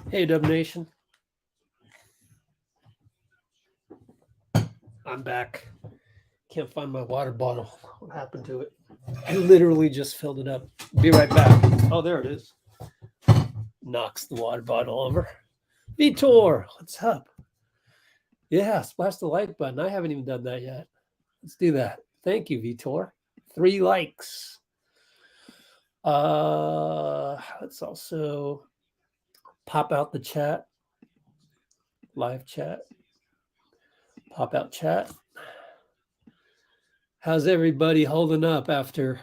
Hey, Dub Nation. I'm back. Can't find my water bottle. What happened to it? I literally just filled it up. Be right back. Oh, there it is. Knocks the water bottle over. Vitor, what's up? Yeah, splash the like button. I haven't even done that yet. Let's do that. Thank you, Vitor. 3 likes. Let's also pop out the chat. Live chat. Pop out chat. How's everybody holding up after?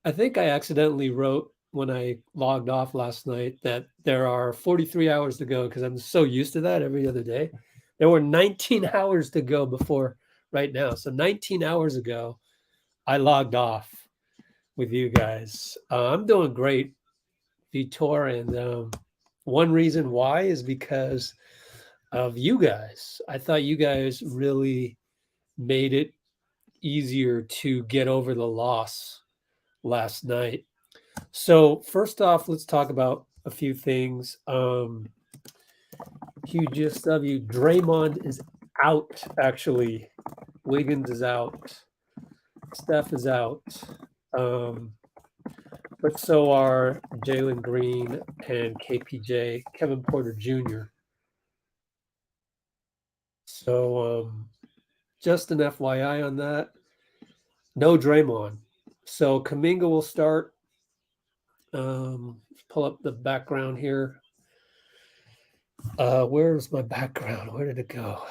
I think I accidentally wrote when I logged off last night that there are 43 hours to go because I'm so used to that every other day. There were 19 hours to go before right now. So 19 hours ago, I logged off with you guys. I'm doing great, Vitor. And one reason why is because of you guys. I thought you guys really made it easier to get over the loss last night. So first off, let's talk about a few things. QGSW, Draymond is out, actually. Wiggins is out. Steph is out. But so are Jalen Green and KPJ, Kevin Porter Jr. So just an FYI on that. No Draymond. So Kuminga will start. Pull up the background here. Where's my background? Where did it go?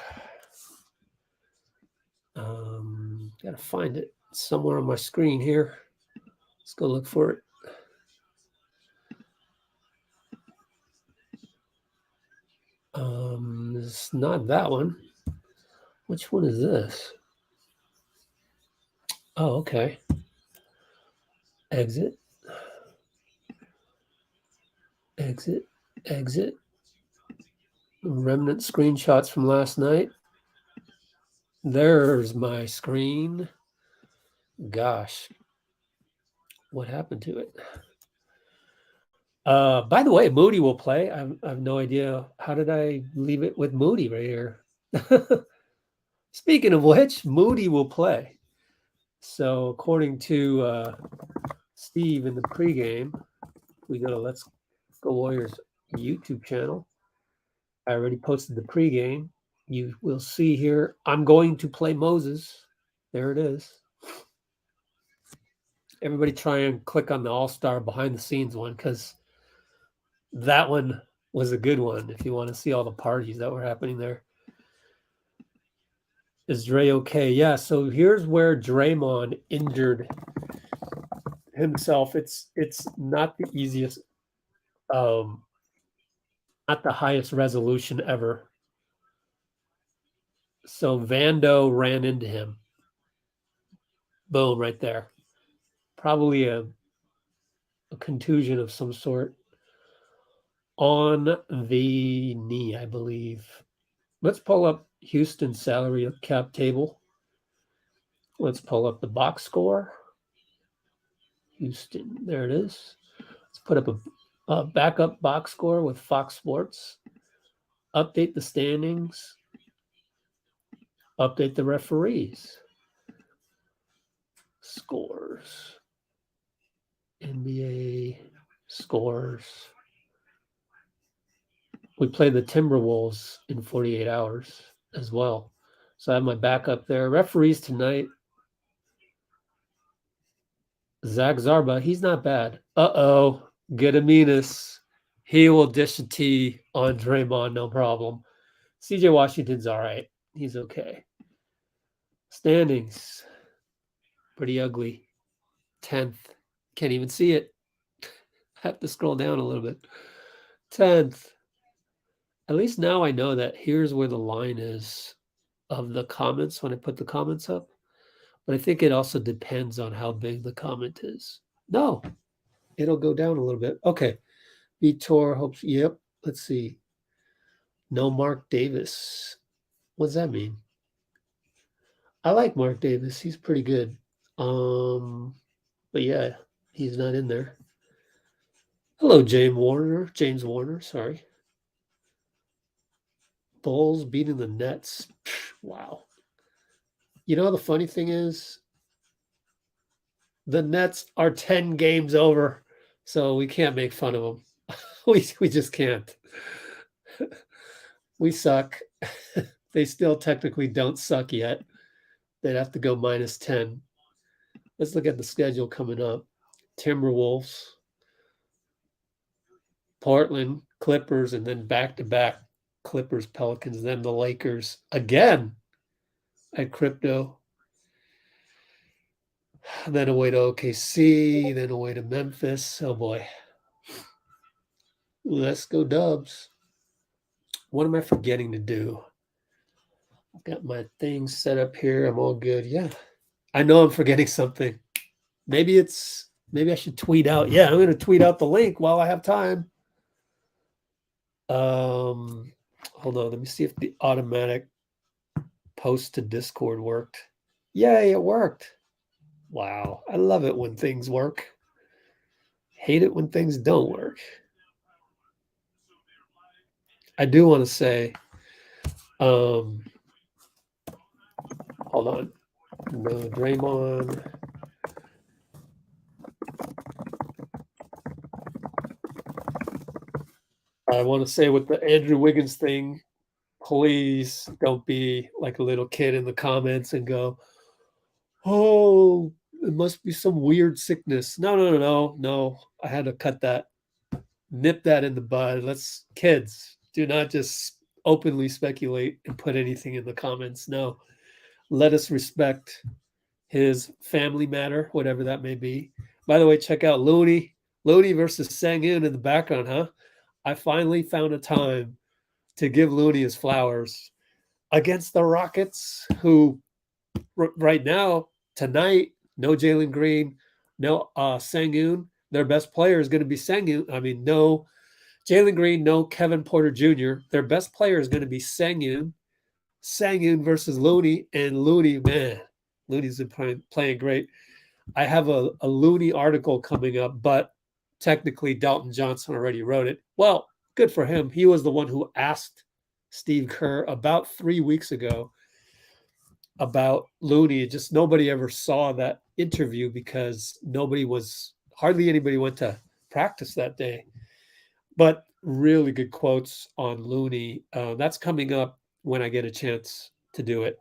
Gotta find it. It's somewhere on my screen here. Let's go look for it. It's not that one. Which one is this? Oh, okay. Exit. Exit. Exit. Remnant screenshots from last night. There's my screen. Gosh. What happened to it? By the way, Moody will play. I have no idea. How did I leave it with Moody right here? Speaking of which, Moody will play. So according to Steve in the pregame, we go to Let's Go Warriors YouTube channel. I already posted the pregame. You will see here, I'm going to play Moses. There it is. Everybody try and click on the All-Star behind the scenes one because that one was a good one if you want to see all the parties that were happening there. Is Dray okay? Yeah, so here's where Draymond injured himself. It's not the easiest, not the highest resolution ever. So Vando ran into him. Boom, right there. Probably a contusion of some sort on the knee, I believe. Let's pull up Houston's salary cap table. Let's pull up the box score. Houston, there it is. Let's put up a backup box score with Fox Sports. Update the standings. Update the referees. Scores. NBA scores. We play the Timberwolves in 48 hours as well. So I have my backup there. Referees tonight. Zach Zarba, he's not bad. Uh-oh. Gediminas. He will dish a tee on Draymond, no problem. CJ Washington's all right. He's okay. Standings. Pretty ugly. 10th. Can't even see it. Have to scroll down a little bit. 10th. At least now I know that here's where the line is of the comments when I put the comments up. But I think it also depends on how big the comment is. No, it'll go down a little bit. Okay. Vitor hopes. Yep. Let's see. No Mark Davis. What does that mean? I like Mark Davis. He's pretty good. But yeah, he's not in there. Hello, James Warner. Sorry. Bulls beating the Nets. Wow. You know, the funny thing is, the Nets are 10 games over, so we can't make fun of them. We just can't. We suck. They still technically don't suck yet. They'd have to go -10. Let's look at the schedule coming up. Timberwolves, Portland, Clippers, and then back-to-back Clippers, Pelicans, then the Lakers again at Crypto. Then away to OKC, then away to Memphis. Oh boy. Let's go Dubs. What am I forgetting to do? I've got my things set up here. I'm all good. Yeah. I know I'm forgetting something. Maybe I should tweet out. Yeah, I'm going to tweet out the link while I have time. Hold on. Let me see if the automatic post to Discord worked. Yay, it worked. Wow. I love it when things work. Hate it when things don't work. I do want to say, hold on. No, Draymond. I want to say with the Andrew Wiggins thing, please don't be like a little kid in the comments and go, oh, it must be some weird sickness. No. I had to cut that, nip that in the bud. Kids, do not just openly speculate and put anything in the comments. No, let us respect his family matter, whatever that may be. By the way, check out Looney versus Sengun in the background, huh? I finally found a time to give Looney his flowers against the Rockets, who right now, tonight, no Jalen Green, no Sengun. Their best player is going to be Sengun. I mean, no Jalen Green, no Kevin Porter Jr. Their best player is going to be Sengun. Sengun versus Looney, and Looney, man, Looney's been playing great. I have a Looney article coming up, but technically Dalton Johnson already wrote it. Well, good for him. He was the one who asked Steve Kerr about 3 weeks ago about Looney. Just nobody ever saw that interview because hardly anybody went to practice that day. But really good quotes on Looney. That's coming up when I get a chance to do it.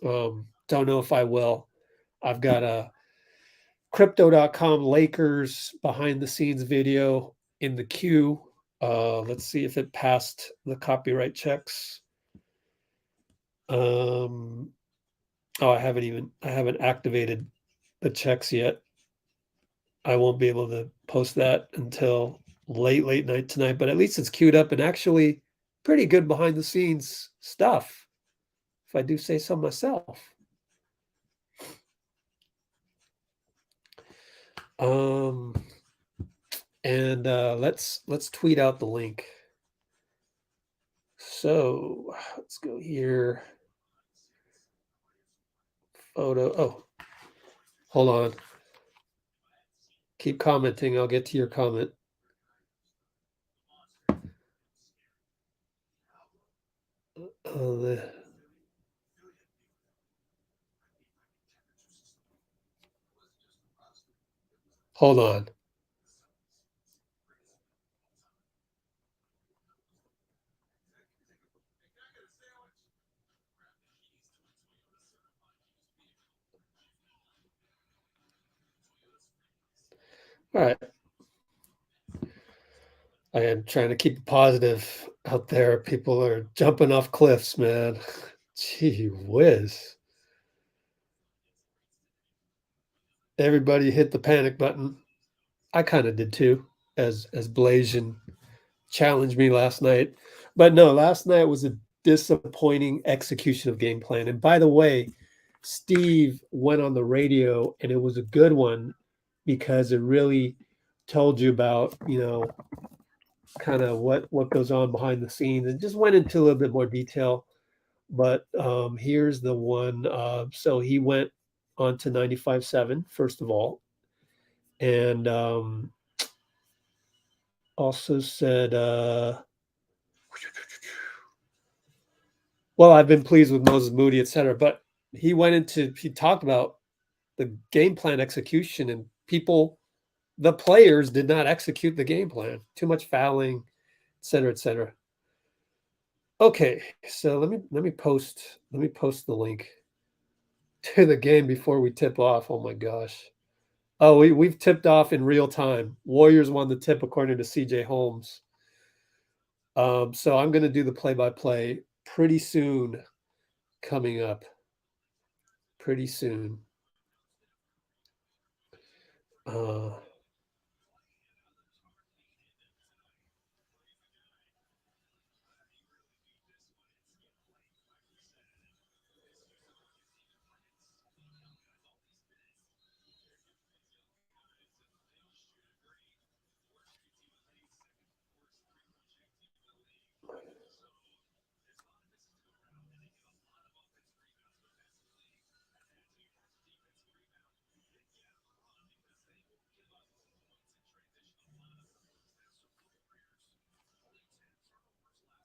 Don't know if I will. I've got a crypto.com Lakers behind the scenes video in the queue. Let's see if it passed the copyright checks. I haven't activated the checks yet. I won't be able to post that until late night tonight, but at least it's queued up and actually pretty good behind the scenes stuff, if I do say so myself. Let's tweet out the link. So let's go here. Photo. Oh, hold on. Keep commenting. I'll get to your comment. Hold on. All right. I am trying to keep it positive out there. People are jumping off cliffs, man. Gee whiz. Everybody hit the panic button. I kind of did too, as Blasian challenged me last night. But no, last night was a disappointing execution of game plan. And by the way, Steve went on the radio and it was a good one because it really told you about, kind of what goes on behind the scenes and just went into a little bit more detail. But here's the one. So he went on to 95.7, first of all, and also said, Well, I've been pleased with Moses Moody, etc. But he talked about the game plan execution, and the players did not execute the game plan. Too much fouling, etc., etc. Okay, so let me post the link to the game before we tip off. Oh my gosh. Oh, we've tipped off in real time. Warriors won the tip according to CJ Holmes. So I'm going to do the play-by-play pretty soon, coming up. Pretty soon.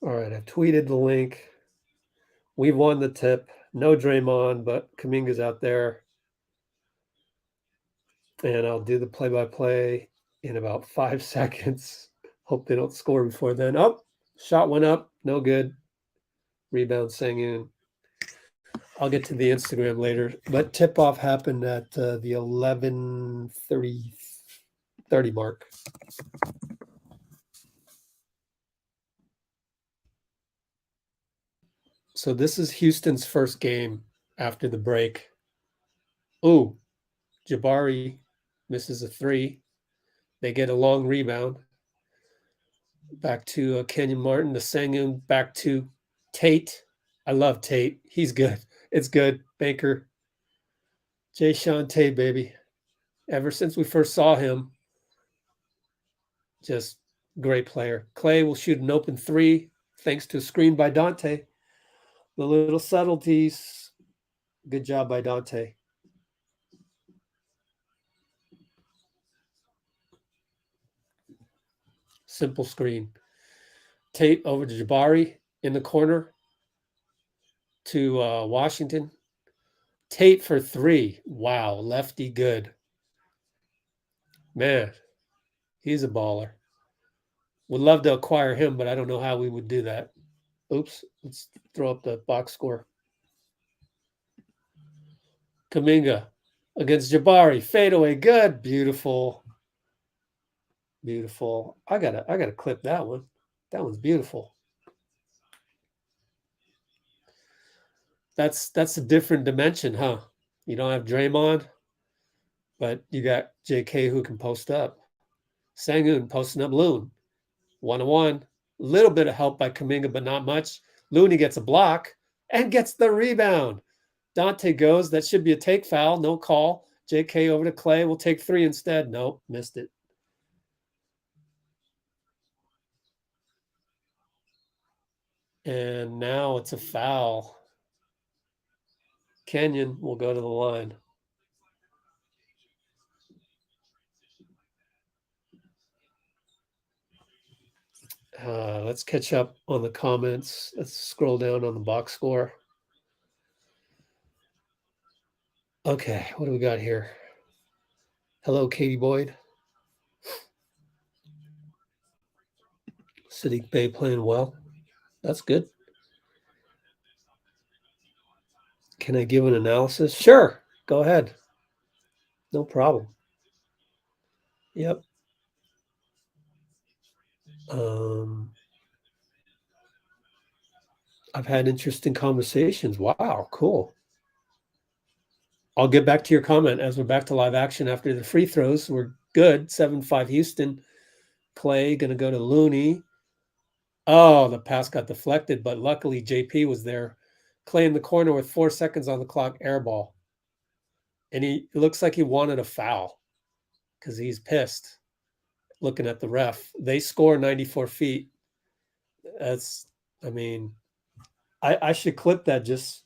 All right, I've tweeted the link. We've won the tip. No Draymond, but Kuminga's out there. And I'll do the play-by-play in about 5 seconds. Hope they don't score before then. Oh, shot went up. No good. Rebound Sengun. I'll get to the Instagram later. But tip-off happened at the 11:30 mark. So this is Houston's first game after the break. Oh, Jabari misses a 3. They get a long rebound. Back to Kenyon Martin, the Sengun, back to Tate. I love Tate. He's good. It's good. Baker. Jae'Sean Tate, baby. Ever since we first saw him, just great player. Klay will shoot an open 3 thanks to a screen by Donte. The little subtleties. Good job by Donte. Simple screen. Tate over to Jabari in the corner to Washington. Tate for 3. Wow, lefty good. Man, he's a baller. Would love to acquire him, but I don't know how we would do that. Oops, let's throw up the box score. Kuminga against Jabari. Fadeaway, good. Beautiful. Beautiful. I gotta clip that one. That one's beautiful. That's a different dimension, huh? You don't have Draymond, but you got JK who can post up. Sengun posting up Loon. 1-on-1. Little bit of help by Kuminga, but not much. Looney gets a block and gets the rebound. Donte goes. That should be a take foul. No call. JK over to Klay. Will take 3 instead. Nope, missed it. And now it's a foul. Kenyon will go to the line. Let's catch up on the comments. Let's scroll down on the box score. Okay, what do we got here? Hello, Katie Boyd. Sadiq Bey playing well. That's good. Can I give an analysis? Sure. Go ahead. No problem. Yep. I've had interesting conversations. Wow, cool. I'll get back to your comment as we're back to live action after the free throws. We're good. 7-5 Houston. Klay going to go to Looney. Oh, the pass got deflected, but luckily JP was there. Klay in the corner with 4 seconds on the clock, air ball. And it looks like he wanted a foul because he's pissed looking at the ref. They score 94 feet. I should clip that just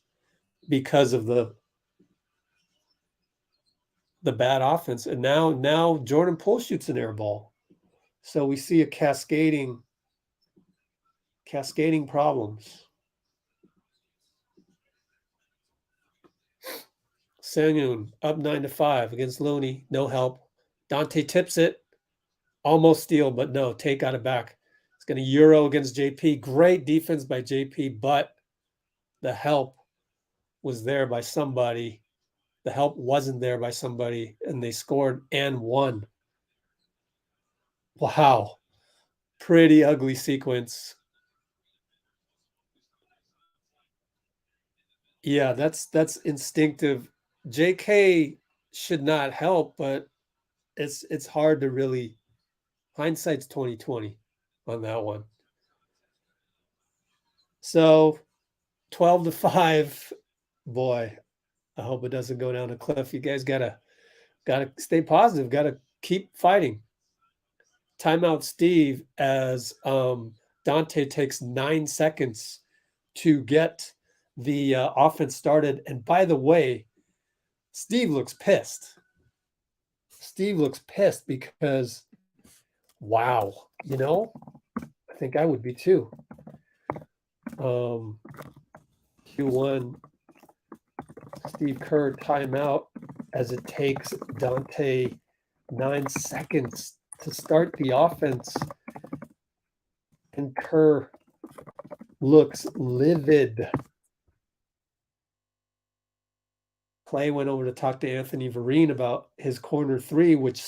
because of the bad offense. And now Jordan Poole shoots an air ball. So we see a cascading problems. Sengun up 9-5 against Looney. No help. Donte tips it. Almost steal, but no. Tate got it back. It's going to Euro against JP. Great defense by JP, but the help was there by somebody. The help wasn't there by somebody, and they scored and won. Wow. Pretty ugly sequence. Yeah, that's instinctive. JK should not help, but it's hard to really hindsight's 2020 on that one. So 12-5, boy, I hope it doesn't go down a cliff. You guys gotta stay positive, gotta keep fighting. Timeout Steve as Donte takes 9 seconds to get the offense started. And by the way, Steve looks pissed. Steve looks pissed because, wow, I think I would be too. Q1 Steve Kerr timeout as it takes Donte 9 seconds to start the offense. And Kerr looks livid. Klay went over to talk to Anthony Vereen about his corner three, which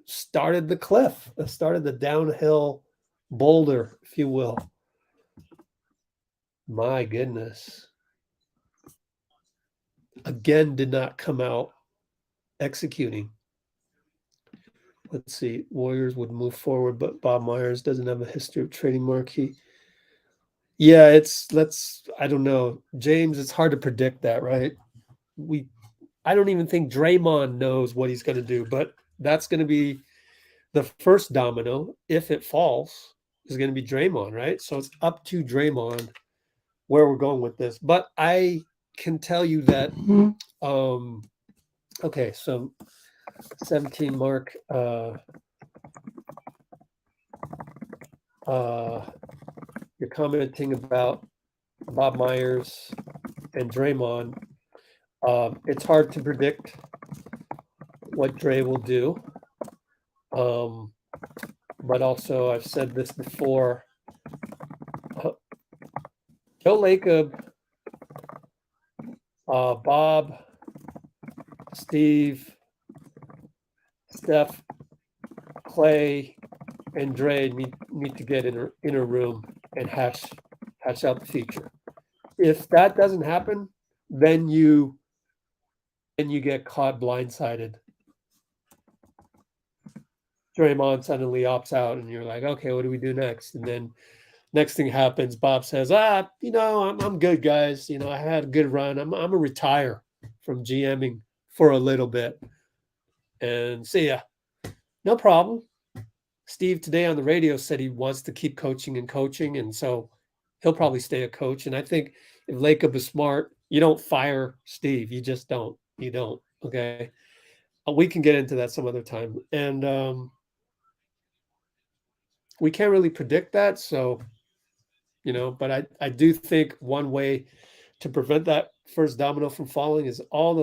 started the cliff, started the downhill boulder, if you will. My goodness. Again, did not come out executing. Let's see. Warriors would move forward, but Bob Myers doesn't have a history of trading marquee. Yeah, I don't know. James, it's hard to predict that, right? I don't even think Draymond knows what he's going to do, but that's going to be the first domino. If it falls, is going to be Draymond, right? So it's up to Draymond where we're going with this. But I can tell you that, okay, so 17 mark, you're commenting about Bob Myers and Draymond. It's hard to predict what Dray will do. But also, I've said this before. Joe Lacob, Bob, Steve, Steph, Klay, and Dray need to get in a room and hash out the future. If that doesn't happen, then you get caught blindsided. Draymond suddenly opts out, and you're like, okay, what do we do next? And then next thing happens, Bob says, I'm good, guys. I had a good run. I'm gonna retire from GMing for a little bit, and see ya. No problem. Steve today on the radio said he wants to keep coaching, and so he'll probably stay a coach. And I think if Lacob is smart, you don't fire Steve. You just don't. You don't. Okay. We can get into that some other time. And we can't really predict that. So, but I do think one way to prevent that first domino from falling is all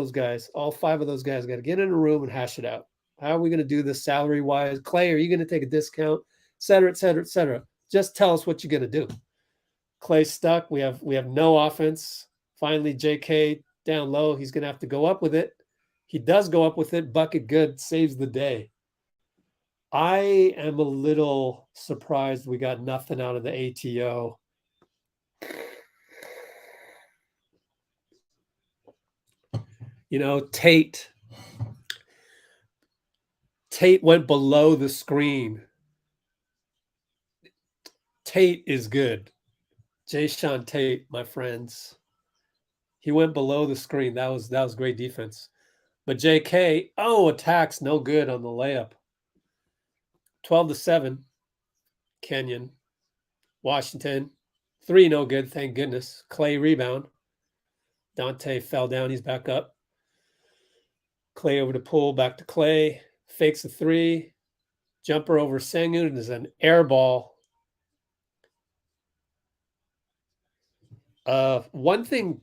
5 of those guys got to get in a room and hash it out. How are we going to do this salary-wise? Klay, are you going to take a discount? Et cetera, et cetera, et cetera. Just tell us what you're going to do. Klay's stuck. We have no offense. Finally, JK down low. He's going to have to go up with it. He does go up with it. Bucket good. Saves the day. I am a little surprised we got nothing out of the ATO. Tate went below the screen. Tate is good. Jayshawn Tate, my friends. He went below the screen. That was great defense. But JK, attacks no good on the layup. 12-7. Kenyon. Washington. 3 no good, thank goodness. Klay rebound. Donte fell down. He's back up. Klay over to Poole. Back to Klay. Fakes a 3. Jumper over Sengun is an air ball. One thing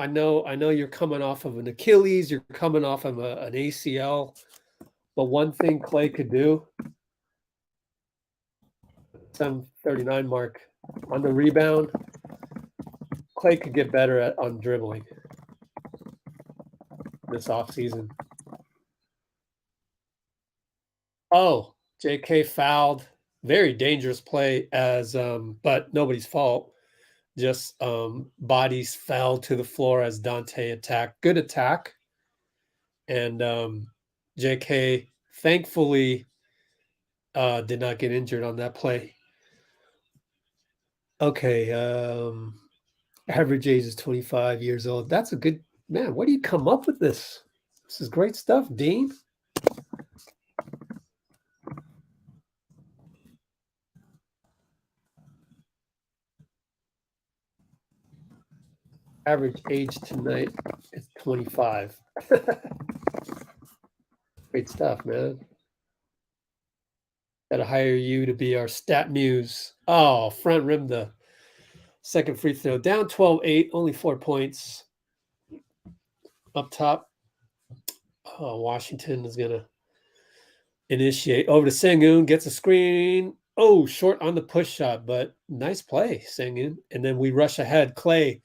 I know you're coming off of an Achilles, you're coming off of an ACL, but one thing Klay could do, 739 mark on the rebound, Klay could get better on dribbling this offseason. Oh, JK fouled. Very dangerous play but nobody's fault. Just bodies fell to the floor as Donte attacked. Good attack. And JK thankfully did not get injured on that play. Okay. Average age is 25 years old. That's a good man. Where do you come up with this? This is great stuff, Dean. Average age tonight is 25. Great stuff, man. Gotta hire you to be our stat muse. Oh, front rim the second free throw. Down 12-8, only 4 points. Up top. Oh, Washington is gonna initiate. Over to Sengun, gets a screen. Oh, short on the push shot, but nice play, Sengun. And then we rush ahead. Klay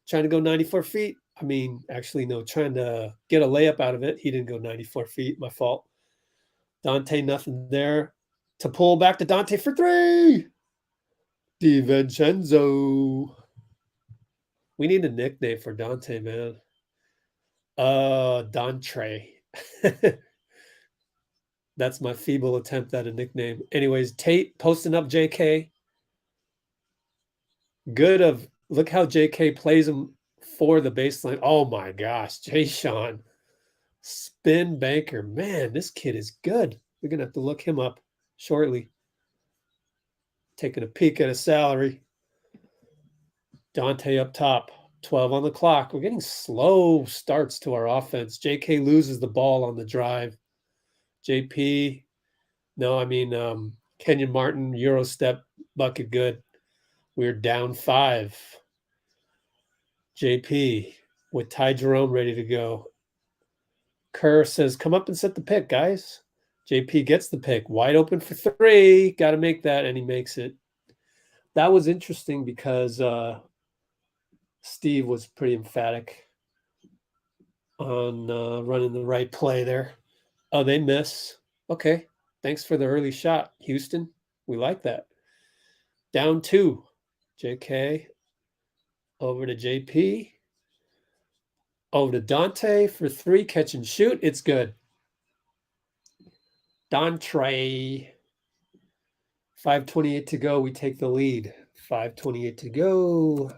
trying to go 94 feet. I mean, actually, no, trying to get a layup out of it. He didn't go 94 feet. My fault. Donte, nothing there. To pull back to Donte for three. DiVincenzo. We need a nickname for Donte, man. Dontre. That's my feeble attempt at a nickname. Anyways, Tate posting up JK. Look how JK plays him for the baseline. Oh my gosh, Jay Sean. Spin banker. Man, this kid is good. We're going to have to look him up shortly. Taking a peek at his salary. Donte up top. 12 on the clock. We're getting slow starts to our offense. JK loses the ball on the drive. JP, Kenyon Martin, Euro step, bucket good. We're down 5. JP with Ty Jerome ready to go. Kerr says, come up and set the pick, guys. JP gets the pick. Wide open for 3. Got to make that, and he makes it. That was interesting because Steve was pretty emphatic on running the right play there. Oh, they miss. Okay. Thanks for the early shot, Houston. We like that. Down 2. JK. Over to JP. Over to Donte for 3. Catch and shoot. It's good. Dontre. 5:28 to go. We take the lead. 5:28 to go.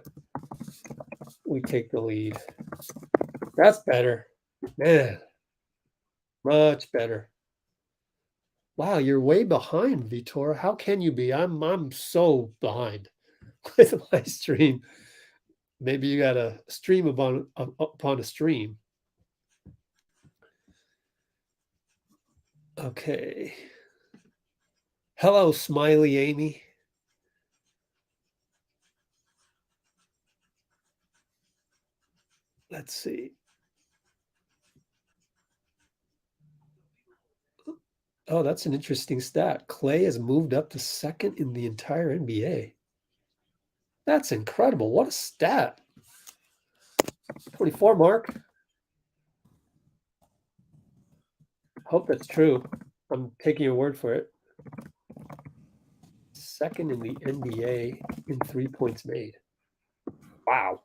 We take the lead. That's better. Man. Much better. Wow, you're way behind, Vitor. How can you be? I'm so behind with my stream. Maybe you got a stream upon a stream. Okay. Hello, Smiley Amy. Let's see. Oh, that's an interesting stat. Klay has moved up to second in the entire NBA. That's incredible. What a stat. 24, Mark. Hope that's true. I'm taking your word for it. Second in the NBA in 3 points made. Wow.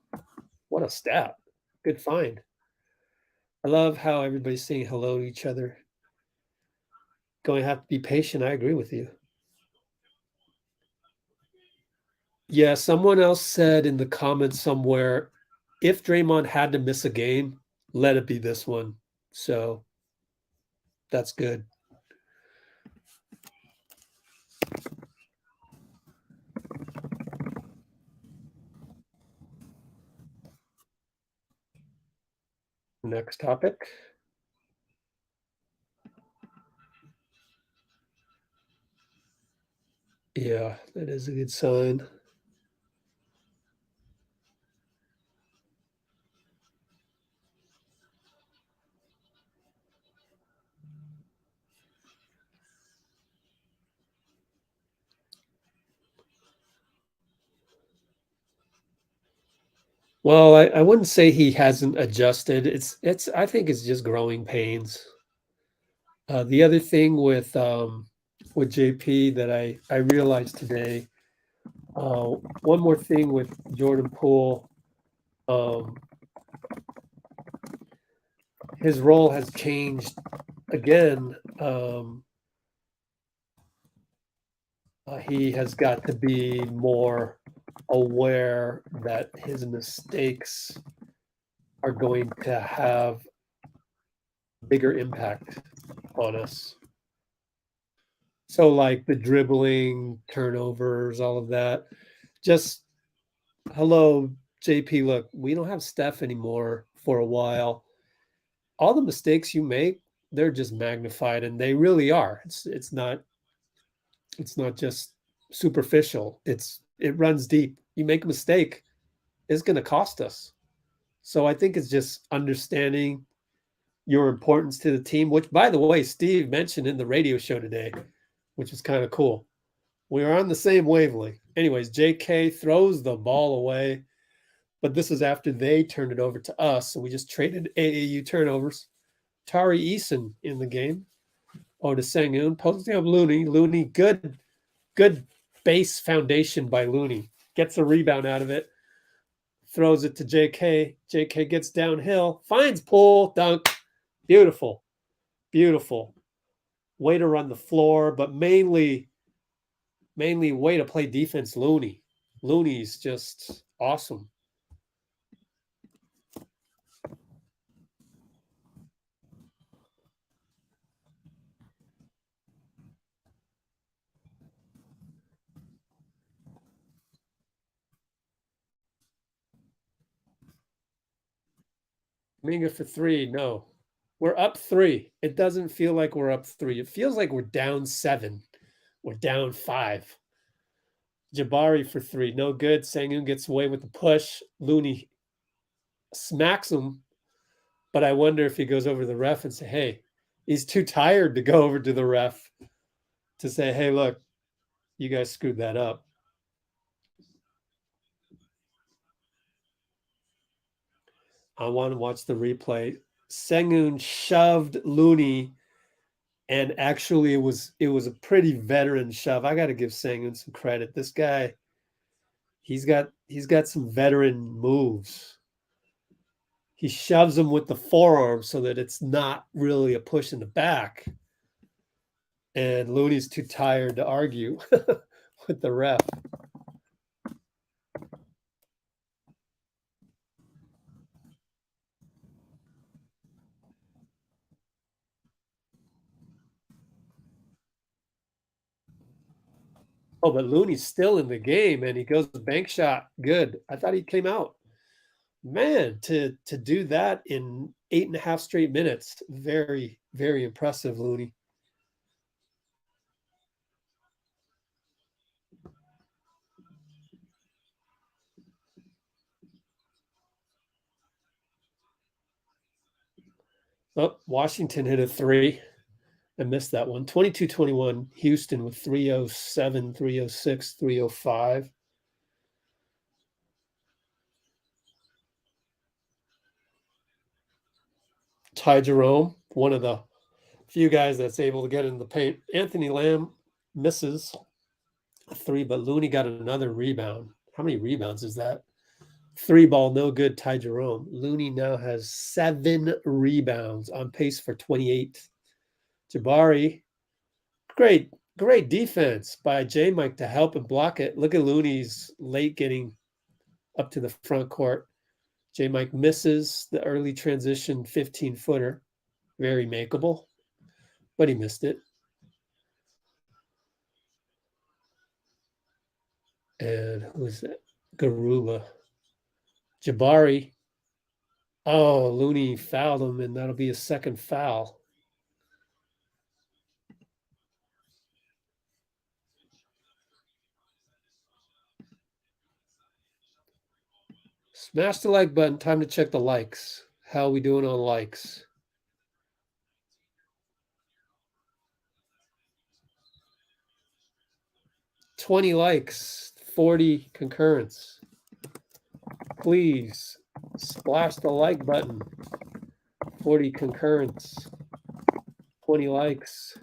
What a stat. Good find. I love how everybody's saying hello to each other. Going to have to be patient. I agree with you. Yeah, someone else said in the comments somewhere, if Draymond had to miss a game, let it be this one. So that's good. Next topic. Yeah, that is a good sign. Well, I wouldn't say he hasn't adjusted. It's I think it's just growing pains. The other thing with JP that I realized today, one more thing with Jordan Poole, um, his role has changed again. He has got to be more aware that his mistakes are going to have bigger impact on us. So, like the dribbling, turnovers, all of that. Just hello, JP. Look, we don't have Steph anymore for a while. All the mistakes you make, they're just magnified, and they really are. It's not just superficial. It runs deep. You make a mistake, it's going to cost us. So I think it's just understanding your importance to the team, which, by the way, Steve mentioned in the radio show today, which is kind of cool. We are on the same wavelength. Anyways, JK throws the ball away, but this is after they turned it over to us. So we just traded AAU turnovers. Tari Eason in the game. Oh, to Sengun. Posting up Looney. Looney, good base foundation by Looney. Gets a rebound out of it. Throws it to JK. JK gets downhill. Finds Poole. Dunk. Beautiful. Beautiful. Way to run the floor, but mainly way to play defense, Looney. Looney's just awesome. Kuminga for three. No. We're up three. It doesn't feel like we're up three. It feels like we're down seven. We're down five. Jabari for three. No good. Sengun gets away with the push. Looney smacks him, but I wonder if he goes over to the ref and say, hey, he's too tired to go over to the ref to say, hey, look, you guys screwed that up. I want to watch the replay. Sengun shoved Looney, and actually it was a pretty veteran shove. I got to give Sengun some credit. This guy, he's got some veteran moves. He shoves him with the forearm so that it's not really a push in the back. And Looney's too tired to argue with the ref. Oh, but Looney's still in the game, and he goes bank shot. Good. I thought he came out. Man, to do that in 8.5 straight minutes, very, very impressive, Looney. Oh, Washington hit a three. I missed that one. 22-21. Houston with 307, 306, 305. Ty Jerome, one of the few guys that's able to get in the paint. Anthony Lamb misses a three, but Looney got another rebound. How many rebounds is that? Three ball, no good, Ty Jerome. Looney now has 7 rebounds, on pace for 28. Jabari, great defense by J Mike to help and block it. Look at Looney's late getting up to the front court. J Mike misses the early transition 15-footer. Very makeable, but he missed it. And who's that? Garuba. Jabari. Oh, Looney fouled him, and that'll be a second foul. Smash the like button. Time to check the likes. How are we doing on likes? 20 likes, 40 concurrence. Please splash the like button. 40 concurrents. 20 likes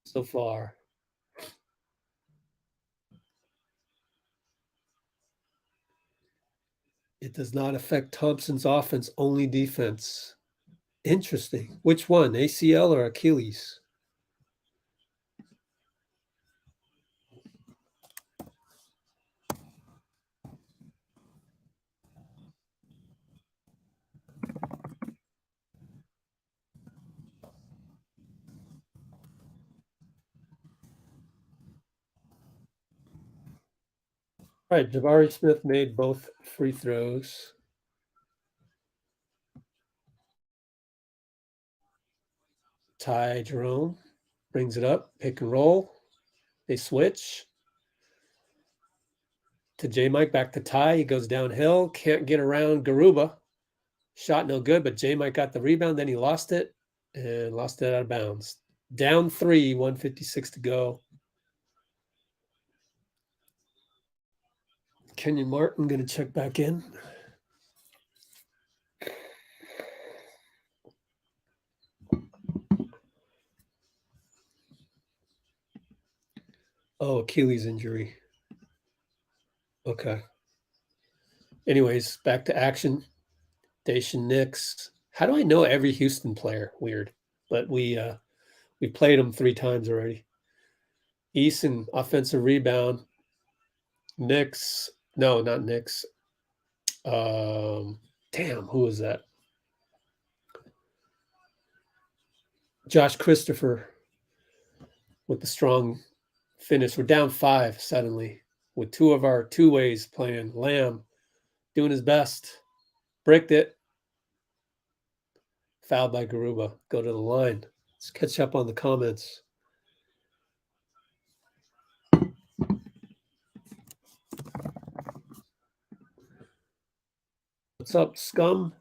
so far. It does not affect Thompson's offense, only defense. Interesting. Which one, ACL or Achilles? All right, Jabari Smith made both free throws. Ty Jerome brings it up, pick and roll. They switch to J-Mike, back to Ty. He goes downhill, can't get around Garuba. Shot no good, but J-Mike got the rebound. Then he lost it and lost it out of bounds. Down 3, 156 to go. Kenyon Martin going to check back in. Oh, Achilles injury. Okay. Anyways, back to action. Dacian Nix. How do I know every Houston player? Weird. But we played them 3 times already. Eason, offensive rebound. Nix. No, not Nix. Damn, who was that? Josh Christopher with the strong finish. We're down 5 suddenly with 2 of our two-ways playing. Lamb doing his best. Bricked it. Fouled by Garuba. Go to the line. Let's catch up on the comments. What's up, scum?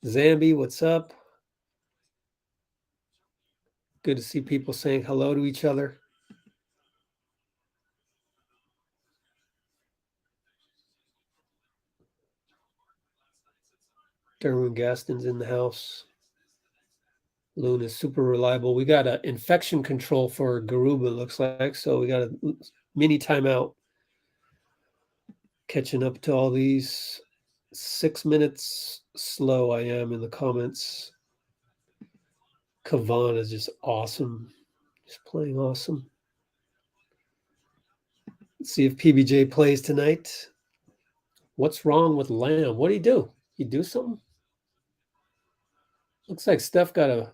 Zambi, what's up? Good to see people saying hello to each other. Derwin Gaston's in the house. Loon is super reliable. We got an infection control for Garuba, looks like. So we got a mini timeout. Catching up to all these. 6 minutes slow I am in the comments. Vaughn is just awesome. Just playing awesome. Let's see if PBJ plays tonight. What's wrong with Lamb? What did he do? He do something? Looks like Steph got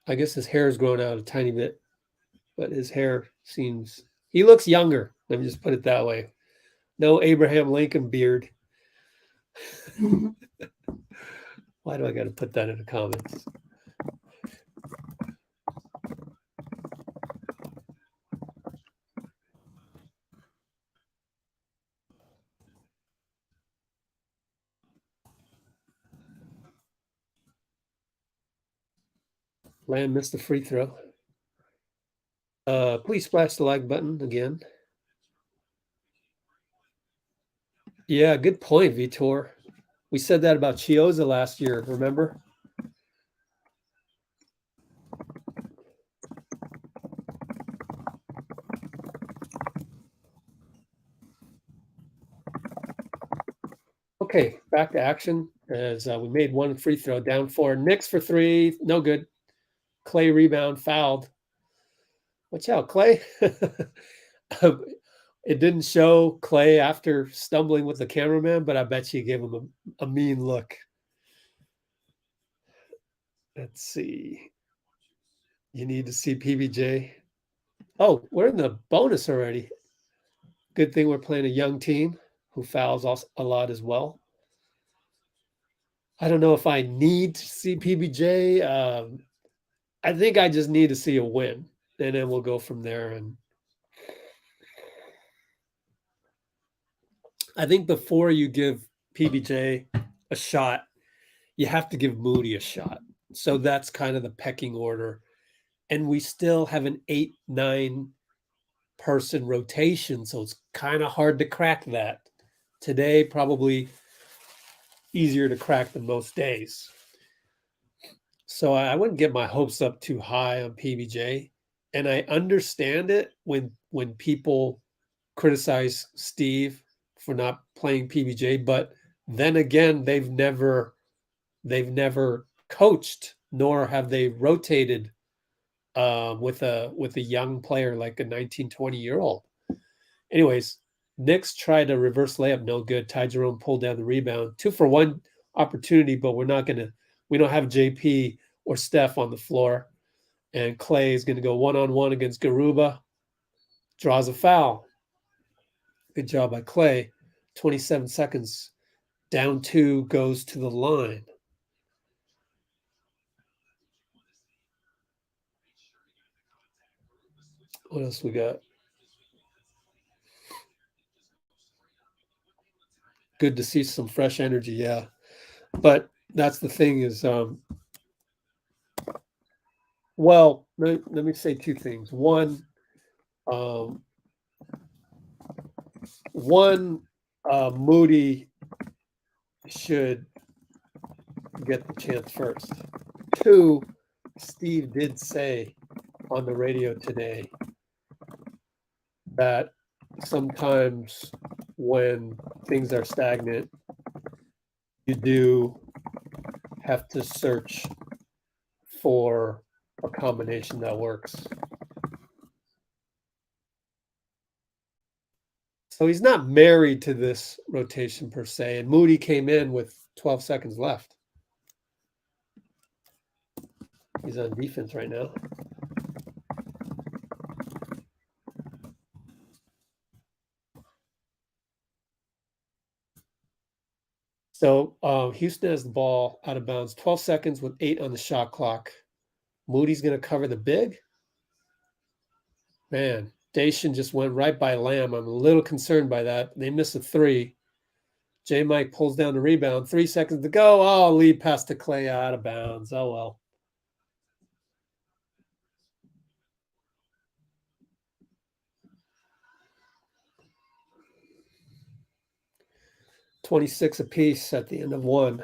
I guess his hair is growing out a tiny bit, but his hair seems, he looks younger. Let me just put it that way. No Abraham Lincoln beard. Why do I got to put that in the comments? Lamb missed the free throw. Please splash the like button again. Yeah, good point, Vitor. We said that about Chioza last year, remember? Okay, back to action as we made 1 free throw, down 4. Knicks for 3, no good. Klay rebound, fouled. Watch out, Klay. It didn't show Klay after stumbling with the cameraman, but I bet you gave him a mean look. Let's see. You need to see PBJ. Oh, we're in the bonus already. Good thing we're playing a young team who fouls a lot as well. I don't know if I need to see PBJ. I think I just need to see a win, and then we'll go from there. And I think before you give PBJ a shot, you have to give Moody a shot. So that's kind of the pecking order. And we still have an 8-9 person rotation, so it's kind of hard to crack that. Today, probably easier to crack than most days. So I wouldn't get my hopes up too high on PBJ. And I understand it when people criticize Steve for not playing PBJ, but then again, they've never coached, nor have they rotated with a young player like a 19, 20-year-old. Anyways, Knicks tried a reverse layup, no good. Ty Jerome pulled down the rebound. 2-for-1 opportunity, but we don't have JP or Steph on the floor. And Klay is going to go one-on-one against Garuba. Draws a foul. Good job by Klay. 27 seconds. Down 2, goes to the line. What else we got? Good to see some fresh energy, yeah. But that's the thing is, well, let me say two things. One, Moody should get the chance first. Two, Steve did say on the radio today that sometimes when things are stagnant, you do have to search for a combination that works. So he's not married to this rotation per se, and Moody came in with 12 seconds left. He's on defense right now. So Houston has the ball out of bounds, 12 seconds with 8 on the shot clock. Moody's going to cover the big. Man, Dacian just went right by Lamb. I'm a little concerned by that. They miss a 3. J. Mike pulls down the rebound. 3 seconds to go. Oh, lead pass to Klay out of bounds. Oh, well. $26 apiece at the end of 1.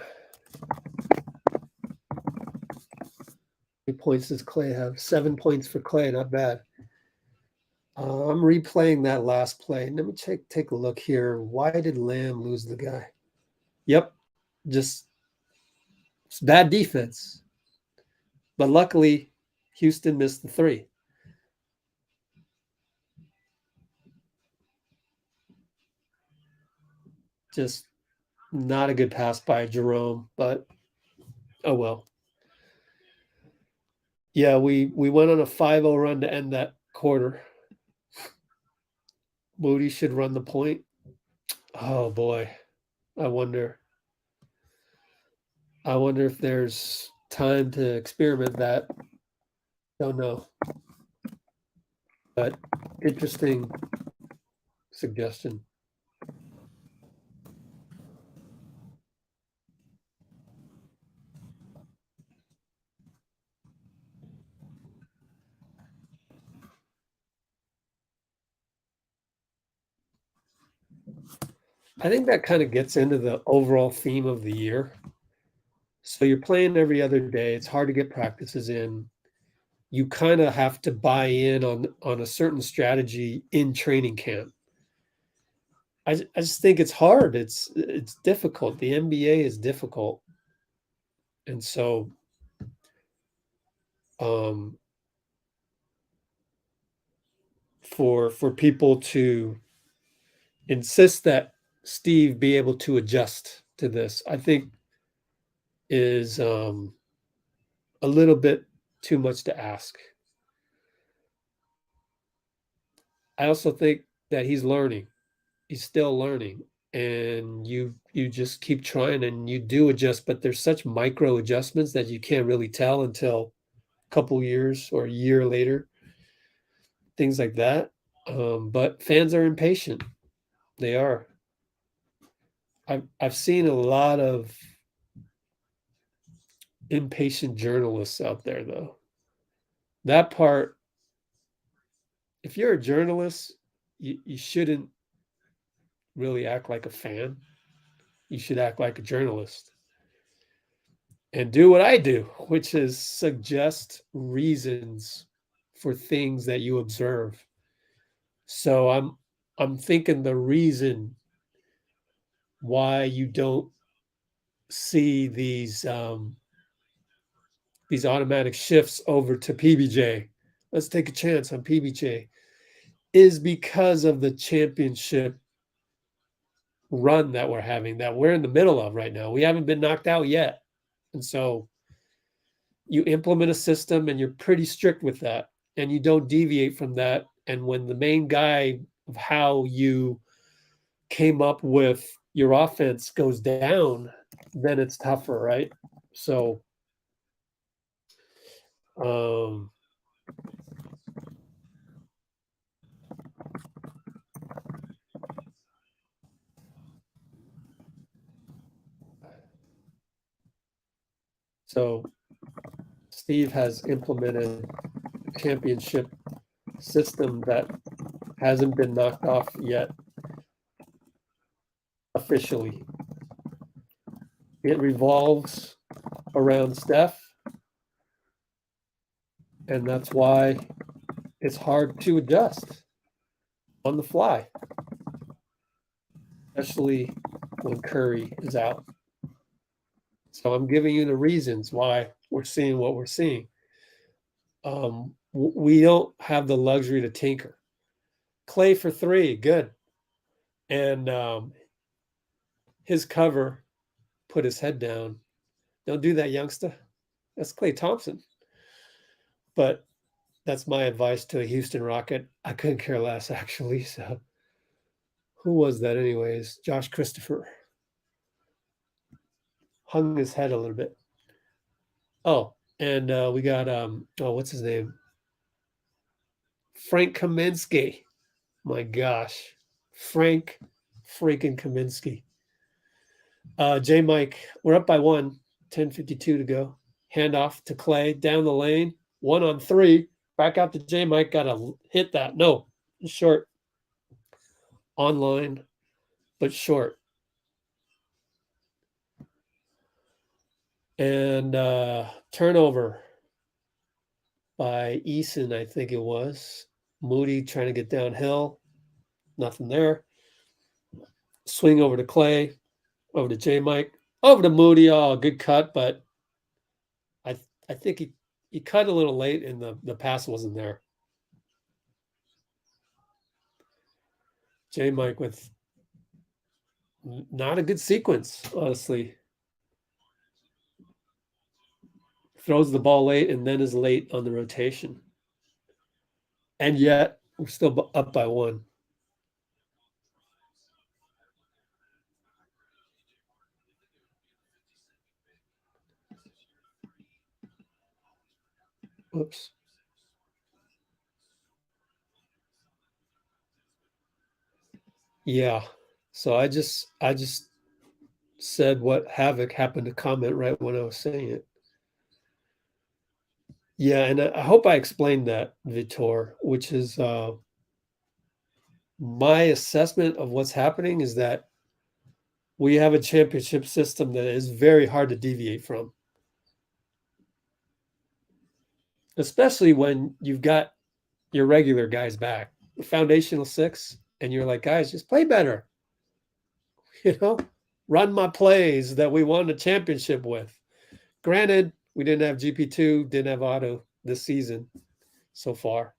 3 points does Klay have? 7 points for Klay. Not bad. I'm replaying that last play. Let me take a look here. Why did Lamb lose the guy? Yep. Just bad defense. But luckily, Houston missed the 3. Just not a good pass by Jerome, but oh well. Yeah, we went on a 5-0 run to end that quarter. Moody should run the point. Oh boy. I wonder if there's time to experiment that. Don't know. But interesting suggestion. I think that kind of gets into the overall theme of the year. So you're playing every other day. It's hard to get practices in. You kind of have to buy in on a certain strategy in training camp. I just think it's hard. It's difficult. The NBA is difficult. And so for people to insist that Steve be able to adjust to this, I think is a little bit too much to ask. I also think that he's learning. He's still learning. And you just keep trying and you do adjust, but there's such micro adjustments that you can't really tell until a couple years or a year later. Things like that. But fans are impatient. They are. I've seen a lot of impatient journalists out there, though. That part if you're a journalist, you shouldn't really act like a fan. You should act like a journalist and do what I do, which is suggest reasons for things that you observe. So I'm thinking the reason why you don't see these automatic shifts over to PBJ. Let's take a chance on PBJ is because of the championship run that we're having, that we're in the middle of right now. We haven't been knocked out yet. And so you implement a system and you're pretty strict with that and you don't deviate from that. And when the main guy of how you came up with your offense goes down, then it's tougher, right? So um so Steve has implemented a championship system that hasn't been knocked off yet officially. It revolves around Steph, and that's why it's hard to adjust on the fly, especially when Curry is out. So I'm giving you the reasons why we're seeing what we're seeing. We don't have the luxury to tinker. Klay for three, good. And his cover put his head down. Don't do that, youngster. That's Klay Thompson. But that's my advice to a Houston Rocket. I couldn't care less, actually. So who was that, anyways? Josh Christopher hung his head a little bit. Oh, and we got what's his name? Frank Kaminsky. My gosh, Frank freaking Kaminsky. J Mike, we're up by 1, 10:52 to go. Handoff to Klay down the lane, 1-on-3. Back out to J Mike. Got to hit that. No, short. Online, but short. And turnover by Eason, I think it was. Moody trying to get downhill. Nothing there. Swing over to Klay, over to J Mike, over to Moody. Oh, good cut, but I think he cut a little late and the pass wasn't there. J Mike with not a good sequence, honestly. Throws the ball late and then is late on the rotation. And yet we're still up by 1. Oops. Yeah. So I just said what Havoc happened to comment right when I was saying it. Yeah, and I hope I explained that, Vitor, which is my assessment of what's happening is that we have a championship system that is very hard to deviate from, especially when you've got your regular guys back, the foundational 6, and you're like, guys, just play better. Run my plays that we won the championship with. Granted, we didn't have GP2, didn't have Otto this season so far.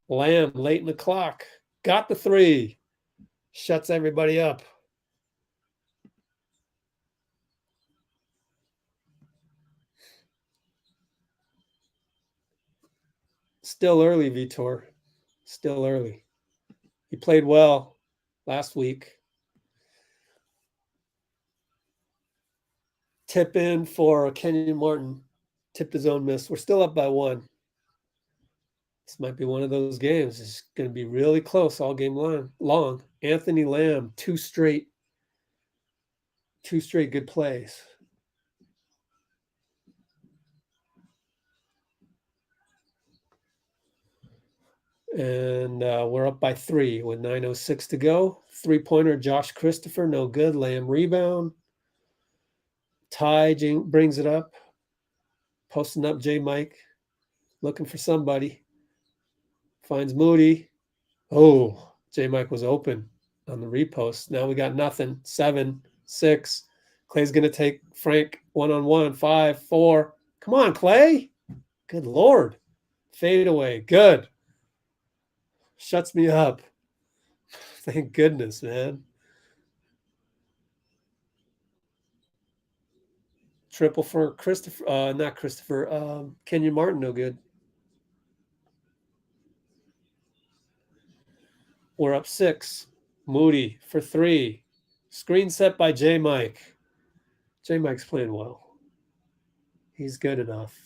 Lamb late in the clock, got the 3, shuts everybody up. Still early, Vitor. Still early. He played well last week. Tip in for Kenyon Martin. Tipped his own miss. We're still up by 1. This might be one of those games. It's going to be really close all game long. Anthony Lamb, 2 straight good plays. And we're up by 3 with 9:06 to go. Three-pointer, Josh Christopher, no good. Lamb rebound. Ty brings it up. Posting up J. Mike. Looking for somebody. Finds Moody. Oh, J. Mike was open on the repost. Now we got nothing. 7, 6. Klay's going to take Frank one-on-one. 5, 4. Come on, Klay. Good Lord. Fade away. Good. Shuts me up. Thank goodness, man. Triple for Christopher. Not Christopher. Kenyon Martin, no good. We're up 6. Moody for 3. Screen set by J. Mike. J. Mike's playing well. He's good enough.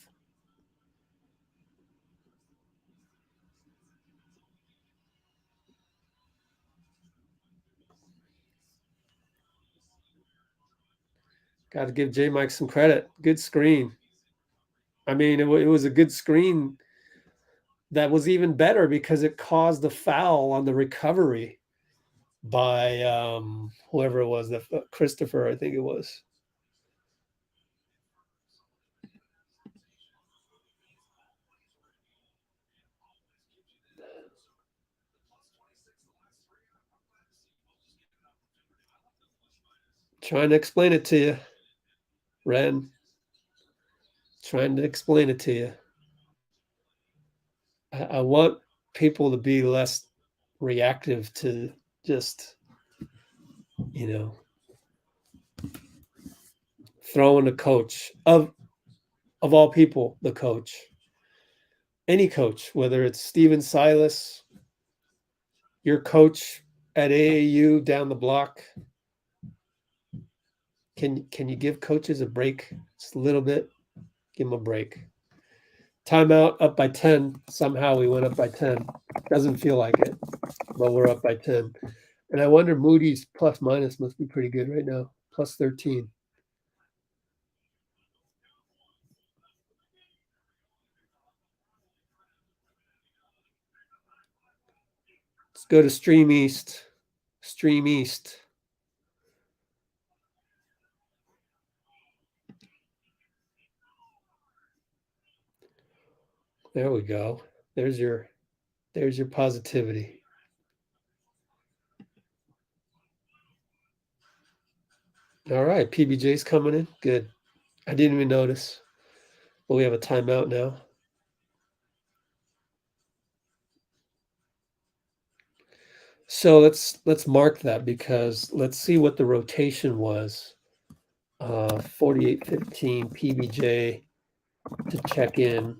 Got to give J. Mike some credit. Good screen. I mean, it was a good screen that was even better because it caused a foul on the recovery by whoever it was, Christopher, I think it was. Trying to explain it to you, Ren. Trying to explain it to you. I want people to be less reactive to just, throwing a coach of all people, the coach. Any coach, whether it's Steven Silas, your coach at AAU down the block. Can you give coaches a break just a little bit? Give them a break. Timeout, up by 10. Somehow we went up by 10. Doesn't feel like it, but we're up by 10. And I wonder Moody's plus minus must be pretty good right now. Plus 13. Let's go to Stream East. Stream East. There we go. There's your positivity. All right, PBJ's coming in. Good. I didn't even notice. But we have a timeout now. So let's mark that because let's see what the rotation was. 48-15 PBJ to check in.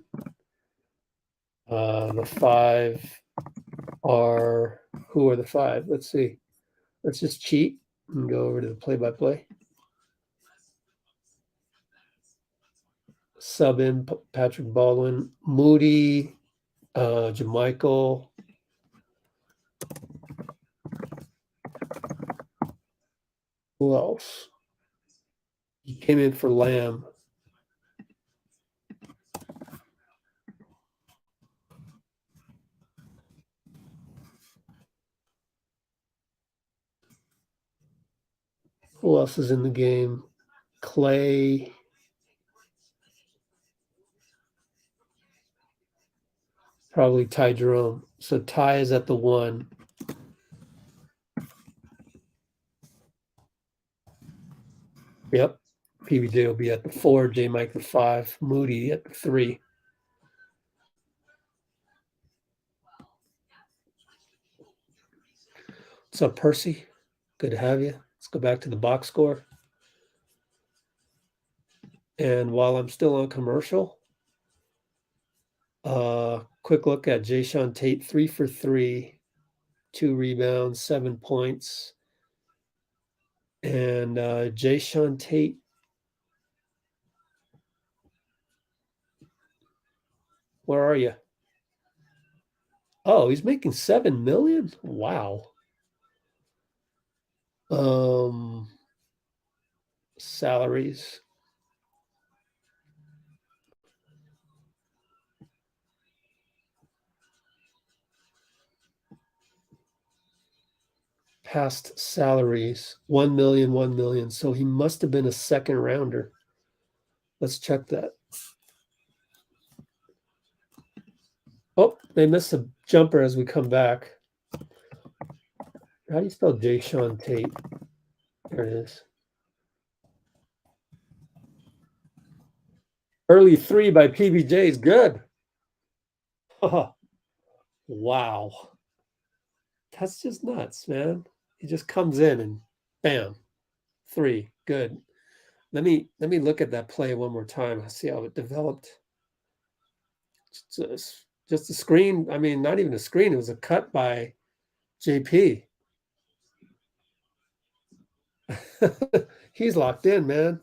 The 5 are, who are the 5? Let's see. Let's just cheat and go over to the play-by-play. Sub in Patrick Baldwin, Moody, Jamichael. Who else? He came in for Lamb. Who else is in the game? Klay. Probably Ty Jerome. So Ty is at the 1. Yep. PBJ will be at the 4. J. Mike the 5. Moody at the 3. What's up, Percy? Good to have you. Let's go back to the box score. And while I'm still on commercial, quick look at Jae'Sean Tate, 3 for 3, 2 rebounds, 7 points. And Jae'Sean Tate, where are you? Oh, he's making $7 million? Wow. Salaries. past salaries, 1 million, 1 million. So he must have been a second rounder. Let's check that. Oh, they missed a jumper as we come back. How do you spell Jae'Sean Tate? There it is. Early three by PBJ is good. Oh, wow. That's just nuts, man. He just comes in and bam, three. Good. Let me look at that play one more time. I see how it developed. Just a screen. I mean, not even a screen. It was a cut by JP. He's locked in, man.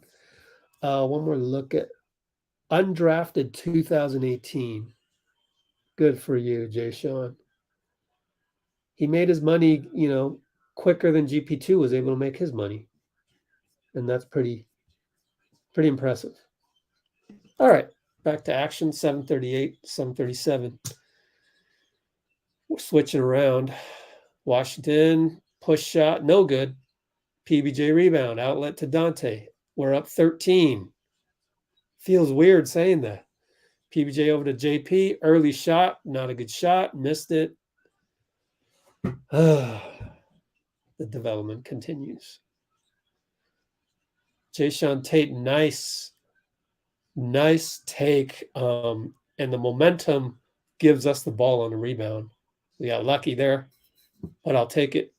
One more look at undrafted 2018. Good for you, Jae'Sean. He made his money, quicker than GP2 was able to make his money. And that's pretty impressive. All right, back to action, 738, 737. We're switching around. Washington, push shot, no good. PBJ rebound, outlet to Donte. We're up 13. Feels weird saying that. PBJ over to JP, early shot, not a good shot, missed it. The development continues. Jae'Sean Tate, nice take. And the momentum gives us the ball on the rebound. We got lucky there, but I'll take it.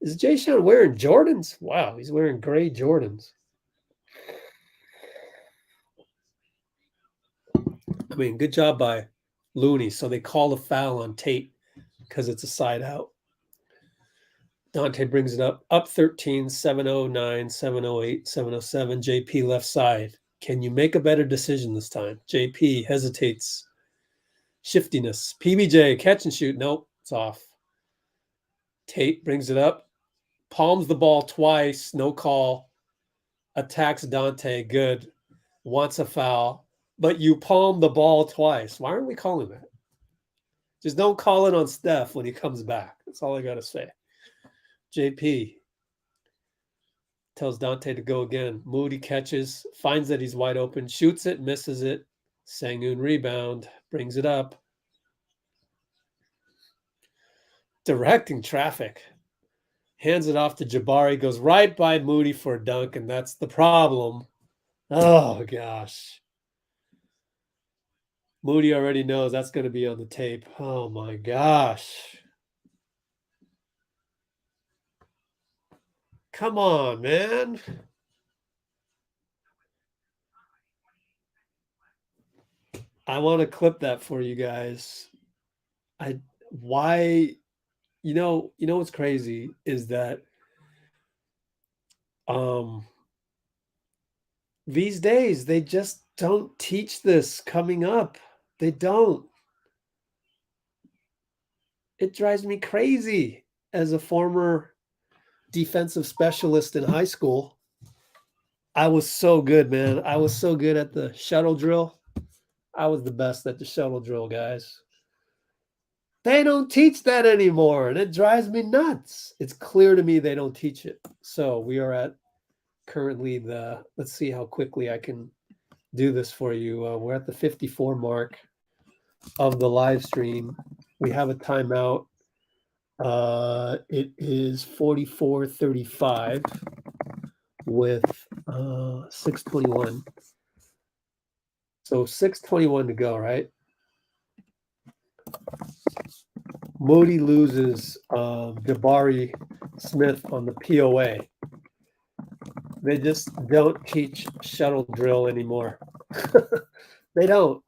Is Jae'Sean wearing Jordans? Wow, he's wearing gray Jordans. I mean, good job by Looney. So they call a foul on Tate because it's a side out. Donte brings it up 13, 709, 708, 707. JP left side. Can you make a better decision this time? JP hesitates. Shiftiness. PBJ, catch and shoot. Nope, it's off. Tate brings it up. Palms the ball twice. No call. Attacks Donte. Good. Wants a foul. But you palm the ball twice. Why aren't we calling that? Just don't call it on Steph when he comes back. That's all I got to say. JP tells Donte to go again. Moody catches, finds that he's wide open, shoots it, misses it. Sengun rebound, brings it up. Directing traffic. Hands it off to Jabari, goes right by Moody for a dunk, and that's the problem. Oh, gosh. Moody already knows that's going to be on the tape. Oh, my gosh. Come on, man. I want to clip that for you guys. Why, what's crazy is that these days they just don't teach this coming up. They don't. It drives me crazy as a former defensive specialist in high school. I was so good, man. I was so good at the shuttle drill. I was the best at the shuttle drill, guys. They don't teach that anymore, and it drives me nuts. It's clear to me they don't teach it. So we are at currently let's see how quickly I can do this for you. We're at the 54 mark of the live stream. We have a timeout. It is 44:35 with 6:21. So 6:21 to go, right? Moody loses Jabari Smith on the POA. They just don't teach shuttle drill anymore. They don't.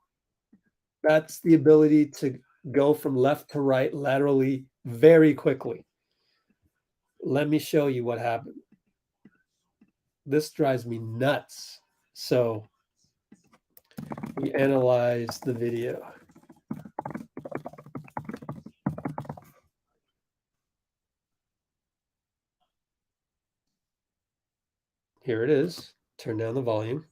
That's the ability to go from left to right laterally very quickly. Let me show you what happened. This drives me nuts. So we analyze the video. Here it is. Turn down the volume.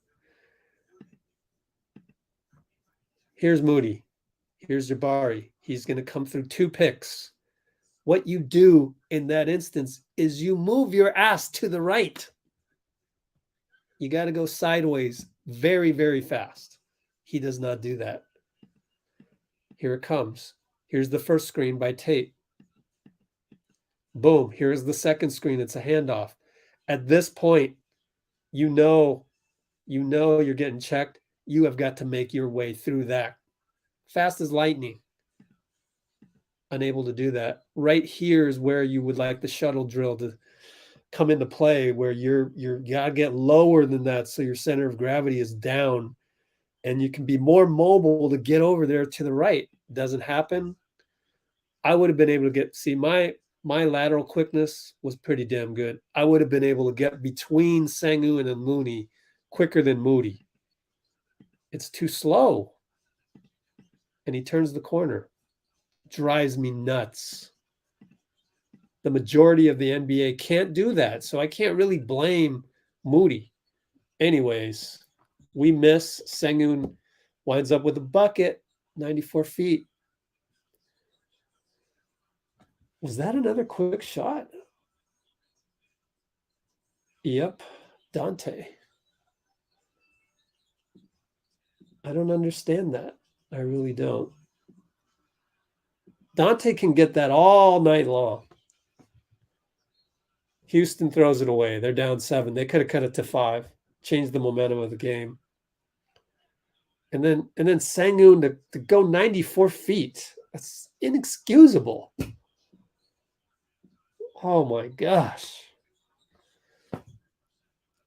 Here's Moody. Here's Jabari. He's going to come through two picks. what you do in that instance is you move your ass to the right. You got to go sideways very, very fast. He does not do that. Here it comes. Here's the first screen by Tate. Boom. Here's the second screen. It's a handoff. At this point, you know you're getting checked. You have got to make your way through that. Fast as lightning. Unable to do that. Right here is where you would like the shuttle drill to come into play, where you gotta get lower than that so your center of gravity is down and you can be more mobile to get over there to the right. Doesn't happen. I would have been able to get, see, my lateral quickness was pretty damn good. I would have been able to get between Sengun and Looney quicker than Moody. It's too slow. And he turns the corner. Drives me nuts. The majority of the NBA can't do that, so I can't really blame Moody. Anyways, we miss. Sengun winds up with a bucket, 94 feet. Was that another quick shot? Yep, Donte. I don't understand that. I really don't. Donte can get that all night long. Houston throws it away. They're down 7. They could have cut it to 5, changed the momentum of the game. And then Sengun to go 94 feet. That's inexcusable. Oh my gosh.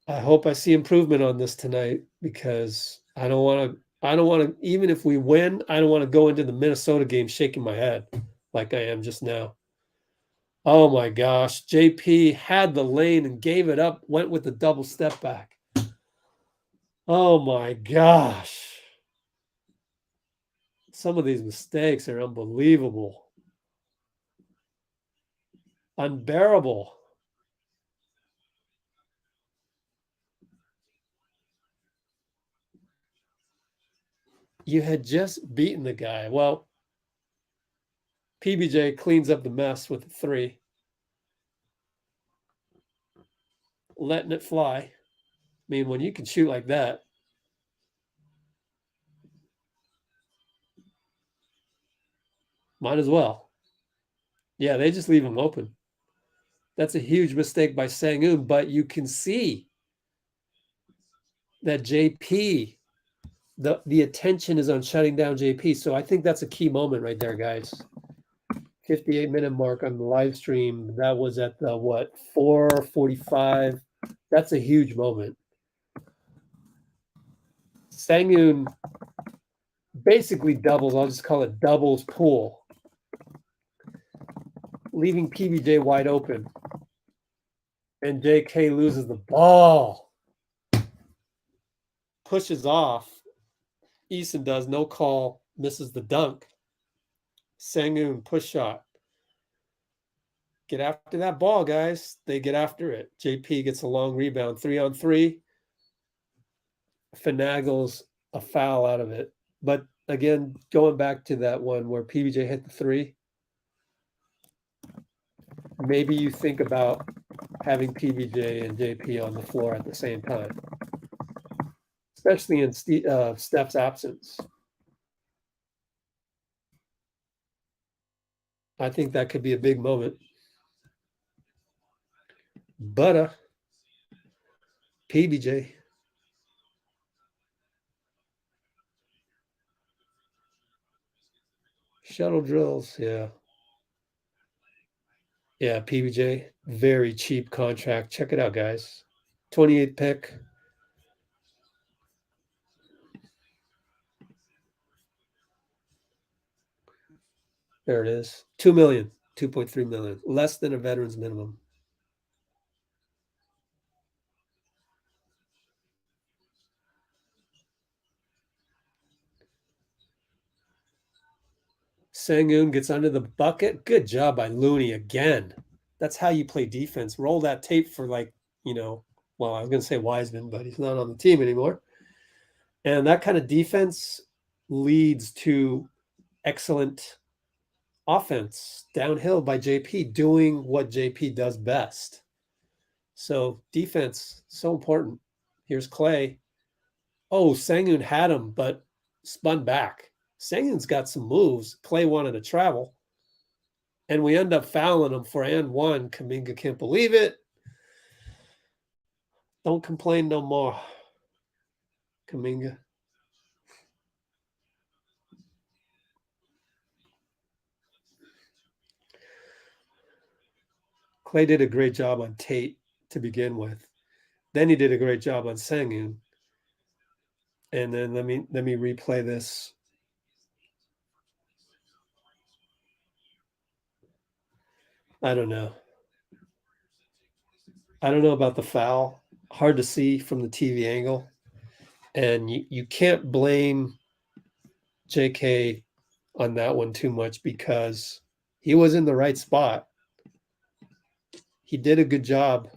I hope I see improvement on this tonight, because I don't want to, even if we win, I don't want to go into the Minnesota game shaking my head like I am just now. Oh my gosh. JP had the lane and gave it up, went with the double step back. Oh my gosh. Some of these mistakes are unbelievable. Unbearable. You had just beaten the guy. Well, PBJ cleans up the mess with a 3. Letting it fly. I mean, when you can shoot like that, might as well. Yeah, they just leave him open. That's a huge mistake by Sengun, but you can see that JP, the attention is on shutting down JP. So I think that's a key moment right there, guys. 58-minute mark on the live stream. That was at the, 4:45. That's a huge moment. Sengun basically doubles. I'll just call it doubles Poole, leaving PBJ wide open. And JK loses the ball. Pushes off. Eason does, no call, misses the dunk. Sengun push shot. Get after that ball, guys. They get after it. JP gets a long rebound, 3-on-3. Finagles a foul out of it. But again, going back to that one where PBJ hit the 3, maybe you think about having PBJ and JP on the floor at the same time, especially in Steph's absence. I think that could be a big moment. But PBJ. Shuttle drills, yeah. Yeah, PBJ, very cheap contract. Check it out, guys. 28th pick. There it is. $2 million, $2.3 million, less than a veteran's minimum. Sengun gets under the bucket. Good job by Looney again. That's how you play defense. Roll that tape for, like, well, I was going to say Wiseman, but he's not on the team anymore. And that kind of defense leads to excellent offense downhill by JP, doing what JP does best. So defense, so important. Here's Klay. Oh, Sengun had him, but spun back. Sengun's got some moves. Klay wanted to travel. And we end up fouling him for and one. Kuminga can't believe it. Don't complain no more, Kuminga. Klay did a great job on Tate to begin with. Then he did a great job on Sengun. And then let me replay this. I don't know. I don't know about the foul. Hard to see from the TV angle. And you can't blame JK on that one too much because he was in the right spot. He did a good job.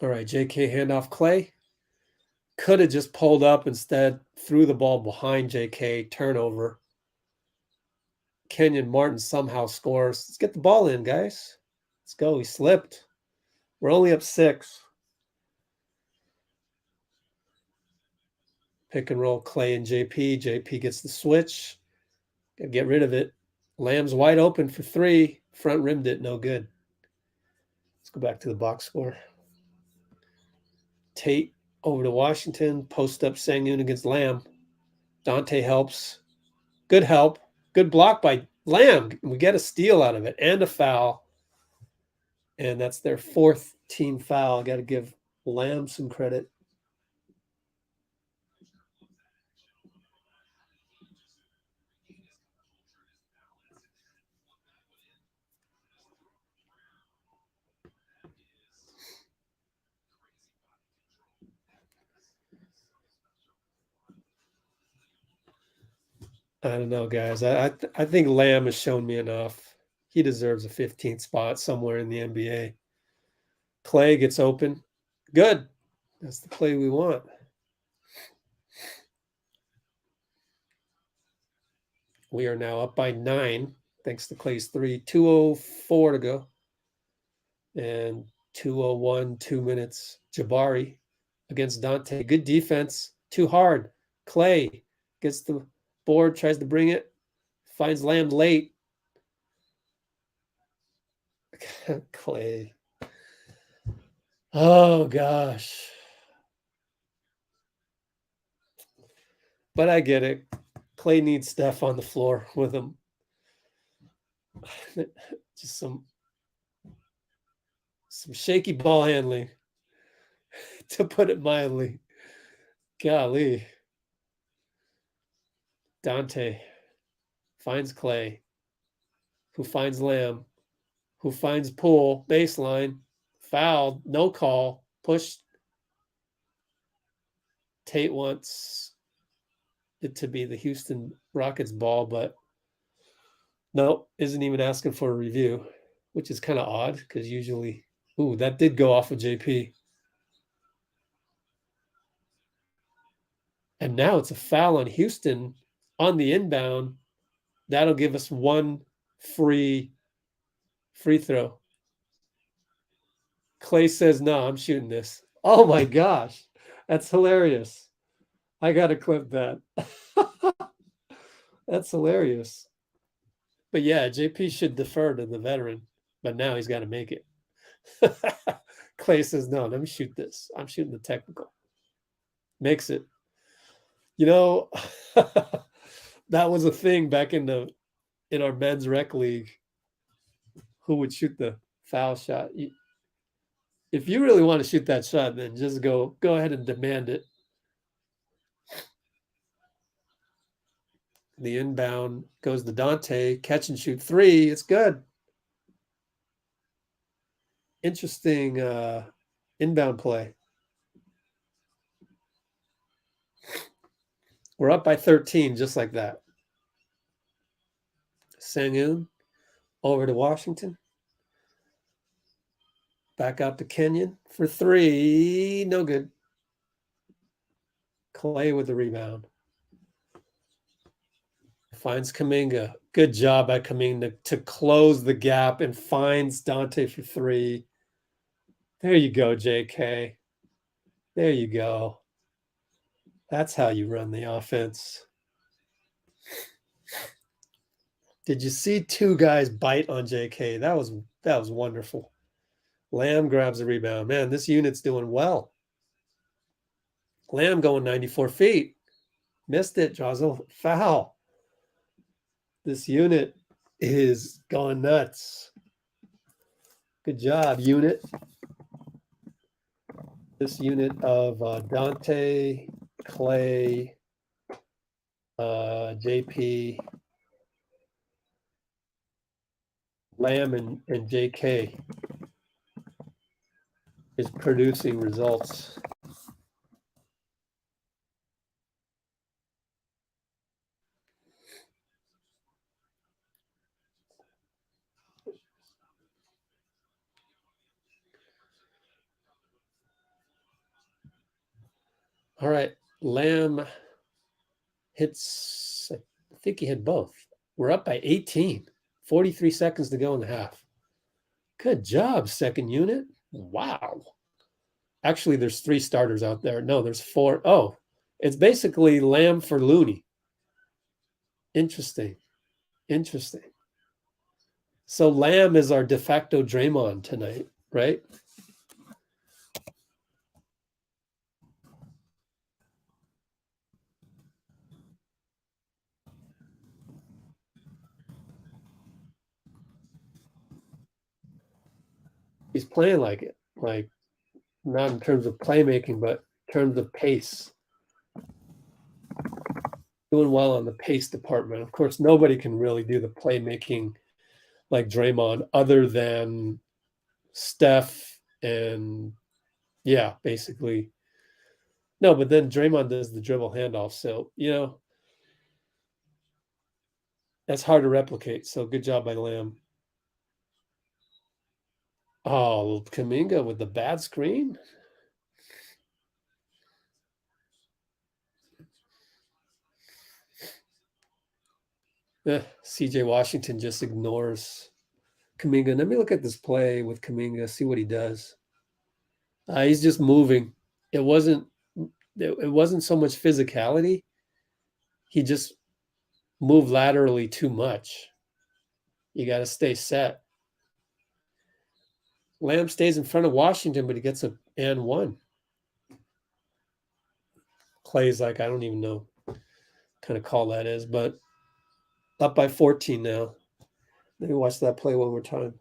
All right, JK handoff Klay. Could have just pulled up, instead threw the ball behind JK, turnover. Kenyon Martin somehow scores. Let's get the ball in, guys. Let's go. He slipped. We're only up 6. Pick and roll Klay and JP. JP gets the switch. Got to get rid of it. Lamb's wide open for 3. Front rimmed it. No good. Let's go back to the box score. Tate over to Washington. Post up Sengun against Lamb. Donte helps. Good help. Good block by Lamb. We get a steal out of it and a foul. And that's their 4th team foul. Got to give Lamb some credit. I don't know, guys. I think Lamb has shown me enough. He deserves a 15th spot somewhere in the NBA. Klay gets open. Good. That's the play we want. We are now up by 9, thanks to Klay's 3. 2:04 to go. And 2:01, 2 minutes. Jabari against Donte. Good defense. Too hard. Klay gets the board, tries to bring it. Finds Lamb late. Klay. Oh, gosh. But I get it. Klay needs Steph on the floor with him. Just some shaky ball handling, to put it mildly. Golly. Donte finds Klay, who finds Lamb, who finds Poole, baseline, fouled, no call, pushed. Tate wants it to be the Houston Rockets ball, but no, isn't even asking for a review, which is kind of odd because usually, ooh, that did go off of JP. And now it's a foul on Houston on the inbound. That'll give us 1 free throw. Klay says, no, I'm shooting this. Oh my gosh. That's hilarious. I got to clip that. That's hilarious. But yeah, JP should defer to the veteran, but now he's got to make it. Klay says, no, let me shoot this. I'm shooting the technical. Makes it. You know, that was a thing back in our men's rec league. Who would shoot the foul shot? If you really want to shoot that shot, then just go ahead and demand it. The inbound goes to Donte. Catch and shoot 3. It's good. Interesting inbound play. We're up by 13, just like that. Sengun over to Washington. Back out to Kenyon for 3. No good. Klay with the rebound. Finds Kuminga. Good job by Kuminga to close the gap and finds Donte for three. There you go, JK. There you go. That's how you run the offense. Did you see two guys bite on JK? That was wonderful. Lamb grabs the rebound. Man, this unit's doing well. Lamb going 94 feet. Missed it. Draws a foul. This unit is going nuts. Good job, unit. This unit of Donte, Klay, JP, Lamb, and JK is producing results. All right, Lamb hits, I think he hit both. We're up by 18, 43 seconds to go in the half. Good job, second unit. Wow. Actually, there's three starters out there. No, there's four. Oh, it's basically Lamb for Looney. Interesting. Interesting. So Lamb is our de facto Draymond tonight, right? He's playing like it, like not in terms of playmaking, but in terms of pace. Doing well on the pace department. Of course, nobody can really do the playmaking like Draymond other than Steph and yeah, basically. No, but then Draymond does the dribble handoff. So, that's hard to replicate. So good job by Lamb. Oh, Kuminga with the bad screen. CJ Washington just ignores Kuminga. Let me look at this play with Kuminga, see what he does. He's just moving. It wasn't so much physicality. He just moved laterally too much. You got to stay set. Lamb stays in front of Washington, but he gets a and one. Klay's like, I don't even know what kind of call that is, but up by 14 now. Let me watch that play one more time.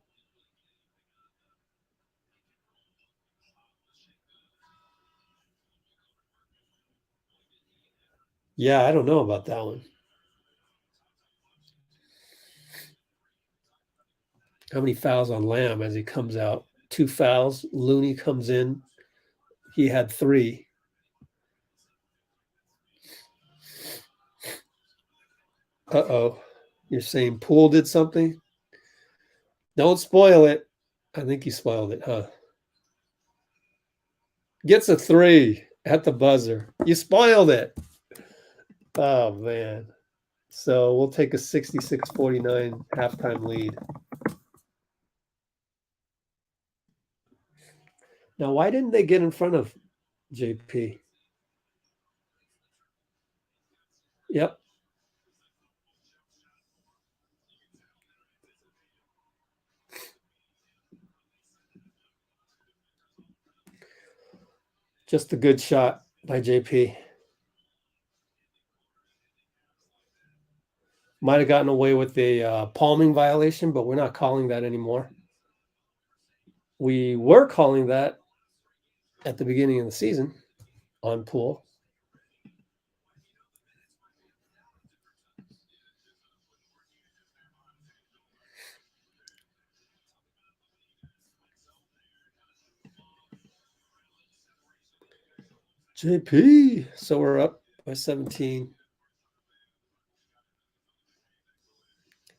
Yeah, I don't know about that one. How many fouls on Lamb as he comes out? 2 fouls. Looney comes in. He had 3. Uh-oh. You're saying Poole did something? Don't spoil it. I think he spoiled it, huh? Gets a 3 at the buzzer. You spoiled it. Oh, man. So we'll take a 66-49 halftime lead. Now, why didn't they get in front of JP? Yep. Just a good shot by JP. Might have gotten away with the palming violation, but we're not calling that anymore. We were calling that at the beginning of the season on Poole. JP. So we're up by 17.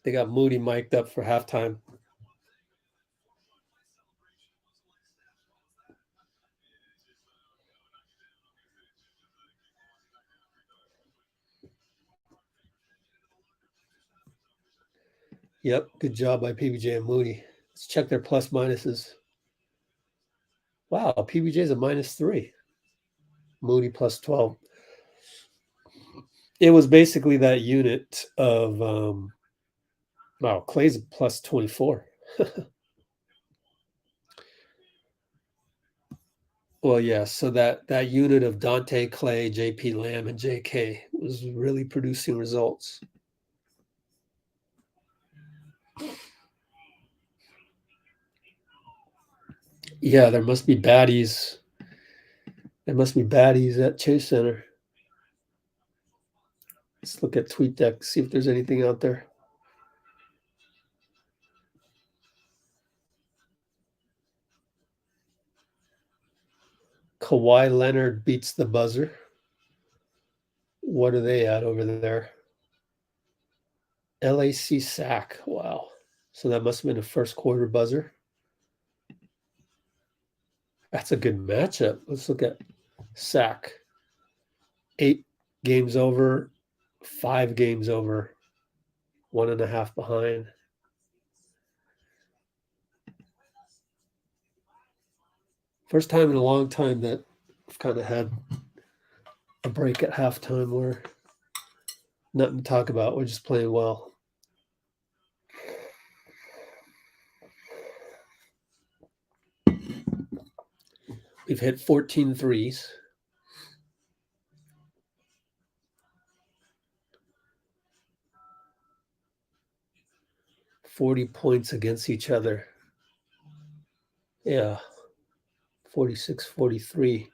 They got Moody mic'd up for halftime. Yep, good job by PBJ and Moody. Let's check their plus minuses. Wow, PBJ is a -3. Moody plus 12. It was basically that unit of wow, Klay's plus 24. Well, yeah, so that unit of Donte, Klay, JP, Lamb, and JK was really producing results. Yeah, there must be baddies. There must be baddies at Chase Center. Let's look at TweetDeck, see if there's anything out there. Kawhi Leonard beats the buzzer. What are they at over there? LAC sack. Wow. So that must have been a first quarter buzzer. That's a good matchup. Let's look at sack. 8 games over, 5 games over, 1.5 behind. First time in a long time that I've kind of had a break at halftime where nothing to talk about. We're just playing well. We've hit 14 threes. $40 points against each other. Yeah. 46-43.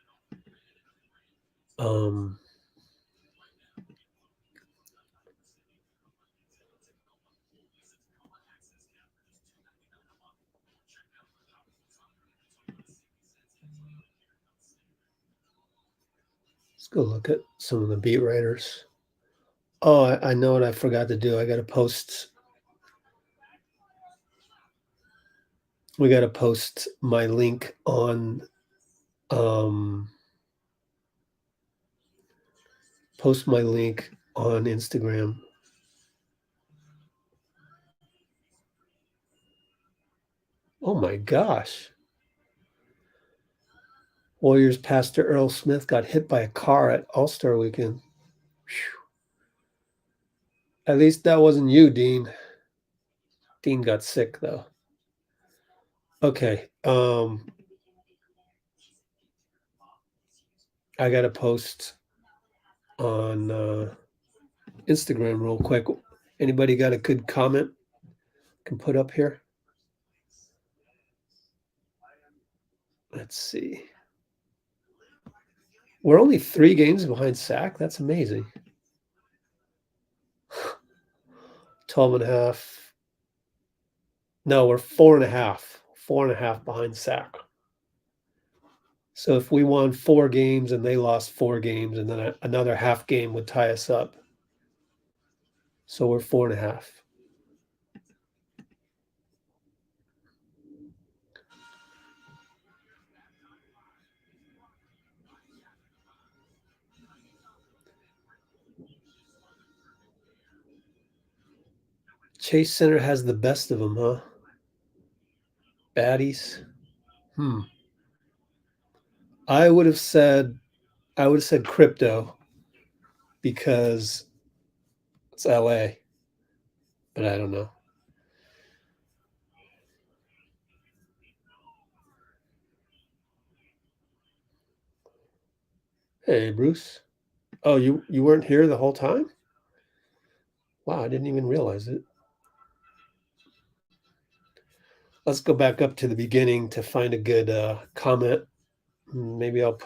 Let's go look at some of the beat writers. Oh, I know what I forgot to do. I got to post. We got to post my link on Instagram. Oh my gosh. Warriors pastor Earl Smith got hit by a car at All-Star Weekend. Whew. At least that wasn't you, Dean. Dean got sick though. Okay. I got to post on Instagram real quick. Anybody got a good comment can put up here? Let's see. We're only 3 games behind Sac. That's amazing. 12.5. No, we're 4.5. 4.5 behind Sac. So if we won 4 games and they lost 4 games, and then another half game would tie us up. So we're 4.5. Chase Center has the best of them, huh? Baddies. I would have said crypto because it's LA, but I don't know. Hey, Bruce. Oh, you weren't here the whole time? Wow, I didn't even realize it. Let's go back up to the beginning to find a good comment. Maybe I'll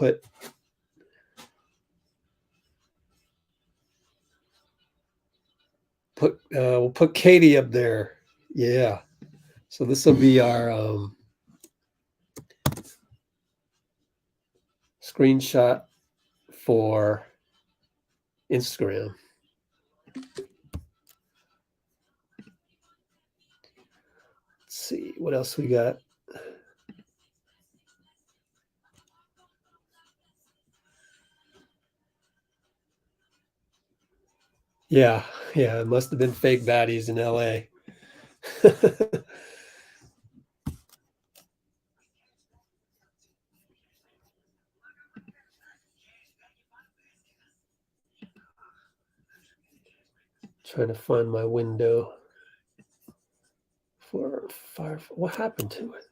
we'll put Katie up there. Yeah. So this will be our screenshot for Instagram. Let's see what else we got. Yeah, it must have been fake baddies in LA. Trying to find my window for fire. What happened to it?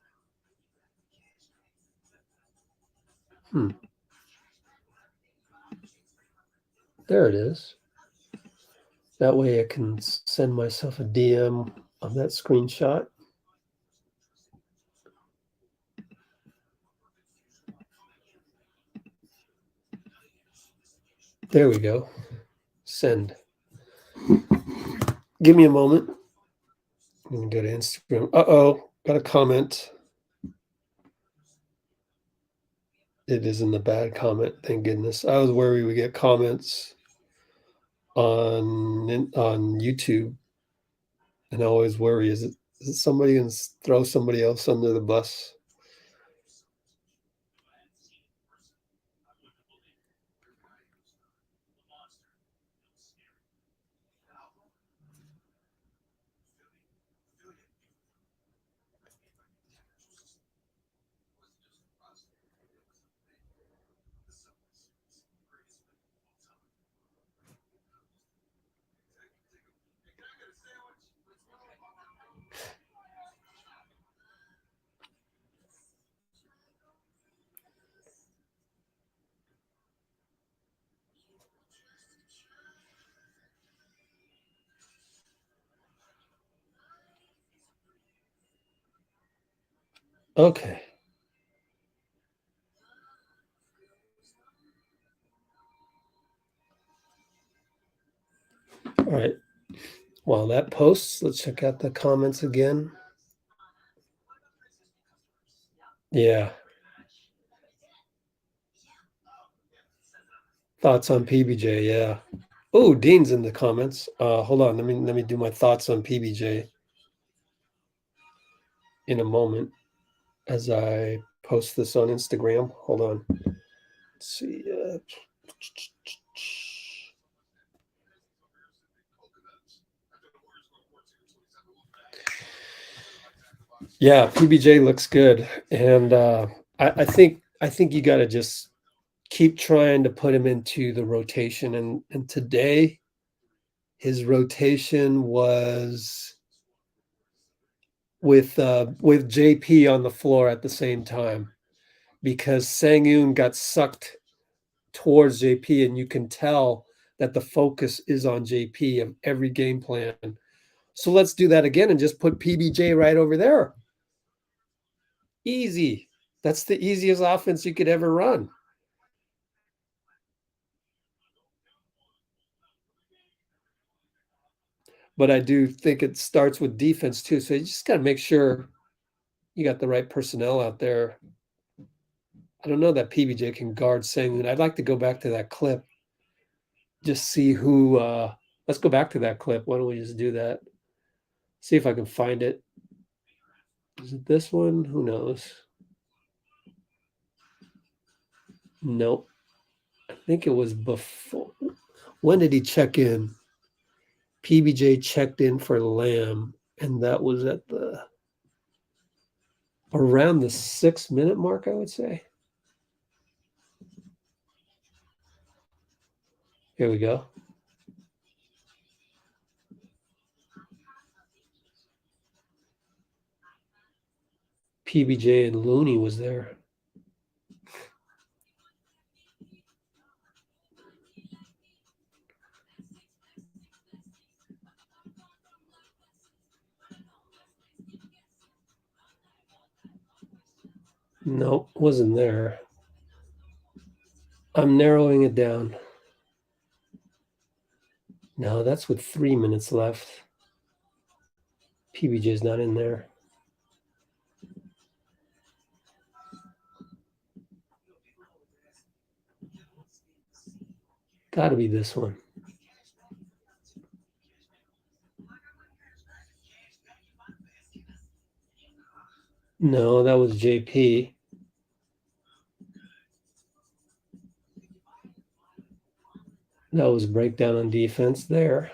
There it is. That way I can send myself a DM on that screenshot. There we go. Send. Give me a moment. I'm going to go to Instagram. Uh-oh, got a comment. It isn't a bad comment, thank goodness. I was worried we get comments on YouTube, and I always worry, is it somebody going to throw somebody else under the bus? Okay. All right. While that posts, let's check out the comments again. Yeah. Thoughts on PBJ, yeah. Oh, Dean's in the comments. Hold on, let me do my thoughts on PBJ in a moment as I post this on Instagram. Hold on. Let's see. Yeah, PBJ looks good, and I think you got to just keep trying to put him into the rotation. And today, his rotation was with JP on the floor at the same time, because Sengun got sucked towards JP, and you can tell that the focus is on JP of every game plan. So let's do that again and just put PBJ right over there. Easy. That's the easiest offense you could ever run. But I do think it starts with defense too. So you just got to make sure you got the right personnel out there. I don't know that PBJ can guard Sengun. I'd like to go back to that clip. Just see who let's go back to that clip. Why don't we just do that? See if I can find it. Is it this one? Who knows? Nope. I think it was before. When did he check in? PBJ checked in for Lamb, and that was at the around the 6-minute mark, I would say. Here we go. PBJ and Looney was there. Nope, wasn't there. I'm narrowing it down. No, that's with 3 minutes left. PBJ's not in there. Got to be this one. No, that was JP. That was breakdown on defense there.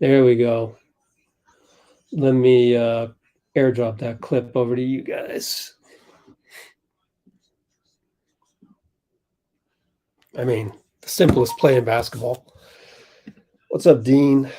There we go. Let me airdrop that clip over to you guys. I mean, the simplest play in basketball. What's up, Dean?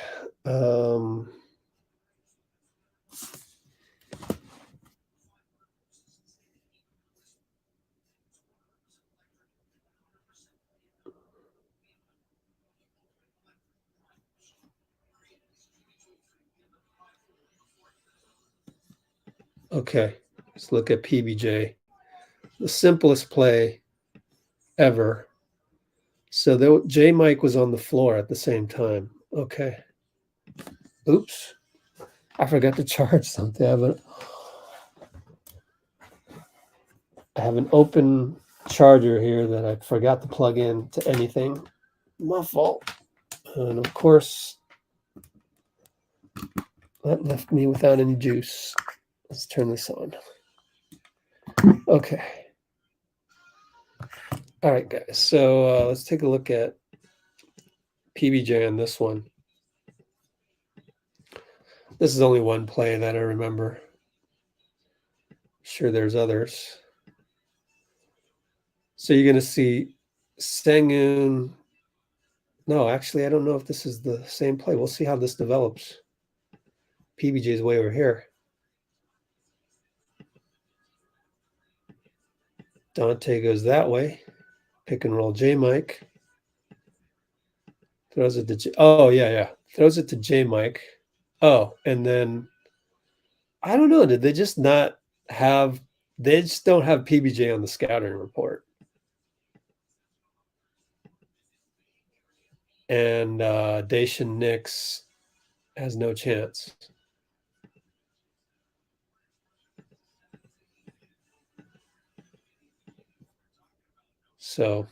Okay, let's look at PBJ. The simplest play ever. So J Mike was on the floor at the same time. Okay. Oops. I forgot to charge something. I have an open charger here that I forgot to plug in to anything. My fault. And of course, that left me without any juice. Let's turn this on. Okay. All right, guys. So let's take a look at PBJ on this one. This is only one play that I remember. Sure, there's others. So you're going to see Sengun. No, actually, I don't know if this is the same play. We'll see how this develops. PBJ's way over here. Donte goes that way. Pick and roll J Mike. Throws it to yeah. Throws it to J Mike. Oh, and then I don't know. Did they just not have? They just don't have PBJ on the scouting report. And Dacian Nix has no chance. So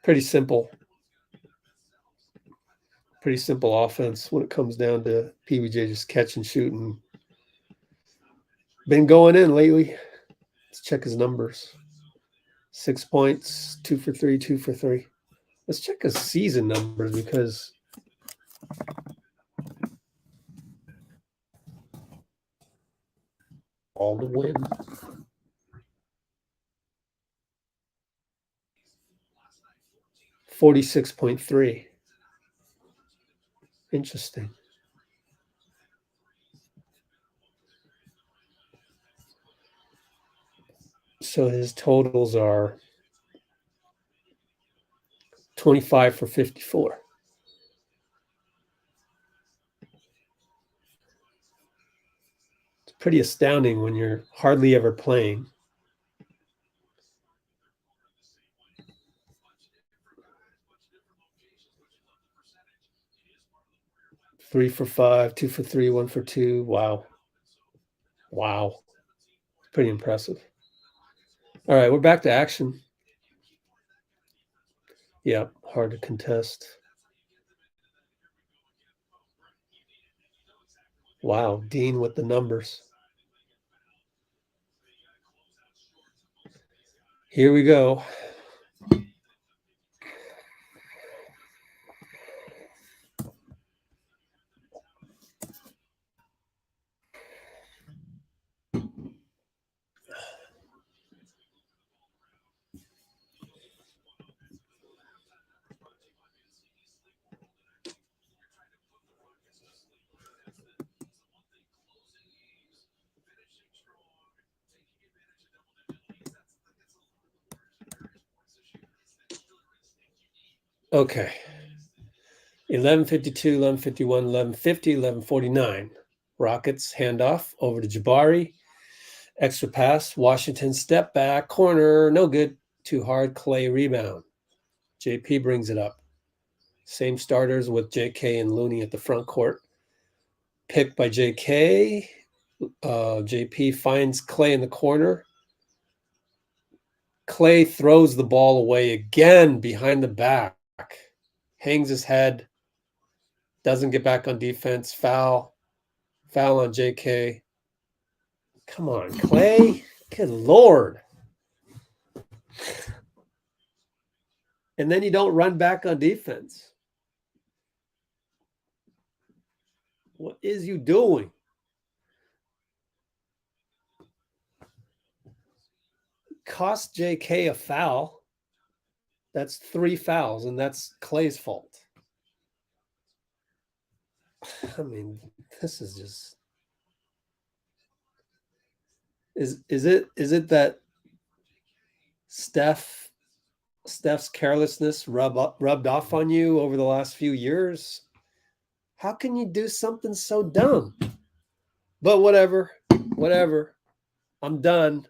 pretty simple. Pretty simple offense when it comes down to PBJ just catch and shoot, and been going in lately. Let's check his numbers. 6 points, 2 for 3, 2 for 3. Let's check his season numbers because all the win. $46.3. Interesting. So his totals are 25 for 54. It's pretty astounding when you're hardly ever playing. Three for 5, 2 for 3, 1 for 2. Wow. Wow. Pretty impressive. All right, we're back to action. Yeah, hard to contest. Wow, Dean with the numbers. Here we go. Okay. 11:52, 11:51, 11:50, 11:49. Rockets handoff over to Jabari. Extra pass. Washington step back. Corner. No good. Too hard. Klay rebound. JP brings it up. Same starters with JK and Looney at the front court. Picked by JK. JP finds Klay in the corner. Klay throws the ball away again behind the back. Hangs his head. Doesn't get back on defense. Foul. Foul on JK. Come on, Klay. Good Lord. And then you don't run back on defense. What is you doing? Cost JK a foul. That's 3 fouls, and that's Klay's fault. I mean, this is just is it that Steph's carelessness rubbed off on you over the last few years? How can you do something so dumb? But whatever. I'm done.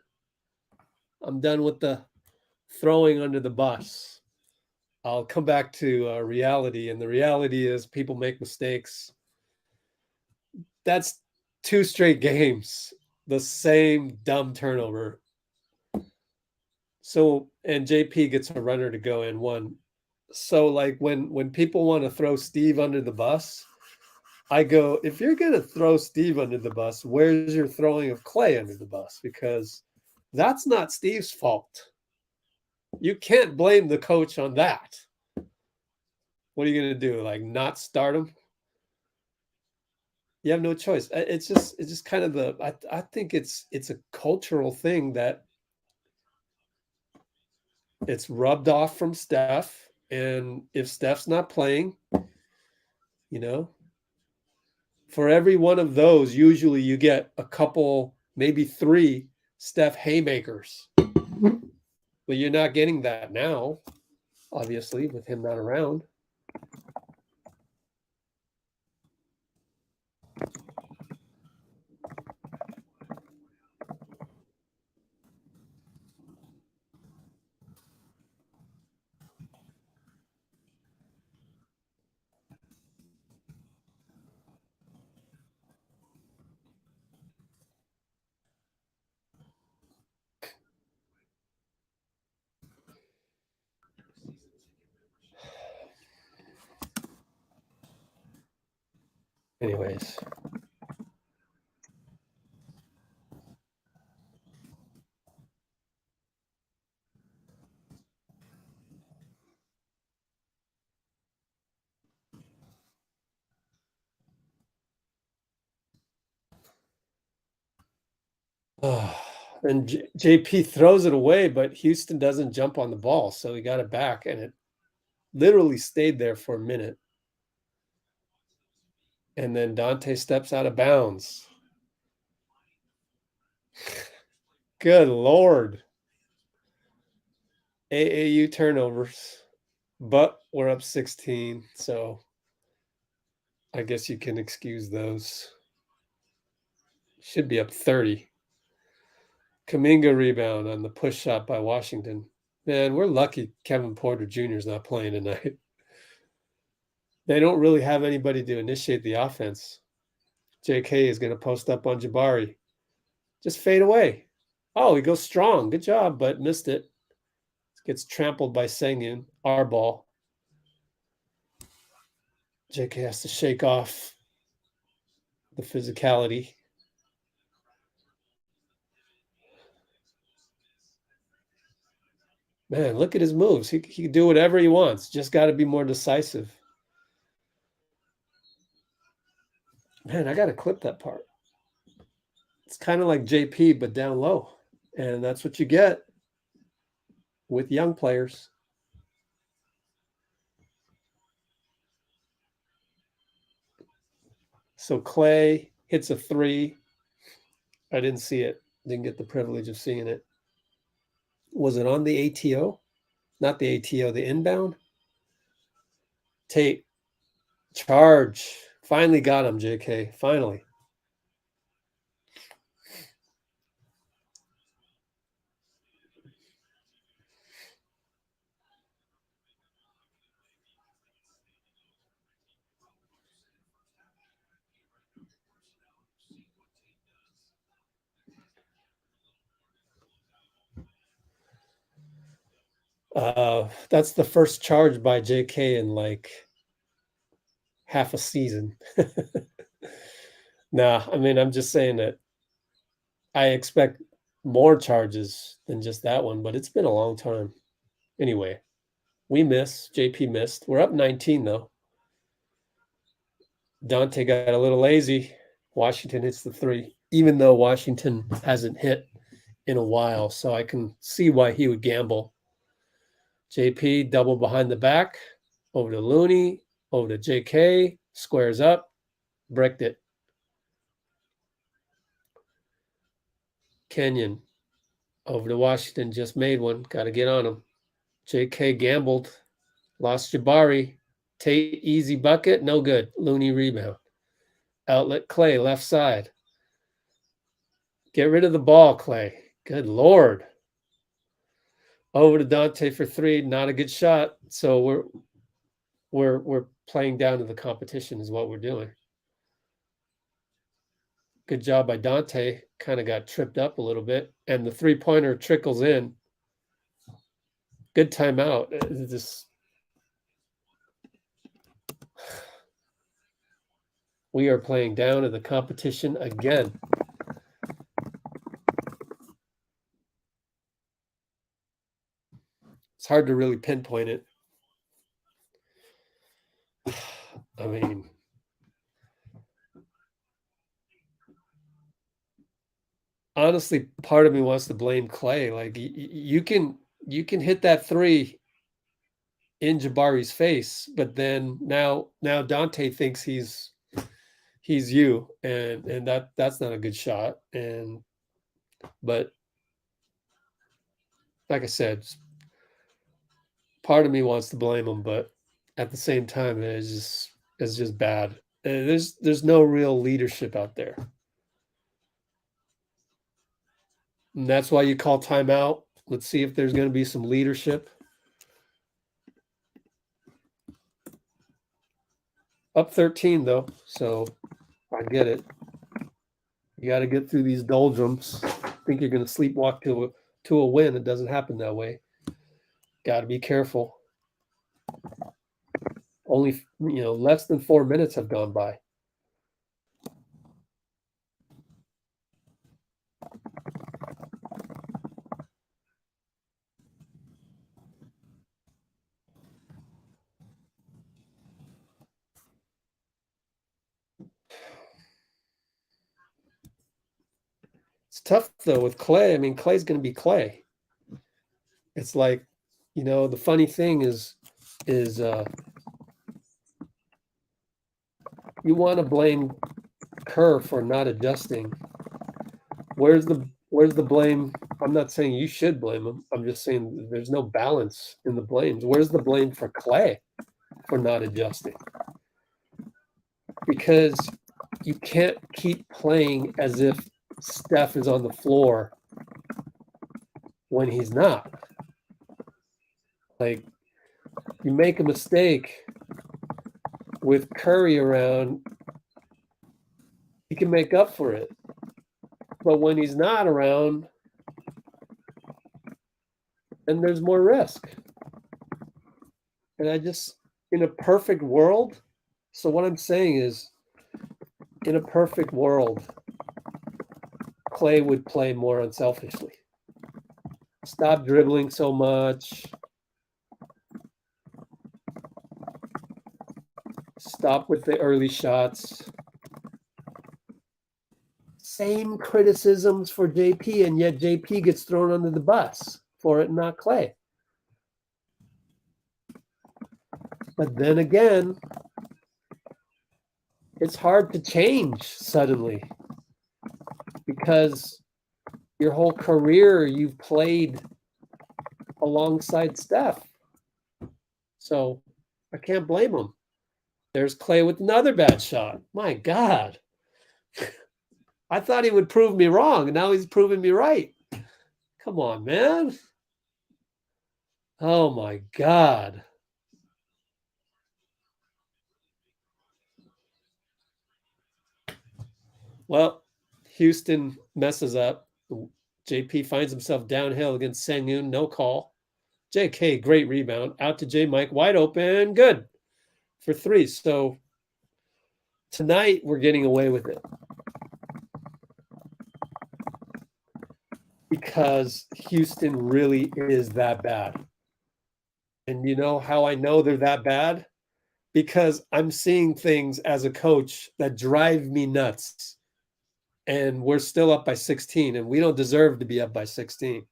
I'm done with the throwing under the bus. I'll come back to reality, and the reality is people make mistakes. That's 2 straight games, the same dumb turnover. So, and JP gets a runner to go in 1. So, like when people want to throw Steve under the bus, I go, if you're going to throw Steve under the bus, where's your throwing of Klay under the bus? Because that's not Steve's fault. You can't blame the coach on that. What are you going to do? Like not start him? You have no choice. It's just kind of I think it's a cultural thing that it's rubbed off from Steph. And if Steph's not playing, for every one of those, usually you get a couple, maybe 3 Steph haymakers. But you're not getting that now, obviously, with him not around. Anyways. And JP throws it away, but Houston doesn't jump on the ball. So he got it back, and it literally stayed there for a minute. And then Donte steps out of bounds. Good Lord. AAU turnovers. But we're up 16, so I guess you can excuse those. Should be up 30. Kuminga rebound on the push shot by Washington. Man, we're lucky Kevin Porter Jr. is not playing tonight. They don't really have anybody to initiate the offense. JK is going to post up on Jabari. Just fade away. Oh, he goes strong. Good job, but missed it. Gets trampled by Sengun. Our ball. JK has to shake off the physicality. Man, look at his moves. He can do whatever he wants. Just got to be more decisive. Man, I got to clip that part. It's kind of like JP, but down low. And that's what you get with young players. So Klay hits a 3. I didn't see it. Didn't get the privilege of seeing it. Was it on the ATO? Not the ATO, the inbound? Tate. Charge. Finally got him, JK. Finally. That's the first charge by JK in like half a season. Nah, I mean, I'm just saying that I expect more charges than just that one, but it's been a long time. Anyway, we miss. JP missed. We're up 19, though. Donte got a little lazy. Washington hits the three, even though Washington hasn't hit in a while. So I can see why he would gamble. JP double behind the back, over to Looney, over to JK, squares up, bricked it. Kenyon over to Washington, just made one. Got to get on him. JK gambled, lost Jabari. Tate, easy bucket, no good. Looney rebound. Outlet Klay, left side. Get rid of the ball, Klay. Good Lord. Over to Donte for three, not a good shot. So we're playing down to the competition is what we're doing. Good job by Donte. Kind of got tripped up a little bit. And the three-pointer trickles in. Good timeout. We are playing down to the competition again. It's hard to really pinpoint it. I mean, honestly, part of me wants to blame Klay. Like you can hit that three in Jabari's face, but then now Donte thinks he's you, and that's not a good shot. But like I said, part of me wants to blame him, but at the same time, it's just bad. And there's no real leadership out there. And that's why you call timeout. Let's see if there's going to be some leadership. Up 13, though, so I get it. You got to get through these doldrums. Think you're going to sleepwalk to a win. It doesn't happen that way. Got to be careful. Only, less than 4 minutes have gone by. It's tough, though, with Klay. I mean, Klay's going to be Klay. It's like, the funny thing is you want to blame Kerr for not adjusting. Where's the blame? I'm not saying you should blame him. I'm just saying there's no balance in the blames. Where's the blame for Klay for not adjusting? Because you can't keep playing as if Steph is on the floor when he's not. Like, you make a mistake with Curry around, he can make up for it. But when he's not around, then there's more risk. And in a perfect world, so what I'm saying is, in a perfect world, Klay would play more unselfishly. Stop dribbling so much. Stop with the early shots. Same criticisms for JP, and yet JP gets thrown under the bus for it, not Klay. But then again, it's hard to change suddenly because your whole career you've played alongside Steph. So I can't blame him. There's Klay with another bad shot. My God. I thought he would prove me wrong, and now he's proving me right. Come on, man. Oh, my God. Well, Houston messes up. JP finds himself downhill against Sengun. No call. JK, great rebound. Out to J. Mike. Wide open. Good for three. So tonight we're getting away with it. Because Houston really is that bad. And you know how I know they're that bad? because I'm seeing things as a coach that drive me nuts. And we're still up by 16, and we don't deserve to be up by 16.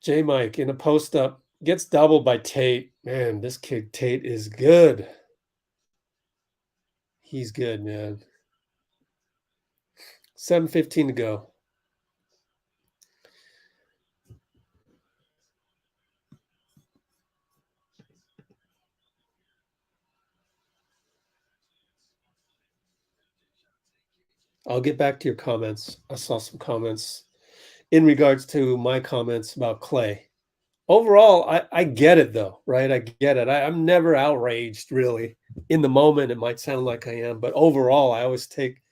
J Mike in a post up gets doubled by Tate. Man, this kid Tate is good. He's good, man. 7:15 to go. I'll get back to your comments. I saw some comments in regards to my comments about Klay. Overall, I get it though, right? I get it. I'm never outraged, really. In the moment, it might sound like I am, but overall, I always take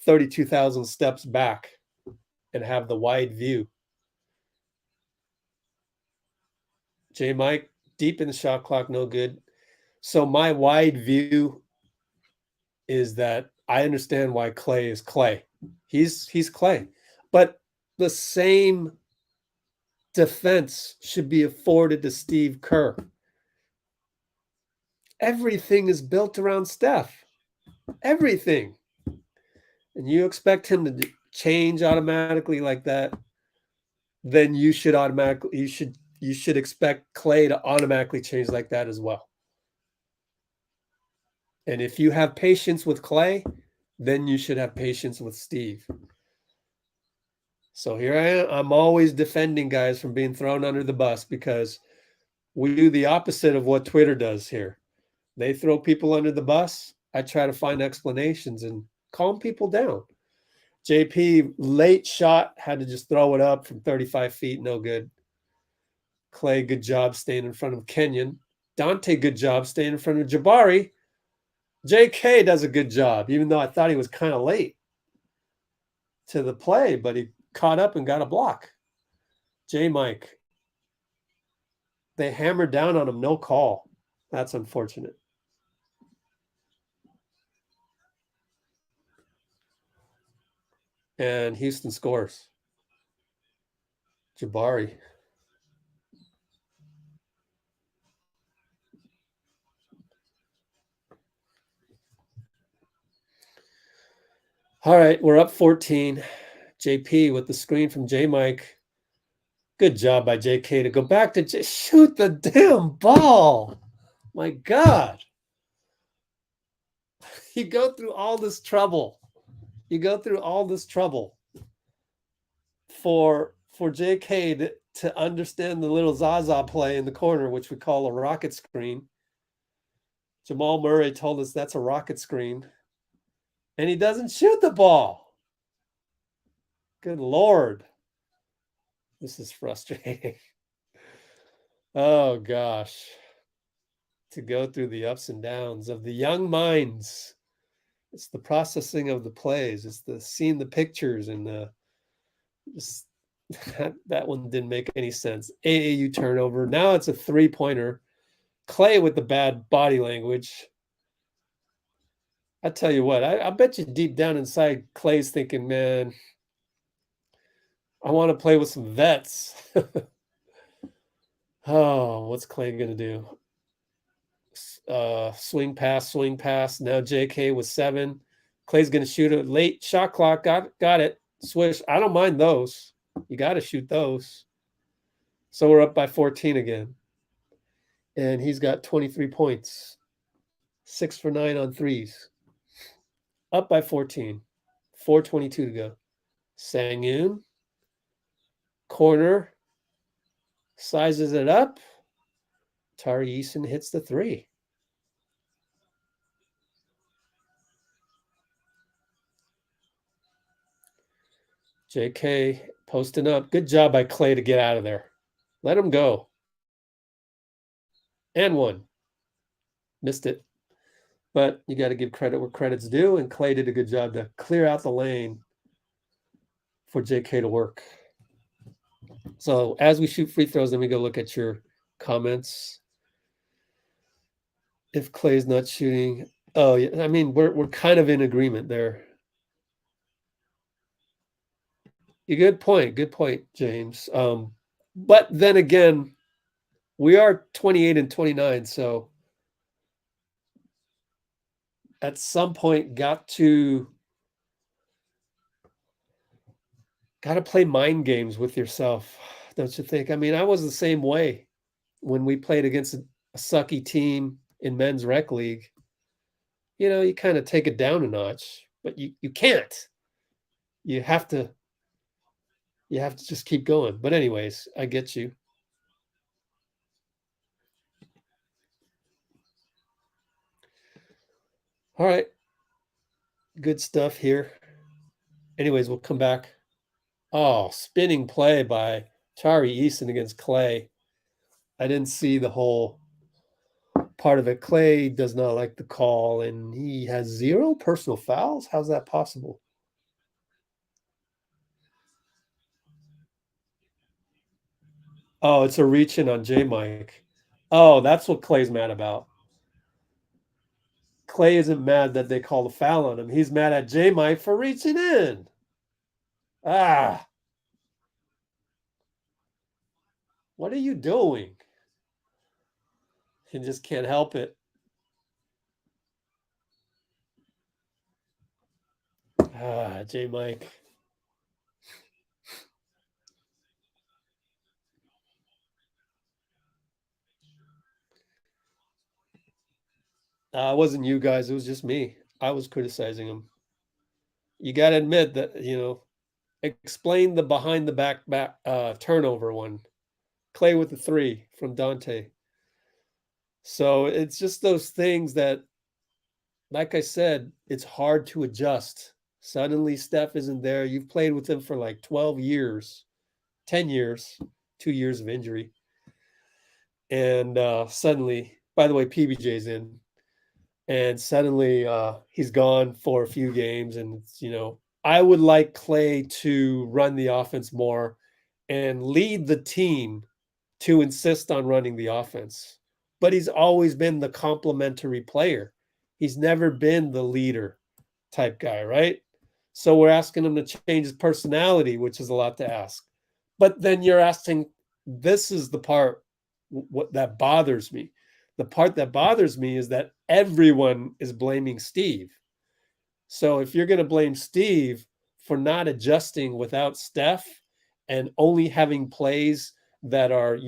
32,000 steps back and have the wide view. J Mike, deep in the shot clock, no good. So my wide view is that I understand why Klay is Klay. He's Klay. But the same defense should be afforded to Steve Kerr. Everything is built around Steph. Everything. And you expect him to change automatically like that, then you should expect Klay to automatically change like that as well. And if you have patience with Klay, then you should have patience with Steve. So here I am. I'm always defending guys from being thrown under the bus because we do the opposite of what Twitter does here. They throw people under the bus. I try to find explanations and calm people down. JP, late shot, had to just throw it up from 35 feet, no good. Klay, good job staying in front of Kenyon. Donte, good job staying in front of Jabari. JK does a good job, even though I thought he was kind of late to the play, but he caught up and got a block. J Mike, they hammered down on him, no call. That's unfortunate. And Houston scores. Jabari. All right, we're up 14. JP with the screen from J Mike. Good job by JK to go back to shoot the damn ball. My God. You go through all this trouble. You go through all this trouble for JK to understand the little Zaza play in the corner, which we call a rocket screen. Jamal Murray told us that's a rocket screen. And he doesn't shoot the ball. Good Lord. This is frustrating. Oh, gosh. To go through the ups and downs of the young minds. It's the processing of the plays. It's the seeing the pictures and the just that one didn't make any sense. AAU turnover. Now it's a three-pointer. Klay with the bad body language. I tell you what, I bet you deep down inside, Klay's thinking, man, I want to play with some vets. Oh, what's Klay going to do? Swing pass. Now JK with 7. Klay's going to shoot a late shot clock. Got it. Swish. I don't mind those. You got to shoot those. So we're up by 14 again. And he's got 23 points. 6 for 9 on threes. Up by 14. 4:22 to go. Sengun. Corner. Sizes it up. Tari Eason hits the 3. JK posting up. Good job by Klay to get out of there. Let him go. And 1. Missed it. But you got to give credit where credit's due, and Klay did a good job to clear out the lane for JK to work. So as we shoot free throws, then we go look at your comments. If Klay's not shooting, oh yeah, I mean we're kind of in agreement there. Good point. Good point, James. But then again, we are 28 and 29, so at some point got to play mind games with yourself, don't you think? I mean, I was the same way when we played against a sucky team in men's rec league. You kind of take it down a notch, but you can't. You have to just keep going. But anyways, I get you. All right. Good stuff here. Anyways, we'll come back. Oh, spinning play by Tari Eason against Klay. I didn't see the whole part of it. Klay does not like the call, and he has 0 personal fouls. How's that possible? Oh, it's a reach-in on J-Mike. Oh, that's what Klay's mad about. Klay isn't mad that they called a foul on him. He's mad at J-Mike for reaching in. Ah. What are you doing? He just can't help it. Ah, J-Mike. It wasn't you guys. It was just me. I was criticizing him. You got to admit that, explain the behind the back turnover one. Klay with the 3 from Donte. So it's just those things that, like I said, it's hard to adjust. Suddenly Steph isn't there. You've played with him for like 12 years, 10 years, 2 years of injury. And suddenly, by the way, PBJ's in. And suddenly he's gone for a few games. And, I would like Klay to run the offense more and lead the team to insist on running the offense. But he's always been the complementary player. He's never been the leader type guy, right? So we're asking him to change his personality, which is a lot to ask. But then you're asking, this is the part that bothers me. The part that bothers me is that everyone is blaming Steve. So if you're going to blame Steve for not adjusting without Steph and only having plays that are,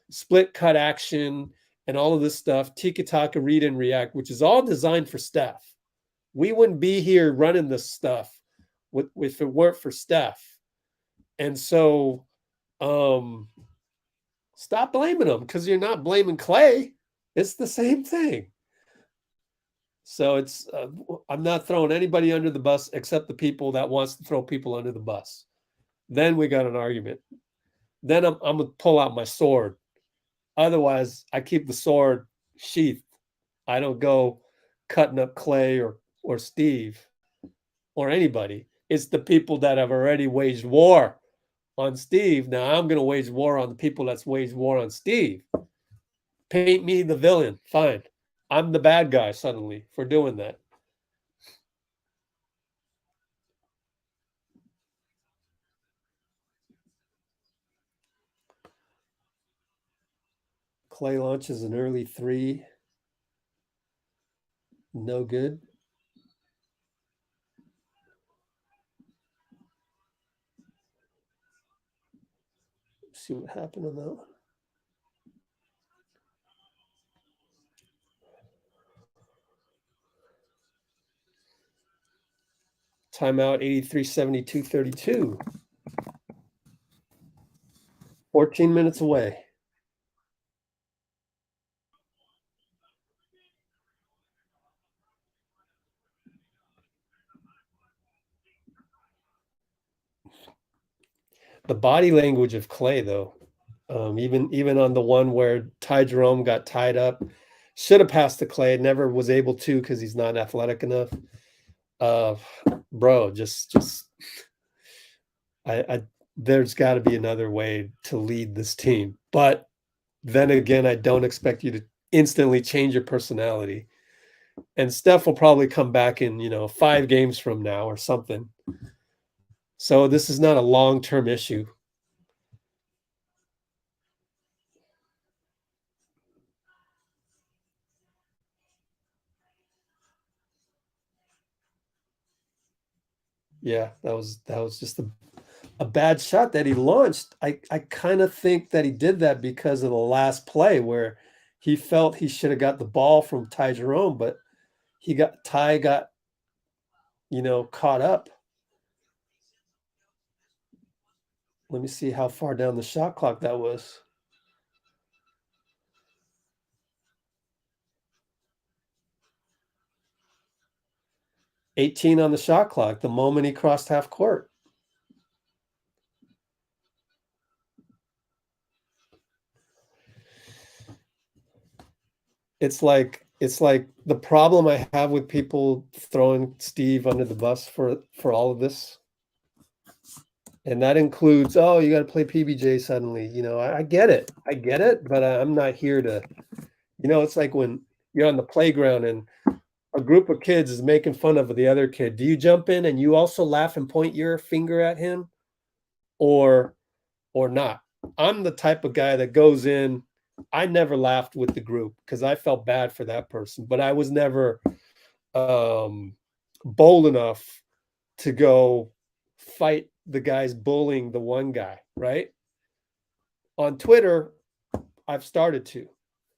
split cut action and all of this stuff, tiki-taka, read and react, which is all designed for Steph. We wouldn't be here running this stuff if it weren't for Steph. And so stop blaming him, because you're not blaming Klay. It's the same thing. So it's I'm not throwing anybody under the bus except the people that wants to throw people under the bus. Then we got an argument. Then I'm going to pull out my sword. Otherwise, I keep the sword sheathed. I don't go cutting up Klay or Steve or anybody. It's the people that have already waged war on Steve. Now I'm going to wage war on the people that's waged war on Steve. Paint me the villain. Fine. I'm the bad guy suddenly for doing that. Klay launches an early 3. No good. Let's see what happened on that one. Timeout 83-72-32. 14 minutes away. The body language of Klay, though, even on the one where Ty Jerome got tied up, should have passed to Klay, never was able to because he's not athletic enough. Bro, I there's got to be another way to lead this team. But then again, I don't expect you to instantly change your personality. And Steph will probably come back in, 5 games from now or something. So this is not a long-term issue. Yeah, that was just a bad shot that he launched. I kind of think that he did that because of the last play where he felt he should have got the ball from Ty Jerome, but Ty got, caught up. Let me see how far down the shot clock that was. $18 on the shot clock the moment he crossed half court. It's like the problem I have with people throwing Steve under the bus for all of this. And that includes, oh, you got to play PBJ suddenly. I get it. But I'm not here to, it's like when you're on the playground and a group of kids is making fun of the other kid. Do you jump in and you also laugh and point your finger at him or not? I'm the type of guy that goes in. I never laughed with the group because I felt bad for that person, but I was never bold enough to go fight the guys bullying the one guy, right? On Twitter, I've started to,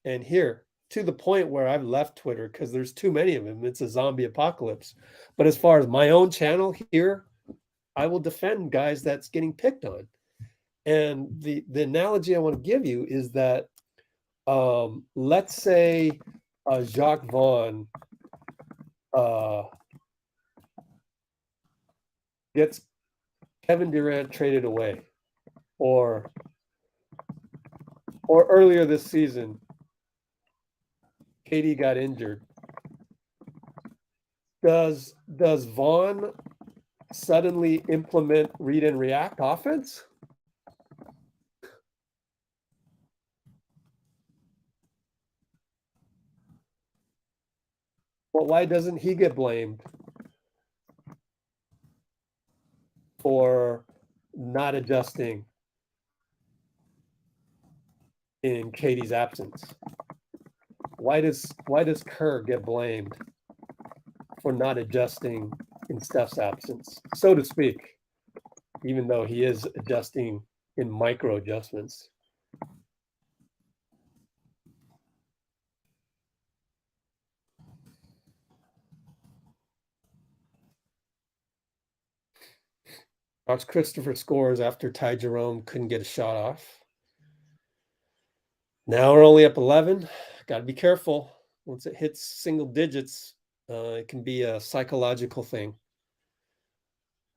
and here to the point where I've left Twitter because there's too many of them. It's a zombie apocalypse. But as far as my own channel here, I will defend guys that's getting picked on. And the analogy I want to give you is that let's say Jacque Vaughn gets Kevin Durant traded away, or earlier this season, KD got injured. Does Vaughn suddenly implement read and react offense? Well, why doesn't he get blamed for not adjusting in KD's absence? Why does Kerr get blamed for not adjusting in Steph's absence, so to speak, even though he is adjusting in micro adjustments? Watch Christopher scores after Ty Jerome couldn't get a shot off. Now we're only up 11. Got to be careful. Once it hits single digits, it can be a psychological thing.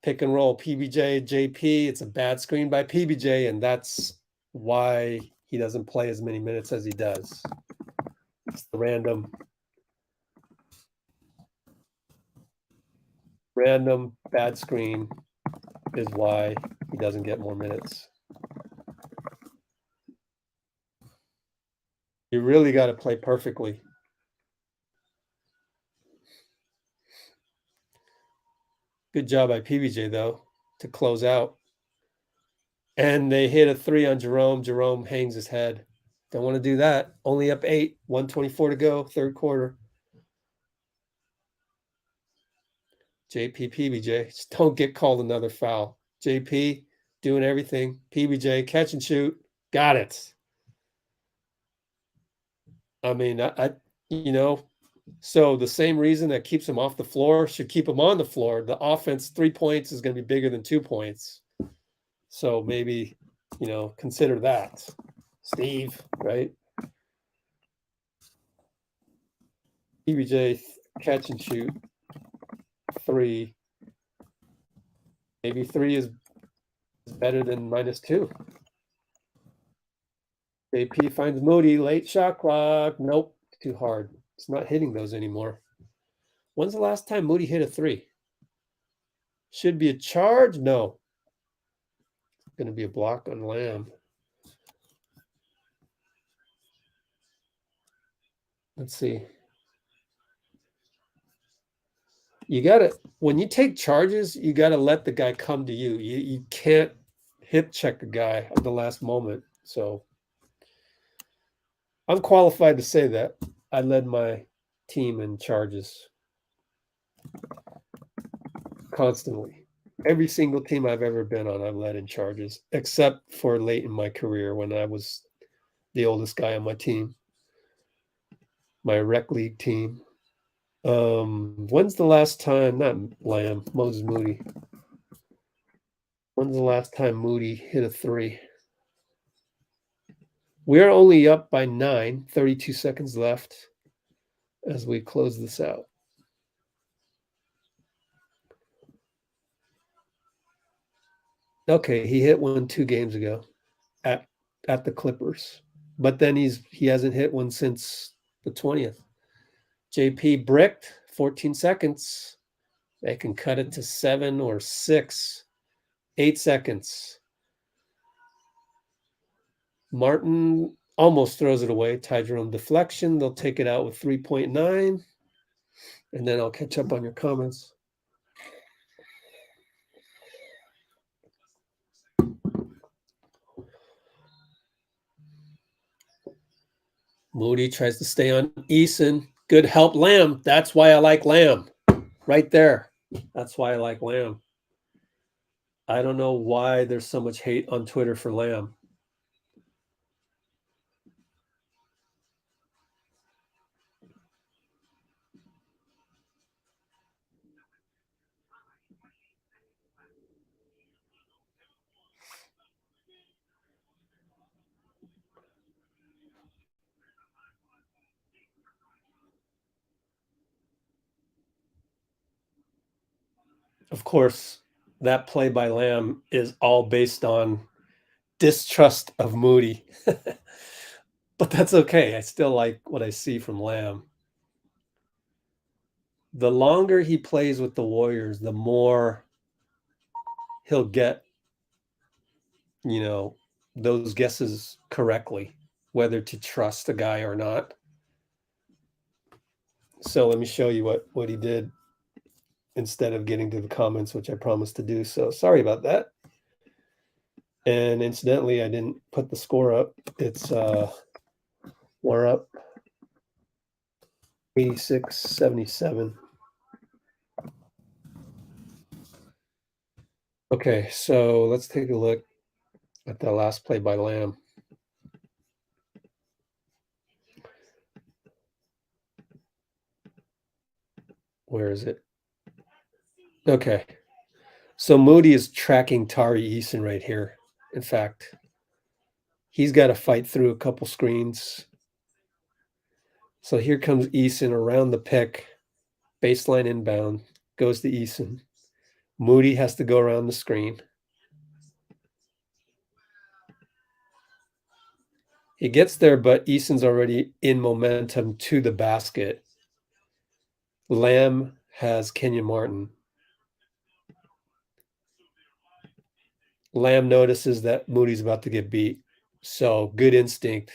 Pick and roll, PBJ, JP. It's a bad screen by PBJ, and that's why he doesn't play as many minutes as he does. It's the random bad screen is why he doesn't get more minutes. You really got to play perfectly. Good job by PBJ, though, to close out. And they hit a three on Jerome. Jerome hangs his head. Don't want to do that. Only up 8, 1:24 to go, third quarter. JP, PBJ, just don't get called another foul. JP doing everything. PBJ, catch and shoot. Got it. I mean, so the same reason that keeps him off the floor should keep him on the floor. The offense, 3 points is going to be bigger than 2 points. So maybe, consider that. Steve, right? PBJ, catch and shoot. 3. Maybe 3 is better than -2. JP finds Moody, late shot clock. Nope, too hard. It's not hitting those anymore. When's the last time Moody hit a 3? Should be a charge? No. It's going to be a block on Lamb. Let's see. You gotta, when you take charges, you gotta let the guy come to you. You can't hip check a guy at the last moment. So I'm qualified to say that. I led my team in charges constantly. Every single team I've ever been on, I've led in charges, except for late in my career when I was the oldest guy on my team, my rec league team. When's the last time, not Lamb, Moses Moody. When's the last time Moody hit a three? We're only up by 9, 32 seconds left as we close this out. Okay, he hit one 2 games ago at the Clippers, but then he hasn't hit one since the 20th. JP bricked 14 seconds. They can cut it to 7 or 6, 8 seconds. Martin almost throws it away. Ty Jerome deflection. They'll take it out with 3.9. And then I'll catch up on your comments. Moody tries to stay on Eason. Good help, Lamb. That's why I like Lamb. Right there. That's why I like Lamb. I don't know why there's so much hate on Twitter for Lamb. Of course, that play by Lamb is all based on distrust of Moody. But that's okay. I still like what I see from Lamb. The longer he plays with the Warriors, the more he'll get, those guesses correctly, whether to trust a guy or not. So let me show you what he did instead of getting to the comments, which I promised to do. So sorry about that. And incidentally, I didn't put the score up. It's we're up 86-77. Okay, so let's take a look at the last play by Lamb. Where is it? Okay. So Moody is tracking Tari Eason right here. In fact, he's got to fight through a couple screens. So here comes Eason around the pick, baseline inbound, goes to Eason. Moody has to go around the screen. He gets there, but Eason's already in momentum to the basket. Lamb has Kenyon Martin. Lamb notices that Moody's about to get beat. So good instinct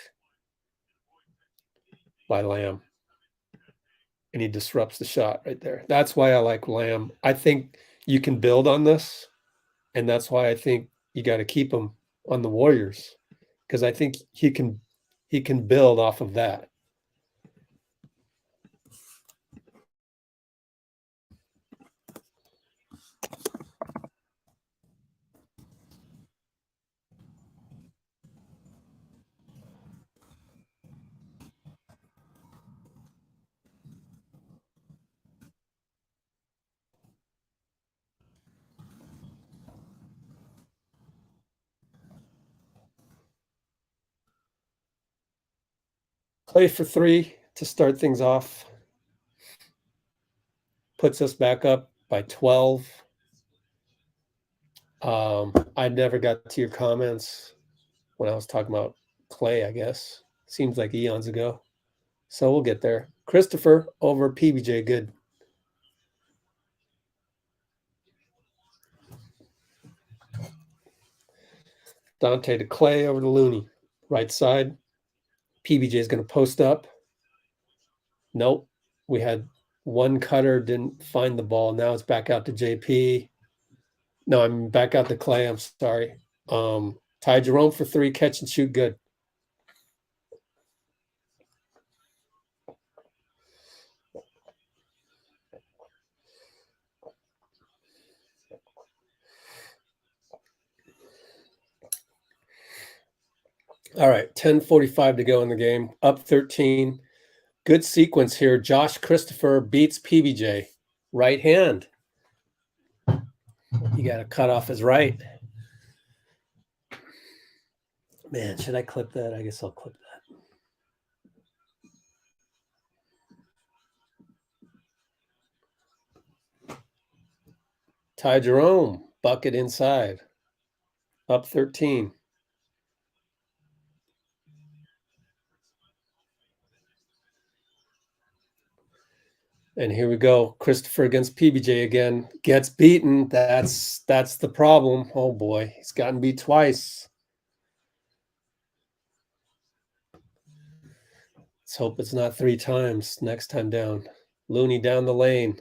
by Lamb. And he disrupts the shot right there. That's why I like Lamb. I think you can build on this. And that's why I think you got to keep him on the Warriors. Because I think he can build off of that. Play for 3 to start things off. Puts us back up by 12. I never got to your comments when I was talking about Klay, I guess. Seems like eons ago. So we'll get there. Christopher over PBJ, good. Donte to Klay over to Looney. Right side. PBJ is going to post up. Nope. We had One cutter didn't find the ball. Now it's back out to JP. No, I'm back out to Klay. I'm sorry. Ty Jerome for 3, catch and shoot good. All right, 10:45 to go in the game. Up 13. Good sequence here. Josh Christopher beats PBJ. Right hand. You got to cut off his right. Man, should I clip that? I guess I'll clip that. Ty Jerome, bucket inside. Up 13. And here we go. Christopher against PBJ again. Gets beaten. That's the problem. Oh boy, he's gotten beat twice. Let's hope it's not 3 times next time down. Looney down the lane.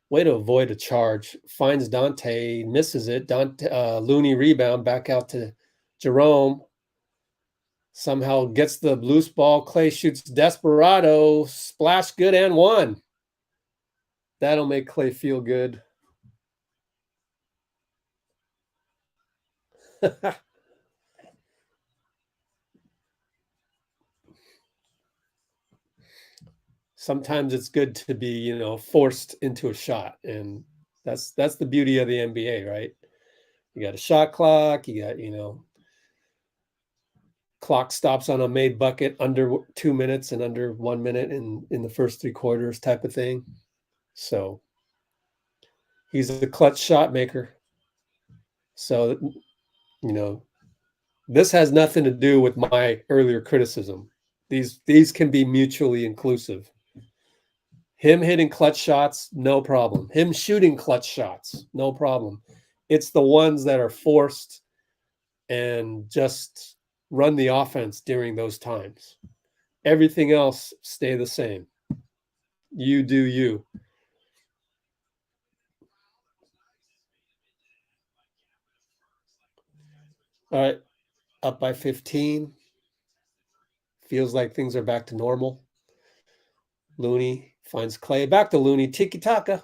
Way to avoid a charge. Finds Donte, misses it. Looney rebound back out to Jerome. Somehow gets the loose ball. Klay shoots desperado. Splash good and one. That'll make Klay feel good. Sometimes it's good to be, forced into a shot. And that's the beauty of the NBA, right? You got a shot clock. You got, clock stops on a made bucket under 2 minutes and under 1 minute in the first 3 quarters type of thing. So he's a clutch shot maker. So, this has nothing to do with my earlier criticism. These can be mutually inclusive. Him hitting clutch shots, no problem. Him shooting clutch shots, no problem. It's the ones that are forced and just run the offense during those times. Everything else stay the same. You do you. All right, up by 15. Feels like things are back to normal. Looney finds Klay. Back to Looney. Tiki-taka.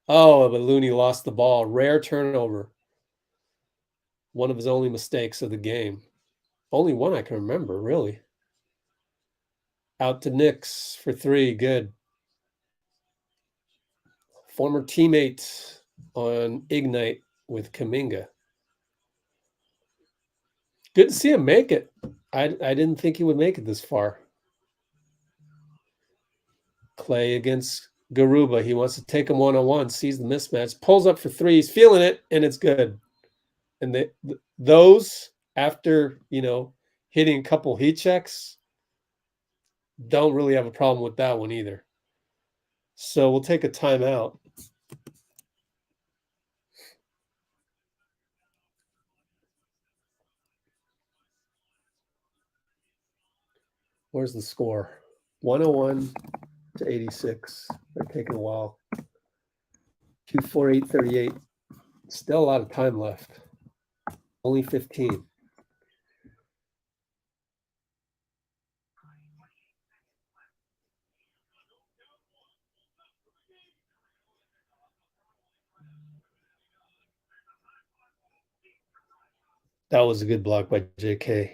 Oh, but Looney lost the ball. Rare turnover. One of his only mistakes of the game. Only one I can remember, really. Out to Knicks for 3. Good. Former teammate on Ignite with Kuminga. Good to see him make it. I didn't think he would make it this far. Klay against Garuba. He wants to take him one-on-one, sees the mismatch, pulls up for 3. He's feeling it, and it's good. And those, after, hitting a couple heat checks, don't really have a problem with that one either. So we'll take a timeout. Where's the score? 101 to 86. They're taking a while. 2:48:38. Still a lot of time left. Only 15. That was a good block by JK.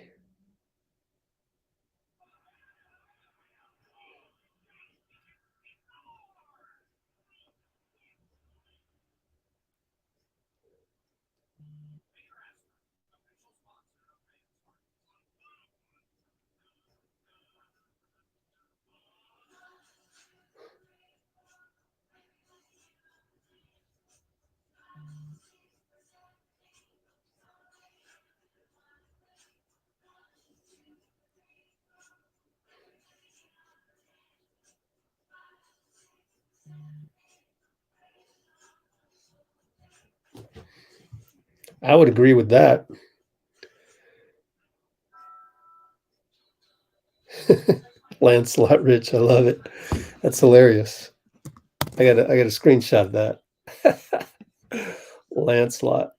I would agree with that. Lancelot Rich, I love it. That's hilarious. I gotta screenshot that. Lancelot.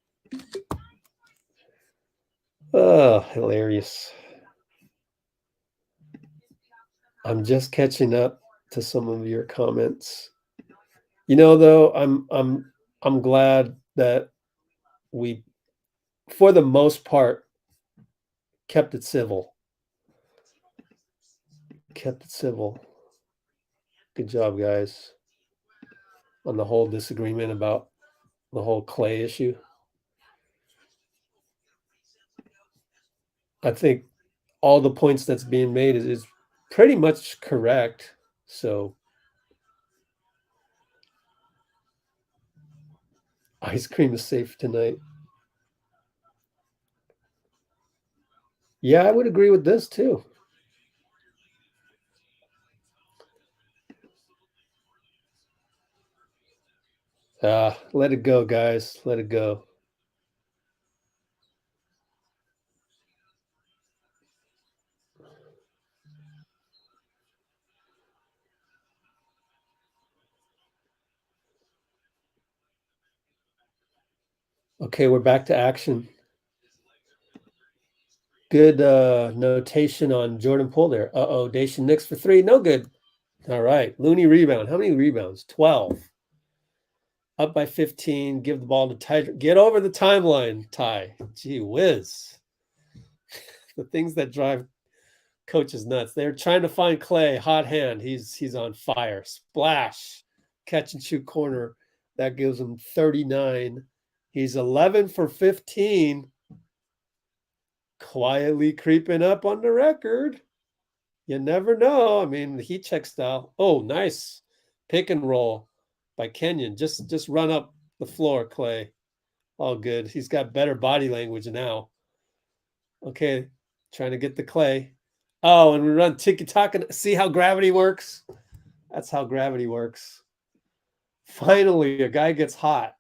Oh, hilarious. I'm just catching up to some of your comments. You know, though, I'm glad that we, for the most part, kept it civil. Kept it civil. Good job, guys, on the whole disagreement about the whole Klay issue. I think all the points that's being made is pretty much correct. So ice cream is safe tonight. Yeah, I would agree with this too. Let it go, guys. Let it go. Okay, we're back to action. Good notation on Jordan Poole there. Uh-oh, Dacian Nix for 3. No good. All right. Looney rebound. How many rebounds? 12. Up by 15. Give the ball to Ty. Get over the timeline, Ty. Gee whiz. The things that drive coaches nuts. They're trying to find Klay. Hot hand. He's on fire. Splash. Catch and shoot corner. That gives him 39. He's 11 for 15. Quietly creeping up on the record. You never know. I mean, the heat check style. Oh, nice pick and roll by Kenyon. Just run up the floor, Klay. All good. He's got better body language now. Okay, trying to get the Klay. Oh, and we run tiki-taka. See how gravity works? That's how gravity works. Finally, a guy gets hot,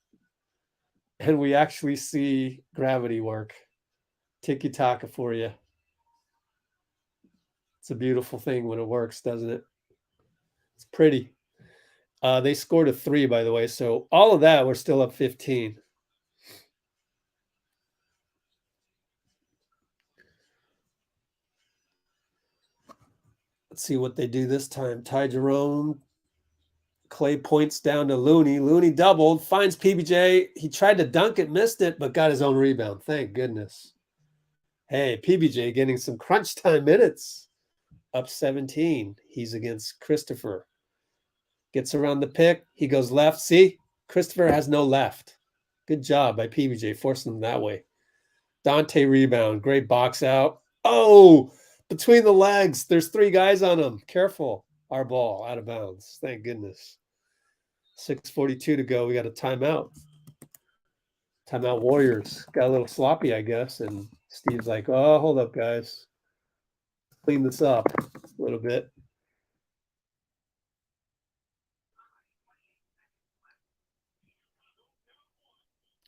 and we actually see gravity work. Tiki-taka for you. It's a beautiful thing when it works, doesn't it? It's pretty. They scored a 3, by the way. So all of that, we're still up 15. Let's see what they do this time. Ty Jerome. Klay points down to Looney. Looney doubled, finds PBJ. He tried to dunk it, missed it, but got his own rebound. Thank goodness. Hey, PBJ getting some crunch time minutes. Up 17. He's against Christopher. Gets around the pick. He goes left. See? Christopher has no left. Good job by PBJ, forcing him that way. Donte rebound. Great box out. Oh, between the legs. There's 3 guys on him. Careful. Our ball out of bounds. Thank goodness. 6:42 to go. We got a timeout. Timeout Warriors. Got a little sloppy, I guess. And Steve's like, oh, hold up, guys. Clean this up a little bit.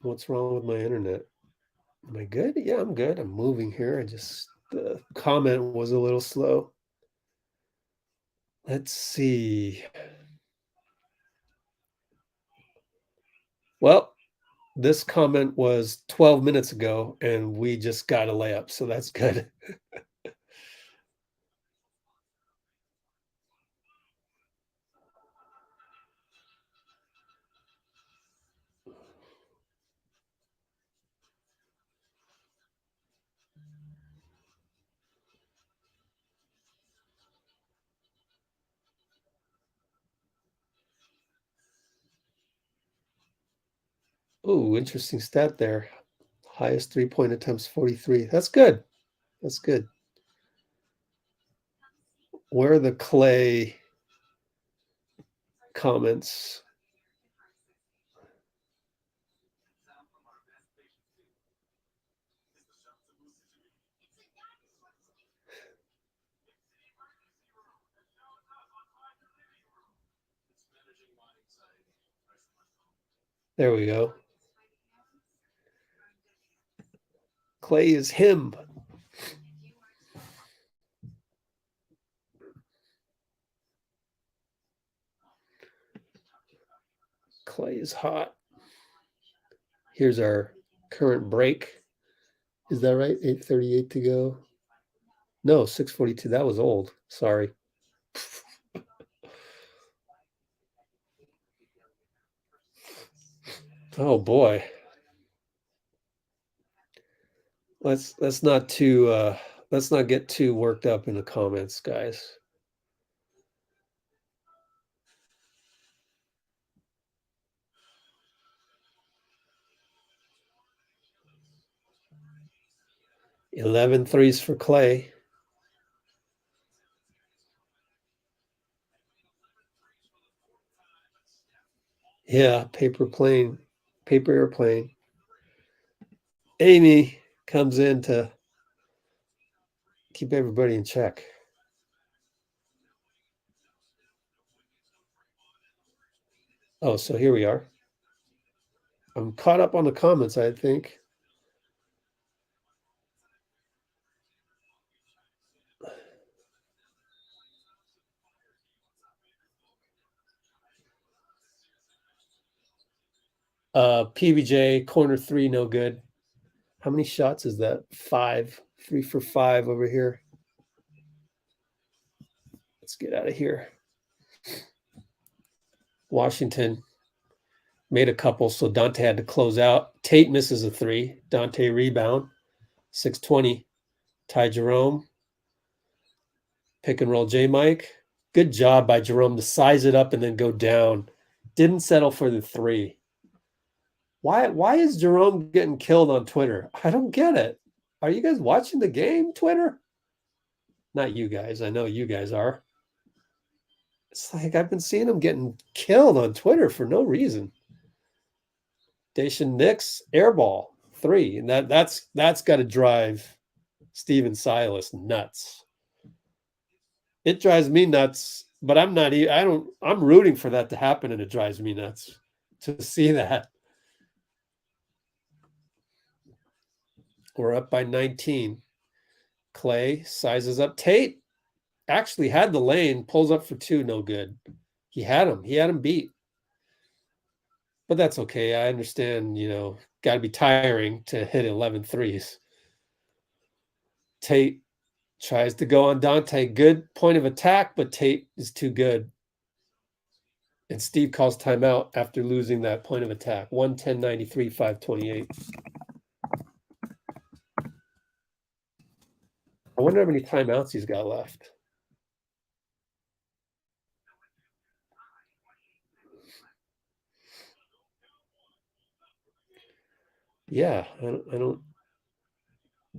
What's wrong with my internet? Am I good? Yeah, I'm good. I'm moving here. The comment was a little slow. Let's see. Well, this comment was 12 minutes ago, and we just got a layup, so that's good. Oh, interesting stat there. Highest three-point attempts, 43. That's good. That's good. Where are the Klay comments? There we go. Klay is him. Klay is hot. Here's our current break. Is that right? 8:38 to go. No, 6:42. That was old. Sorry. Oh boy. Let's not get too worked up in the comments, guys. Eleven threes for Klay. Yeah, paper airplane. Amy comes in to keep everybody in check. Oh, so here we are. I'm caught up on the comments, I think. PBJ, corner 3, no good. How many shots is that? 5. 3 for 5 over here. Let's get out of here. Washington made a couple, so Donte had to close out. Tate misses a 3. Donte rebound. 6:20. Ty Jerome. Pick and roll J-Mike. Good job by Jerome to size it up and then go down. Didn't settle for the 3. Why is Jerome getting killed on Twitter? I don't get it. Are you guys watching the game, Twitter? Not you guys. I know you guys are. It's like I've been seeing him getting killed on Twitter for no reason. Dacian Nix, airball, 3. And that's got to drive Steven Silas nuts. It drives me nuts, but I'm rooting for that to happen, and it drives me nuts to see that. We're up by 19. Klay sizes up Tate. Actually had the lane, pulls up for 2, no good. He had him beat. But that's okay. I understand, got to be tiring to hit 11 threes. Tate tries to go on Donte. Good point of attack, but Tate is too good. And Steve calls timeout after losing that point of attack. 110-93, 5:28. I wonder how many timeouts he's got left. Yeah, I don't.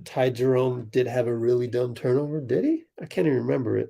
Ty Jerome did have a really dumb turnover, did he? I can't even remember it.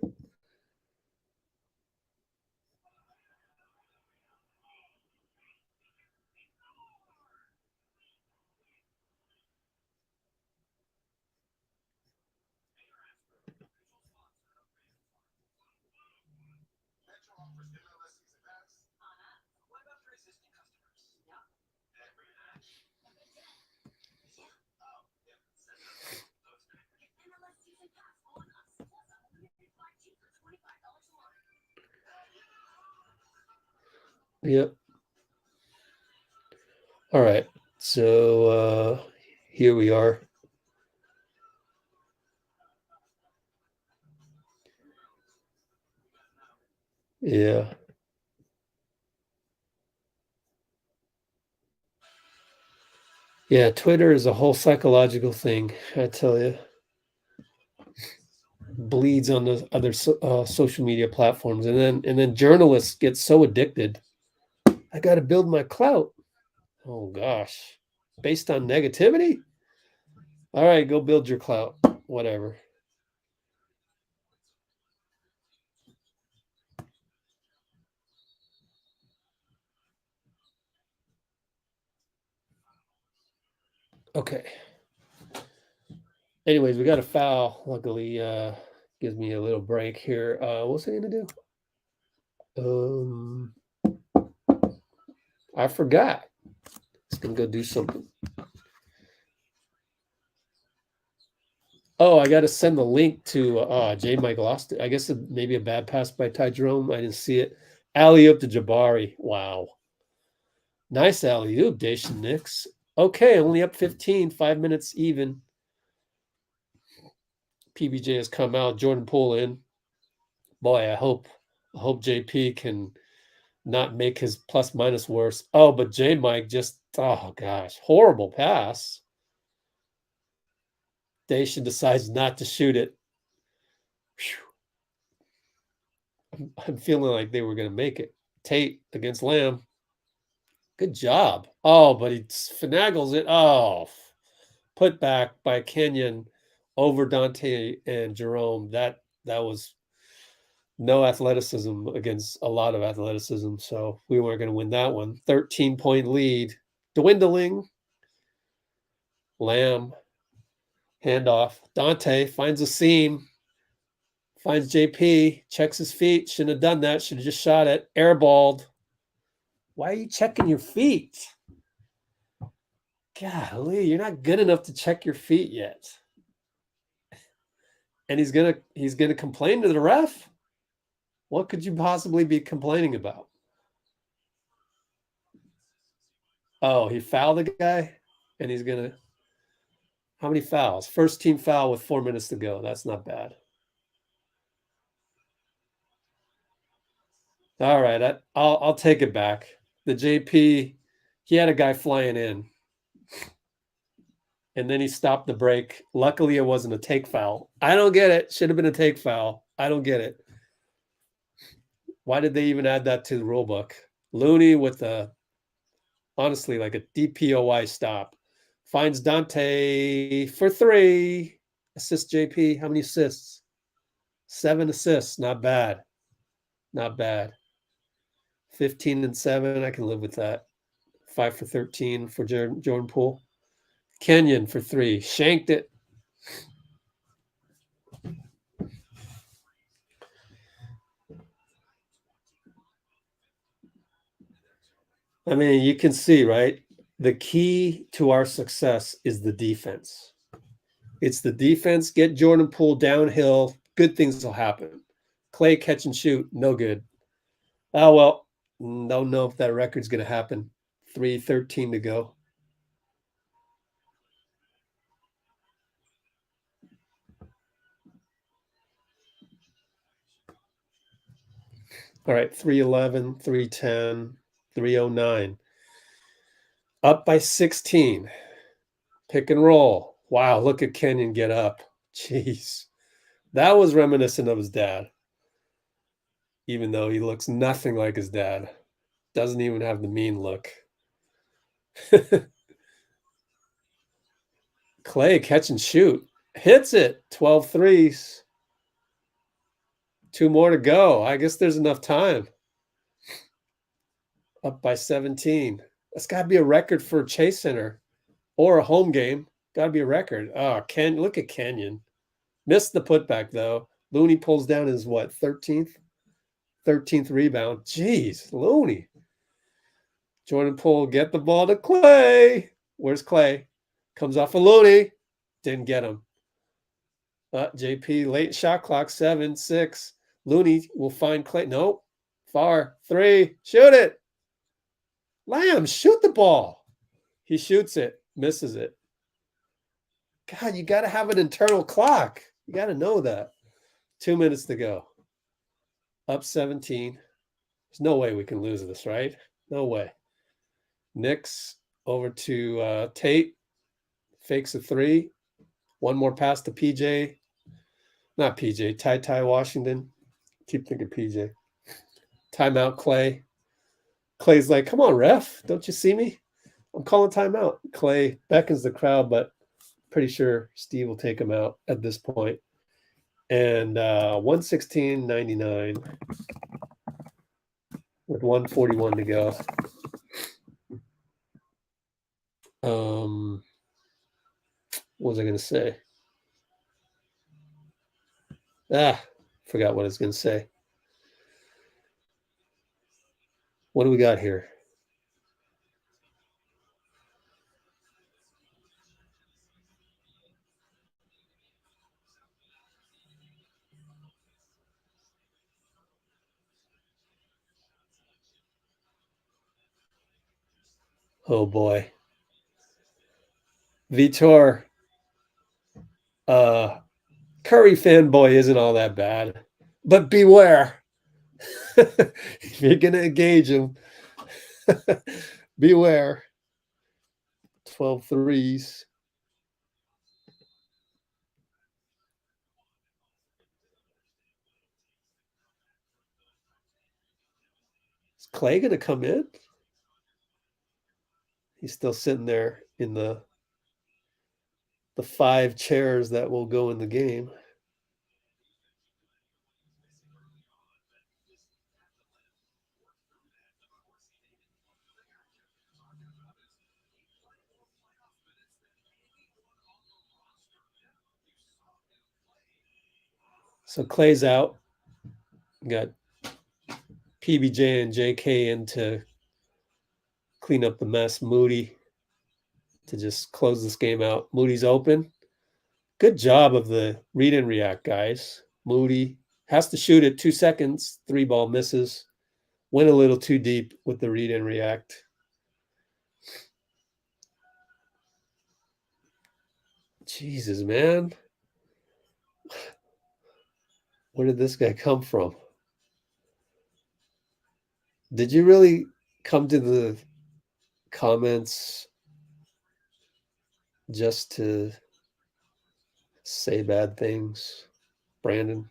Yep. All right. So here we are. Yeah. Yeah, Twitter is a whole psychological thing, I tell you. Bleeds on the other social media platforms, and then journalists get so addicted. I got to build my clout. Oh gosh, based on negativity. All right, go build your clout. Whatever. Okay. Anyways, we got a foul. Luckily, gives me a little break here. What's he gonna do? I forgot. It's gonna go do something. Oh, I got to send the link to J-Mike lost it. I guess maybe a bad pass by Ty Jerome. I didn't see it. Alley up to Jabari. Wow. Nice alley-oop, Dacian Nix. Okay, only up 15, 5 minutes even. PBJ has come out. Jordan Poole in. Boy, I hope JP can not make his plus minus worse. Oh, but J Mike just, oh gosh, horrible pass. Dacian decides not to shoot it. I'm feeling like they were going to make it. Tate against Lamb. Good job. Oh, but he finagles it. Oh, put back by Kenyon over Donte and Jerome. That was no athleticism against a lot of athleticism. So we weren't going to win that one. 13-point lead. Dwindling. Lamb. Handoff. Donte finds a seam. Finds JP. Checks his feet. Shouldn't have done that. Should have just shot it. Airballed. Why are you checking your feet? Golly, you're not good enough to check your feet yet. And he's gonna complain to the ref? What could you possibly be complaining about? Oh, he fouled the guy, and he's gonna. How many fouls? First team foul with 4 minutes to go. That's not bad. All right, I'll take it back. The JP, he had a guy flying in, and then he stopped the break. Luckily, it wasn't a take foul. I don't get it. Should have been a take foul. I don't get it. Why did they even add that to the rule book? Looney with honestly, like a DPOY stop. Finds Donte for 3. Assist JP. How many assists? 7 assists. Not bad. Not bad. 15 and 7. I can live with that. 5 for 13 for Jordan Poole. Kenyon for 3. Shanked it. I mean, you can see, right? The key to our success is the defense. It's the defense. Get Jordan Poole downhill. Good things will happen. Klay catch and shoot. No good. Oh, well, don't know if that record's going to happen. 3:13 to go. All right, 3:11, 3:10, 3:09. Up by 16. Pick and roll. Wow, look at Kenyon get up. Jeez. That was reminiscent of his dad. Even though he looks nothing like his dad. Doesn't even have the mean look. Klay catch and shoot. Hits it. 12 threes. 2 more to go. I guess there's enough time. Up by 17. That's got to be a record for Chase Center or a home game. Got to be a record. Oh, look at Kenyon. Missed the putback, though. Looney pulls down his, 13th? 13th rebound. Jeez, Looney. Jordan Poole get the ball to Klay. Where's Klay? Comes off of Looney. Didn't get him. JP, late shot clock, 7, 6. Looney will find Klay. Nope. Far. 3. Shoot it. Lamb, shoot the ball. He shoots it. Misses it. God, you got to have an internal clock. You got to know that. 2 minutes to go. Up 17. There's no way we can lose this, right? No way. Knicks over to Tate. Fakes a 3. One more pass to PJ. Not PJ. Ty Washington. Keep thinking PJ. Timeout Klay. Klay's like, come on, ref. Don't you see me? I'm calling timeout. Klay beckons the crowd, but pretty sure Steve will take him out at this point. And 116.99 with 141 to go. What was I going to say? Forgot what I was going to say. What do we got here? Oh boy. Vitor, Curry fanboy isn't all that bad, but beware. If you're going to engage him, beware. 12 threes. Is Klay going to come in? He's still sitting there in the 5 chairs that will go in the game. So Klay's out. Got PBJ and JK in to clean up the mess. Moody to just close this game out. Moody's open. Good job of the read and react, guys. Moody has to shoot it 2 seconds. 3-ball misses. Went a little too deep with the read and react. Jesus, man. Where did this guy come from? Did you really come to the comments just to say bad things, Brandon?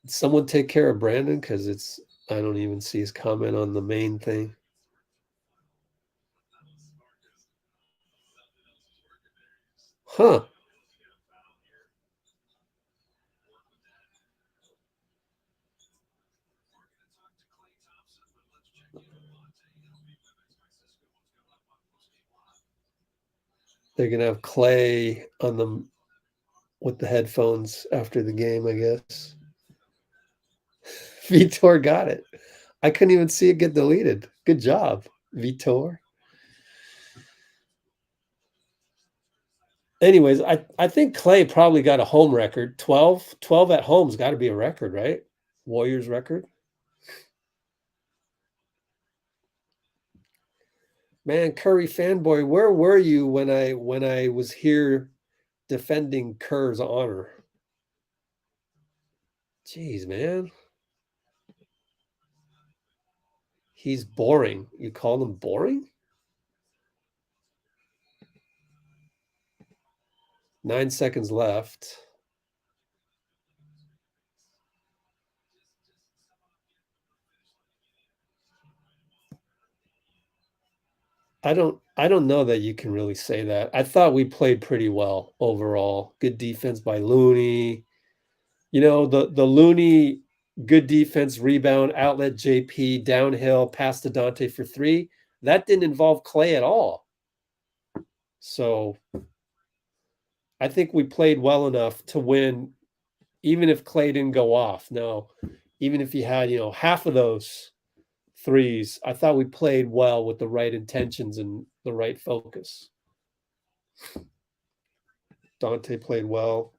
Did someone take care of Brandon? Because I don't even see his comment on the main thing. Huh. They're going to have Klay on them with the headphones after the game, I guess. Vitor got it. I couldn't even see it get deleted. Good job, Vitor. Anyways, I think Klay probably got a home record. 12 at home's got to be a record, right? Warriors record. Man, Curry fanboy, where were you when I was here defending Kerr's honor? Jeez, man. He's boring. You call him boring? 9 seconds left. I don't know that you can really say that. I thought we played pretty well overall. Good defense by Looney. You know, the Looney good defense, rebound, outlet JP, downhill, pass to Donte for 3. That didn't involve Klay at all. So I think we played well enough to win, even if Klay didn't go off. No, even if he had, half of those threes, I thought we played well with the right intentions and the right focus. Donte played well.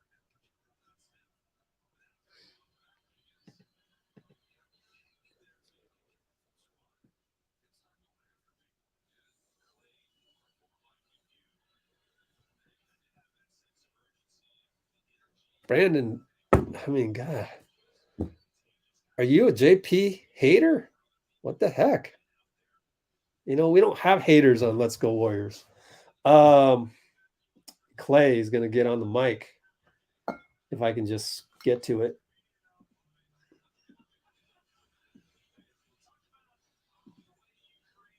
Brandon, I mean, God, are you a JP hater? What the heck? We don't have haters on Let's Go Warriors. Klay is going to get on the mic if I can just get to it.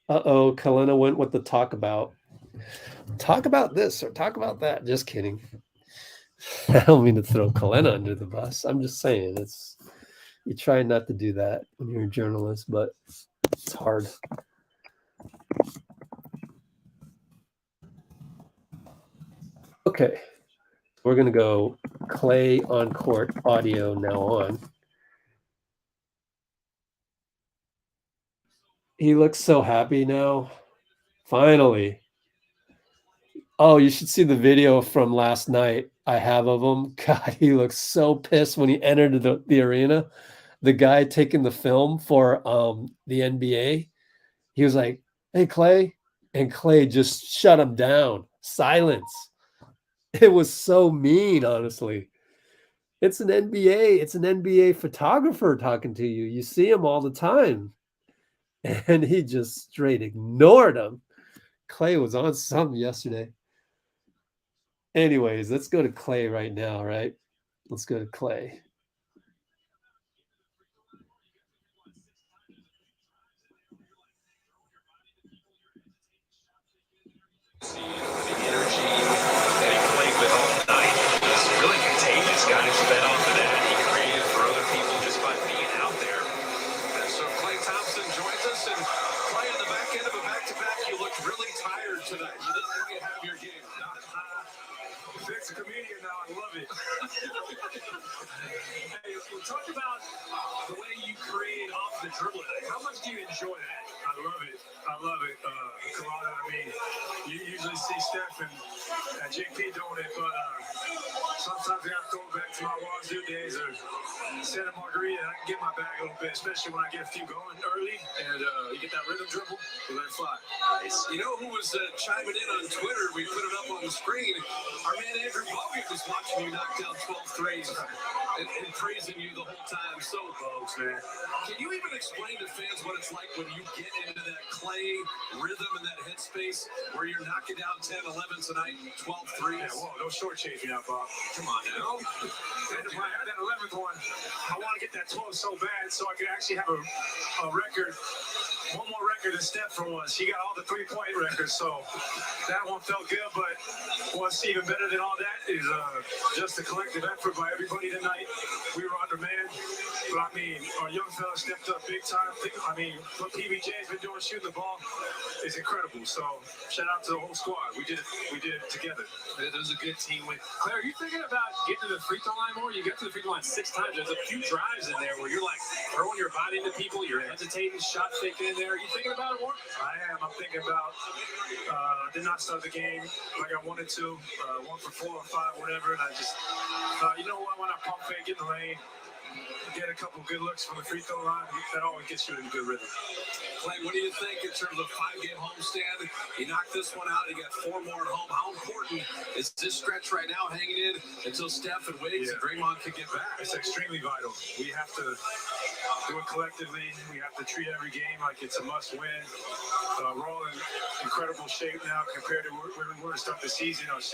Uh-oh, Kalena went with the talk about. Talk about this or talk about that. Just kidding. I don't mean to throw Kalena under the bus. I'm just saying you try not to do that when you're a journalist, but it's hard. Okay. We're going to go Klay on court audio now on. He looks so happy now. Finally. Oh, you should see the video from last night I have of him. God, he looks so pissed when he entered the arena. the guy taking the film for the NBA, he was like, "Hey, Klay," and Klay just shut him down. Silence. It was so mean, honestly. It's an NBA photographer talking to you. You see him all the time. And he just straight ignored him. Klay was on something yesterday. Anyways, let's go to Klay right now, right? Let's go to Klay. The energy that he played with all night was really contagious. Guys fed off of that. He created for other people just by being out there. And so Klay Thompson joins us, and Klay on the back end of a back-to-back. You looked really tired tonight. You didn't really have your game. Vic's a comedian now. I love it. Hey, talk about the way you create off the dribble. How much do you enjoy that? I love it. I love it. Corona, I mean, you usually see Steph and JP doing it, but sometimes I got to throw it back to my Wazoo days or Santa Margarita. I can get my bag a little bit, especially when I get a few going early and you get that rhythm dribble, you let it fly. Nice. You know who was chiming in on Twitter? We put it up on the screen. Our man Andrew Bogut was watching you knock down 12 threes and praising you the whole time. So, Folks, man. can you even explain to fans what it's like when you get into that Klay rhythm and that headspace where you're knocking down 10, 11 tonight, 12 threes? Yeah, whoa, don't shortchange me now, Bob. Come on now. That 11th one, I want to get that 12 so bad so I can actually have a record, one more record than Steph for once. He got all the three-point records, so that one felt good, but what's even better than all that is just the collective effort by everybody tonight. We were undermanned, but I mean, our young fella stepped up big time. I mean, what PBJ has been doing shooting the ball is incredible. So shout out to the whole squad. We did it together. It was a good team win. Claire, are you thinking about getting to the free throw line more? You got to the free throw line 6 times. There's a few drives in there where you're like throwing your body into people. You're hesitating, shot faking in there. Are you thinking about it more? I am. I'm thinking about. Did not start the game like I wanted to. 1 for 4 or 5, whatever. And I just thought, you know what? Why not pump fake, get in the lane, get a couple good looks from the free throw line. That always gets you in a good rhythm. Klay, what do you think in terms of 5-game homestand? You knocked this one out. You got 4 more at home. How important is this stretch right now hanging in until Steph and Wiggins and Draymond can get back? It's extremely vital. We have to do it collectively. We have to treat every game like it's a must-win. We're all in incredible shape now compared to where we were to start the season. Our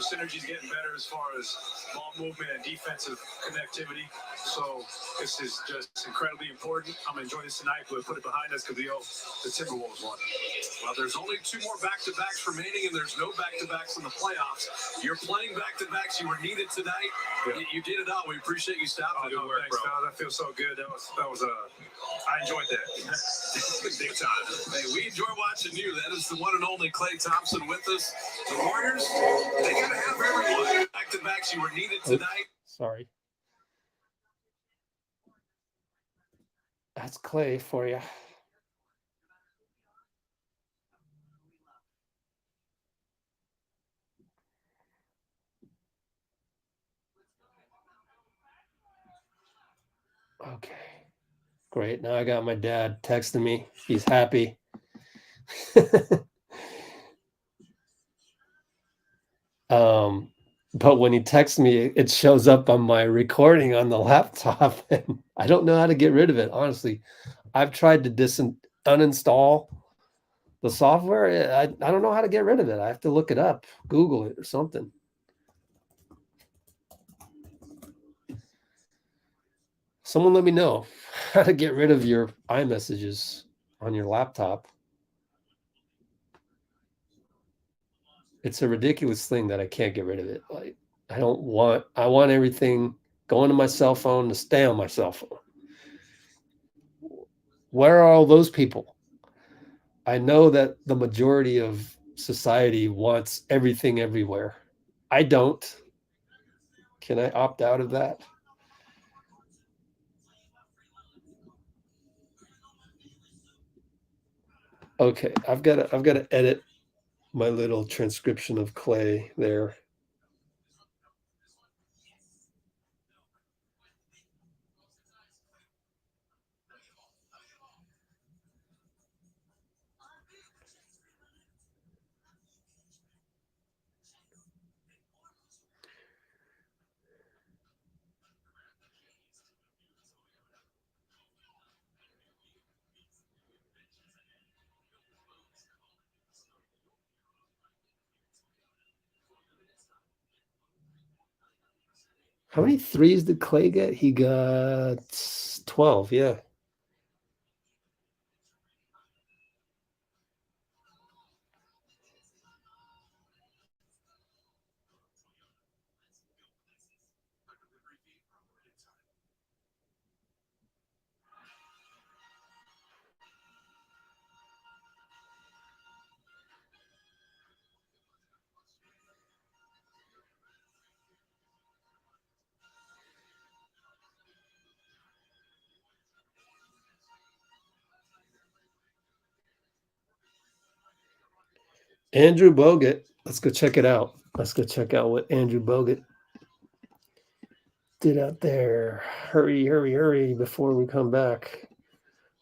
synergy's getting better as far as ball movement and defensive connectivity. So this is just incredibly important. I'm going to enjoy this tonight, but put it behind us because the Timberwolves won. Well, there's only 2 more back-to-backs remaining, and there's no back-to-backs in the playoffs. You're playing back-to-backs. You were needed tonight. Yeah. You did it all. We appreciate you stopping. Good work, thanks, bro. That feels so good. That was I enjoyed that. Big time. Hey, we enjoy watching you. That is the one and only Klay Thompson with us. The Warriors, they got to have everyone. Back-to-backs. You were needed tonight. Sorry. That's Klay for you. Okay. Great. Now I got my dad texting me. He's happy. But when he texts me, it shows up on my recording on the laptop, and I don't know how to get rid of it, honestly. I've tried to uninstall the software. I don't know how to get rid of it. I have to look it up, Google it or something. Someone let me know how to get rid of your iMessages on your laptop. It's a ridiculous thing that I can't get rid of it. Like, I want everything going to my cell phone to stay on my cell phone. Where are all those people? I know that the majority of society wants everything everywhere. I don't. Can I opt out of that? Okay, I've got to edit my little transcription of Klay there. How many threes did Klay get? He got 12, yeah. Andrew Bogut. Let's go check it out. Let's go check out what Andrew Bogut did out there. Hurry, hurry, hurry before we come back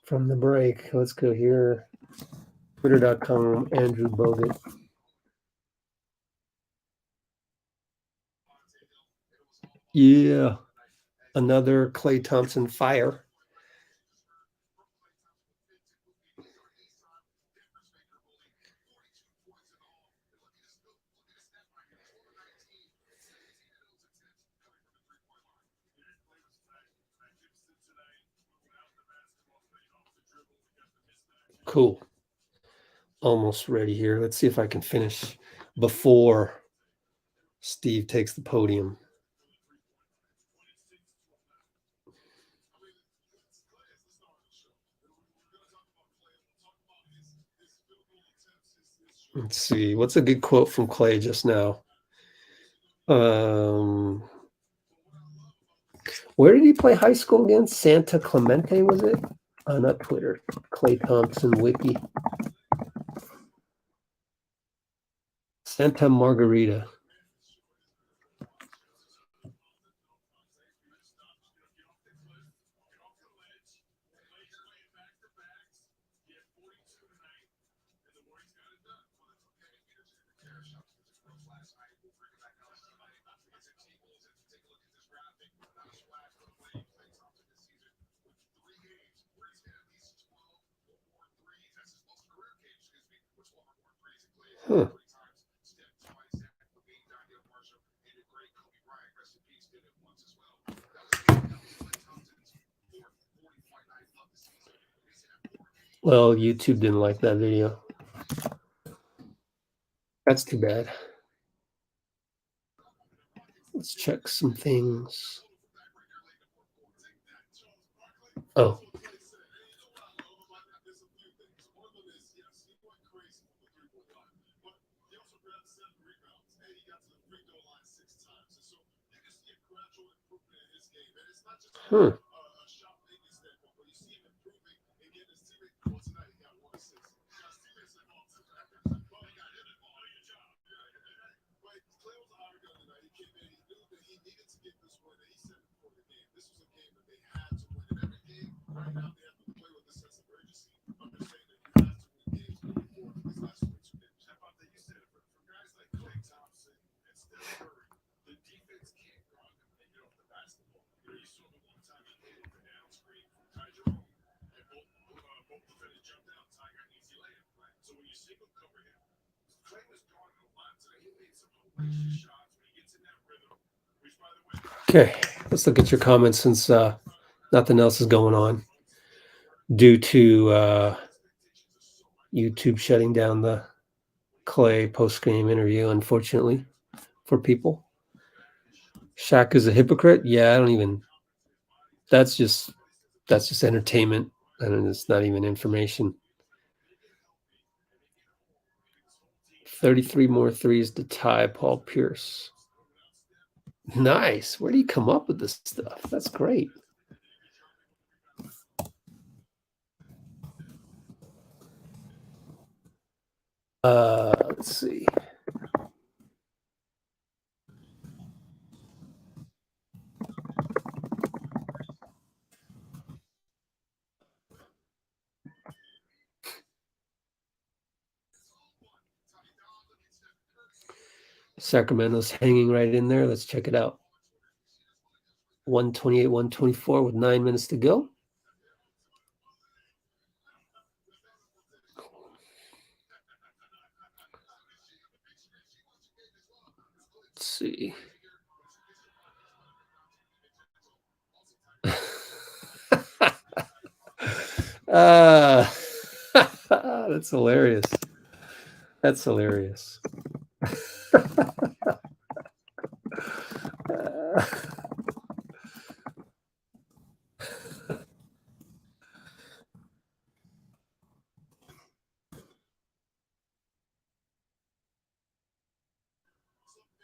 from the break. Let's go here. Twitter.com, Andrew Bogut. Yeah. Another Klay Thompson fire. Cool. Almost ready here. Let's see if I can finish before Steve takes the podium. Let's see. What's a good quote from Klay just now? Where did he play high school again? Santa Clemente, was it? Not Twitter. Klay Thompson Wiki. Santa Margarita. Huh. Well, YouTube didn't like that video. That's too bad. Let's check some things. Oh. Huh. Okay, let's look at your comments since nothing else is going on due to YouTube shutting down the Klay post-game interview, unfortunately, for people. Shaq is a hypocrite. Yeah, I don't even. That's just entertainment, and it's not even information. 33 more threes to tie Paul Pierce. Nice. Where do you come up with this stuff? That's great. Let's see. Sacramento's hanging right in there. Let's check it out. 128, 124 with 9 minutes to go. Let's see. That's hilarious. That's hilarious.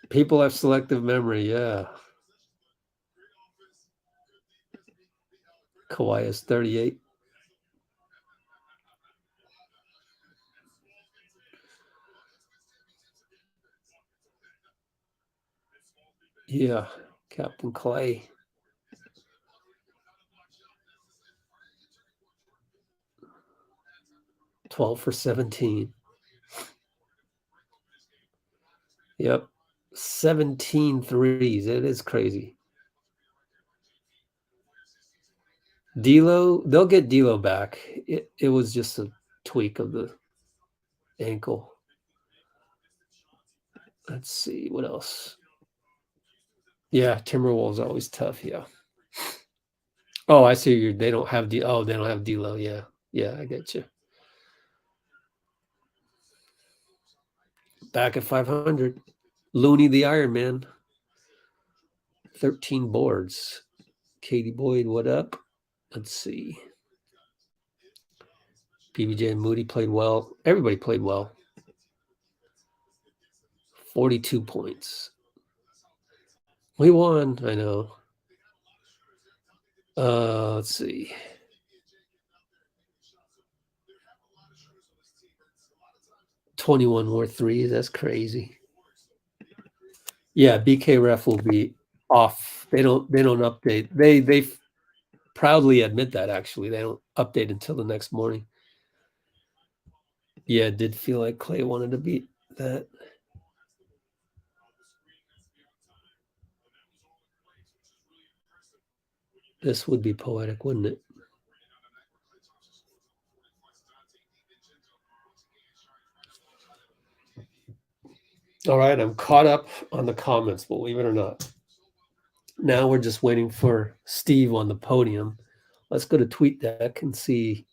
People have selective memory, yeah. Kawhi is 38. Yeah, Captain Klay. $12 for 17. Yep. 17 threes. It is crazy. D'Lo, they'll get D'Lo back. It was just a tweak of the ankle. Let's see what else. Yeah, Timberwolves always tough. Yeah. Oh, I see. They don't have D'Lo. Yeah, yeah, I get you. Back at 500. Looney the Iron Man. 13 boards. Katie Boyd, what up? Let's see. PBJ and Moody played well. Everybody played well. 42 points. We won, I know. Let's see. $21 more threes. That's crazy. Yeah, BK Ref will be off. They don't update. They proudly admit that, actually. They don't update until the next morning. Yeah, it did feel like Klay wanted to beat that. This would be poetic, wouldn't it? All right, I'm caught up on the comments, believe it or not. Now we're just waiting for Steve on the podium. Let's go to TweetDeck and see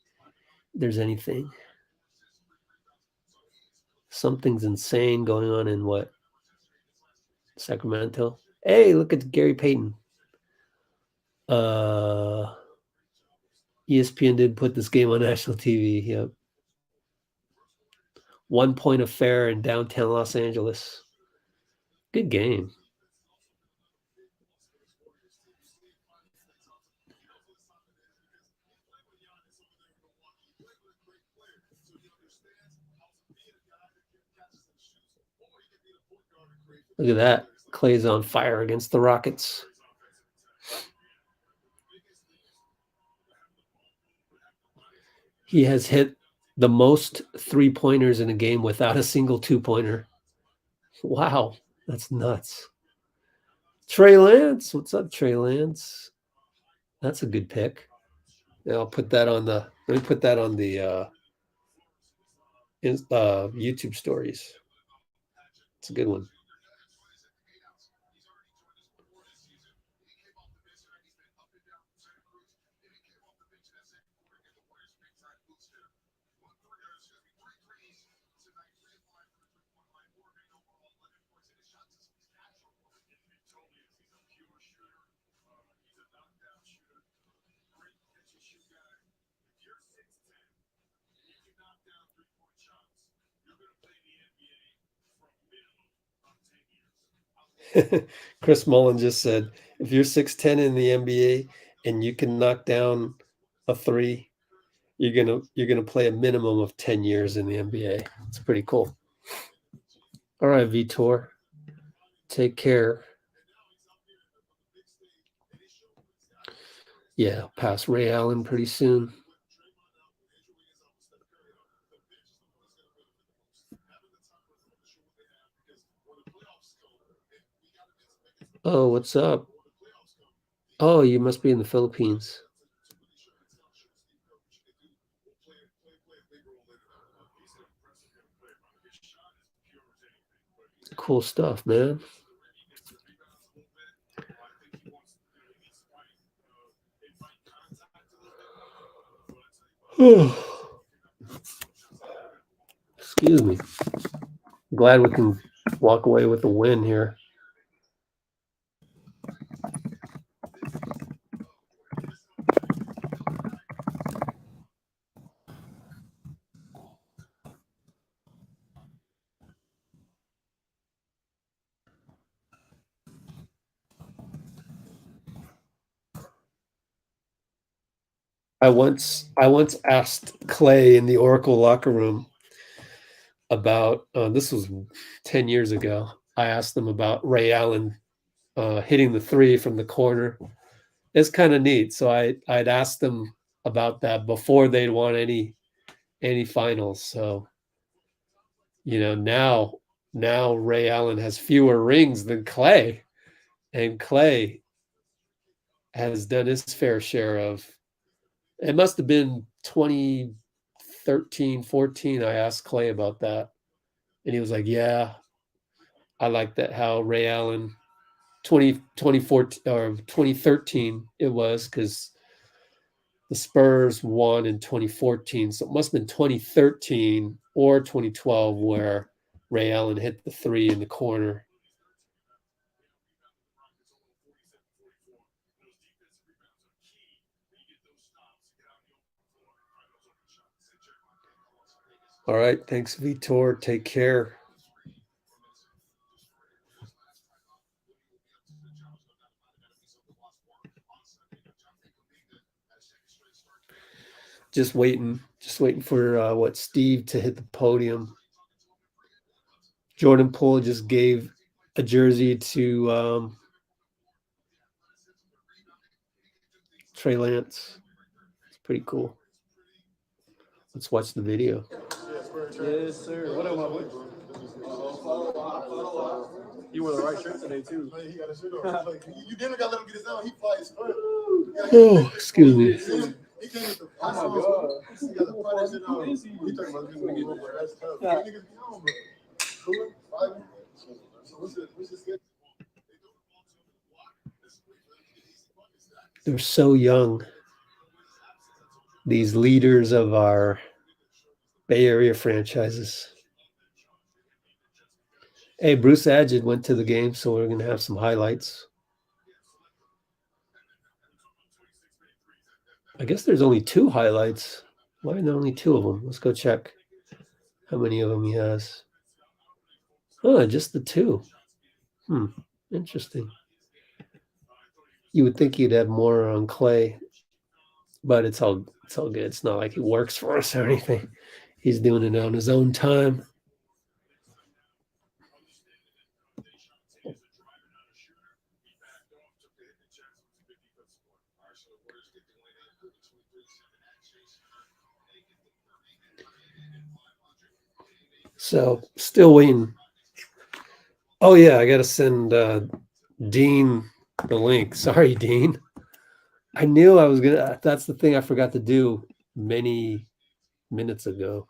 if there's anything. Something's insane going on in what? Sacramento. Hey, look at Gary Payton. ESPN did put this game on national TV. Yep. 1 point affair in downtown Los Angeles. Good game. Look at that. Klay's on fire against the Rockets. He has hit the most three-pointers in a game without a single two-pointer. Wow, that's nuts. Trey Lance. What's up, Trey Lance? That's a good pick. Yeah, I'll put that on the – let me put that on the YouTube stories. It's a good one. Chris Mullen just said, if you're 6'10" in the NBA and you can knock down a three, you're gonna play a minimum of 10 years in the NBA. It's pretty cool. All right, Vitor. Take care. Yeah, pass Ray Allen pretty soon. Oh, what's up? Oh, you must be in the Philippines. Cool stuff, man. Excuse me. Glad we can walk away with a win here. I once asked Klay in the Oracle locker room about this was 10 years ago. I asked them about Ray Allen hitting the three from the corner. It's kind of neat. So I'd asked them about that before they'd won any finals. So now Ray Allen has fewer rings than Klay, and Klay has done his fair share of. It must have been 2013, 14. I asked Klay about that, and he was like, "Yeah, I like that how Ray Allen 2014 or 2013 it was because the Spurs won in 2014, so it must have been 2013 or 2012 where Ray Allen hit the three in the corner." All right, thanks, Vitor. Take care. Just waiting for Steve to hit the podium. Jordan Poole just gave a jersey to Trey Lance. It's pretty cool. Let's watch the video. Yes, sir. What am I with? You wore the right shirt today, too. You didn't got to let him get his out. He flies foot. Oh, excuse me. He came with the oh my God. He got the fly that shit on. He talking about this nigga. That's tough. Niggas be on, bro. Cool. What's this? They're so young. These leaders of our Bay Area franchises. Hey, Bruce Adjid went to the game, so we're going to have some highlights. I guess there's only 2 highlights. Why are there only 2 of them? Let's go check how many of them he has. Oh, just the 2. Interesting. You would think he'd have more on Klay, but it's all good. It's not like he works for us or anything. He's doing it on his own time. So still waiting. Oh yeah, I gotta send Dean the link. Sorry, Dean. I knew I was gonna. That's the thing I forgot to do many minutes ago.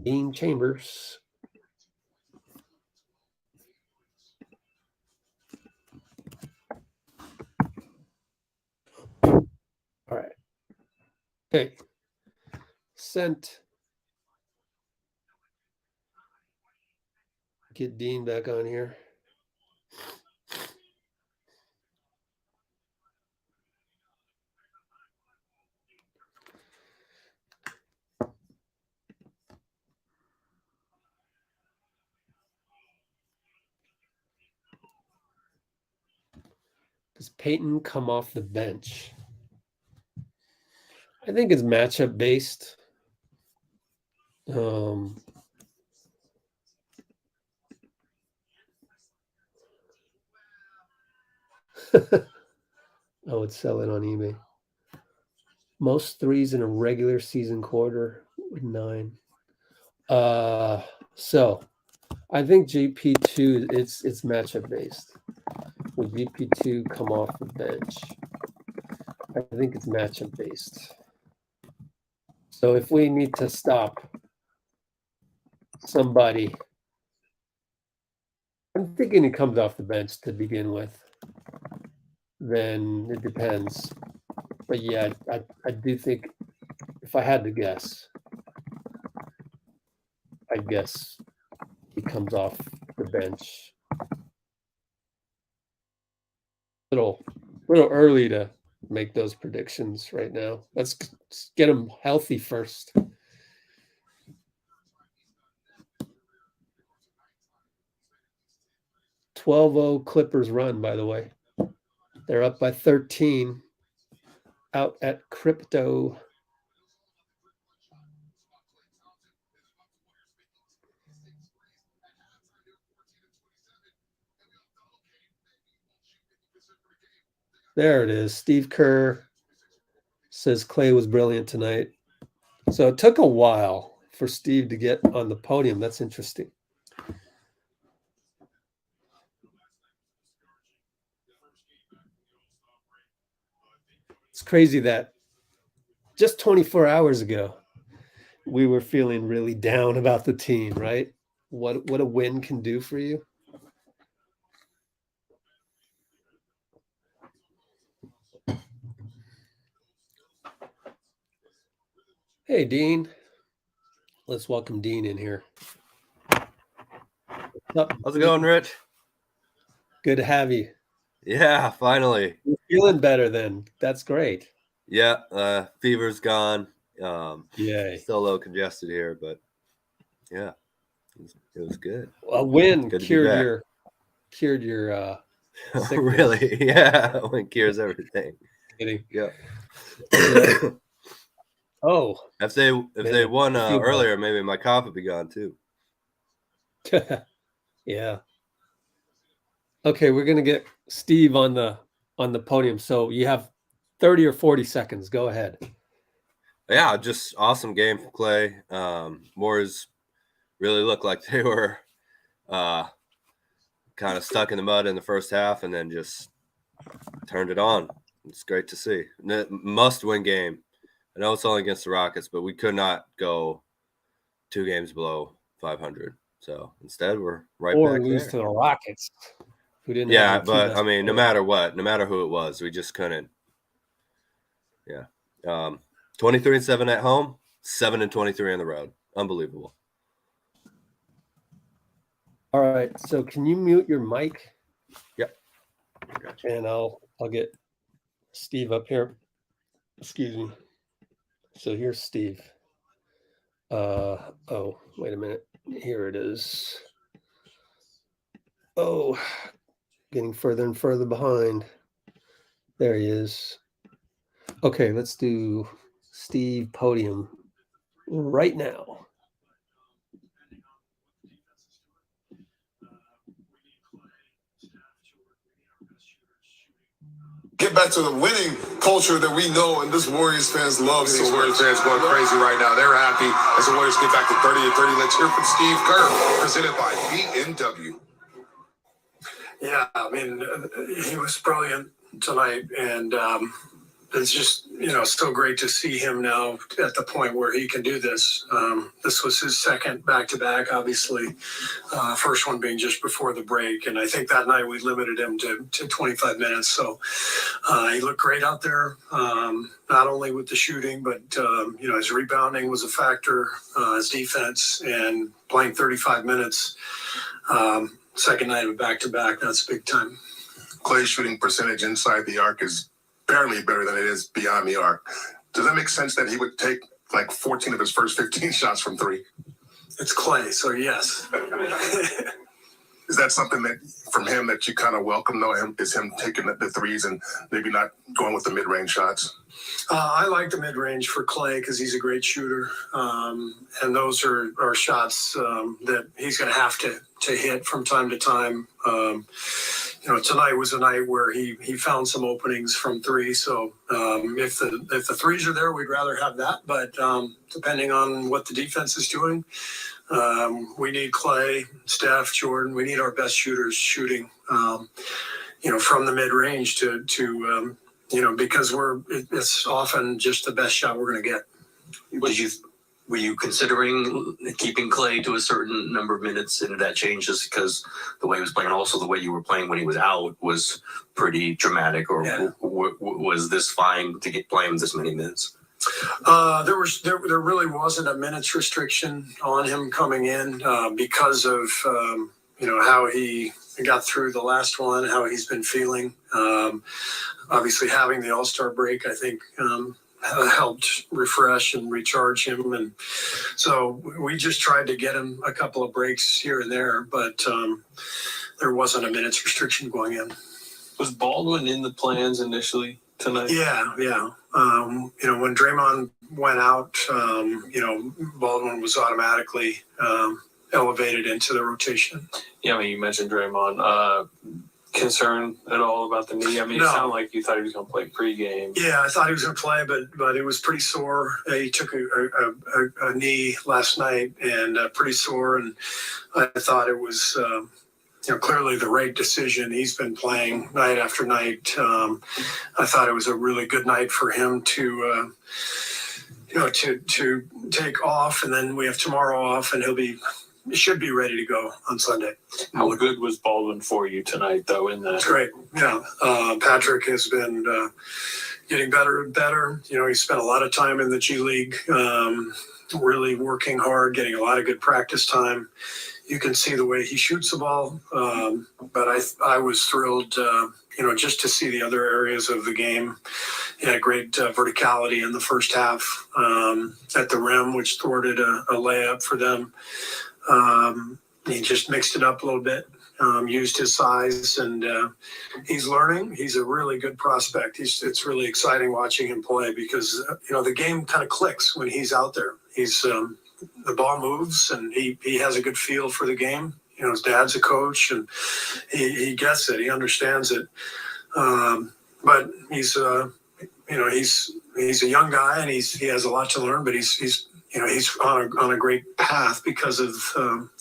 Dean Chambers. All right. Okay. Sent. Get Dean back on here. Does Peyton come off the bench? I think it's matchup based. I would sell it on eBay. Most threes in a regular season quarter with 9. So I think GP2 it's matchup based. Would GP2 come off the bench? I think it's matchup based. So if we need to stop somebody, I'm thinking he comes off the bench to begin with. Then it depends. But yeah, I do think if I had to guess, I guess he comes off the bench. Little early to make those predictions right now. Let's get him healthy first. 12-0 Clippers run, by the way. They're up by 13 out at Crypto. There it is. Steve Kerr says Klay was brilliant tonight. So it took a while for Steve to get on the podium. That's interesting. It's crazy that just 24 hours ago, we were feeling really down about the team, right? What a win can do for you. Hey, Dean. Let's welcome Dean in here. What's up? How's it going, Rich? Good to have you. Yeah, finally. You're feeling better then. That's great. Yeah, fever's gone. Yay. Still a little congested here, but yeah, it was good. A win Good to be cured back. your sickness. Really? Yeah, when cures everything. Kidding. Yeah. Oh. If they won earlier, maybe my cough would be gone too. Yeah. Okay, we're gonna get Steve on the podium. So you have 30 or 40 seconds. Go ahead. Yeah, just awesome game from Klay. Warriors really looked like they were kind of stuck in the mud in the first half and then just turned it on. It's great to see. Must-win game. I know it's only against the Rockets, but we could not go 2 games below 500. So instead, we're right or back lose there. to the Rockets, who didn't. Yeah, have but I mean, no matter what, no matter who it was, we just couldn't. Yeah, 23-7 at home, 7-23 on the road. Unbelievable. All right, so can you mute your mic? Yep. Gotcha. And I'll get Steve up here. Excuse me. So here's Steve. Oh, wait a minute. Here it is. Oh, getting further and further behind. There he is. Okay, let's do Steve podium right now. Get back to the winning culture that we know and this Warriors fans love. These Warriors fans going crazy right now. They're happy as the Warriors get back to 30-30. Let's hear from Steve Kerr, presented by BMW. Yeah, I mean, he was brilliant tonight, and it's just, so great to see him now at the point where he can do this. This was his second back-to-back, obviously, first one being just before the break, and I think that night we limited him to 25 minutes, so he looked great out there, not only with the shooting, but, his rebounding was a factor, his defense, and playing 35 minutes, second night of a back-to-back, that's big time. Klay's shooting percentage inside the arc is barely better than it is beyond the arc. Does that make sense that he would take like 14 of his first 15 shots from 3? It's Klay, so yes. Is that something that from him that you kind of welcome, though, is him taking the threes and maybe not going with the mid-range shots? I like the mid-range for Klay because he's a great shooter. And those are shots that he's going to have to hit from time to time. Tonight was a night where he found some openings from 3. So if the threes are there, we'd rather have that. But depending on what the defense is doing, we need Klay, Steph, Jordan. We need our best shooters shooting, from the mid-range to because it's often just the best shot we're going to get. were you considering keeping Klay to a certain number of minutes, and that changed just because the way he was playing, also the way you were playing when he was out was pretty dramatic, or was this fine to get playing this many minutes? There really wasn't a minutes restriction on him coming in because of how he got through the last one, how he's been feeling. Obviously, having the All-Star break, I think, helped refresh and recharge him, and so we just tried to get him a couple of breaks here and there, but there wasn't a minutes restriction going in. Was Baldwin in the plans initially tonight? Yeah. When Draymond went out, Baldwin was automatically elevated into the rotation. Yeah, I mean, you mentioned Draymond. Concern at all about the knee? I mean, No. It sounded like you thought he was going to play pregame. Yeah, I thought he was going to play, but it was pretty sore. He took a knee last night and pretty sore, and I thought it was clearly the right decision. He's been playing night after night. I thought it was a really good night for him to take off, and then we have tomorrow off, and he should be ready to go on Sunday. How good was Baldwin for you tonight, though? It's great. Yeah, Patrick has been getting better and better. He spent a lot of time in the G League, really working hard, getting a lot of good practice time. You can see the way he shoots the ball, but I was thrilled, just to see the other areas of the game. He had great verticality in the first half at the rim, which thwarted a layup for them. He just mixed it up a little bit, used his size, and he's learning. He's a really good prospect. It's really exciting watching him play because, the game kind of clicks when he's out there. The ball moves, and he has a good feel for the game. His dad's a coach, and he gets it. He understands it. But he's a young guy, and he has a lot to learn, but he's on a great path because of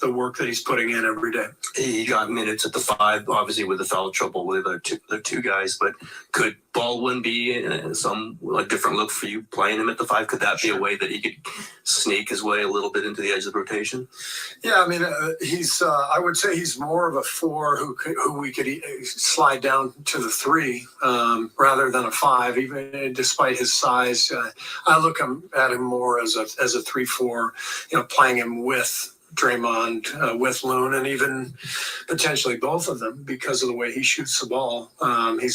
the work that he's putting in every day. He got minutes at the 5, obviously with the foul trouble with the two guys, but could Baldwin be some different look for you playing him at the 5? Could that be a way that he could sneak his way a little bit into the edge of the rotation? Yeah, I mean, he's. I would say he's more of a 4 who we could slide down to the 3 rather than a 5. Even despite his size, I look at him more as a 3-4. Playing him with Draymond, with Loon, and even potentially both of them because of the way he shoots the ball. He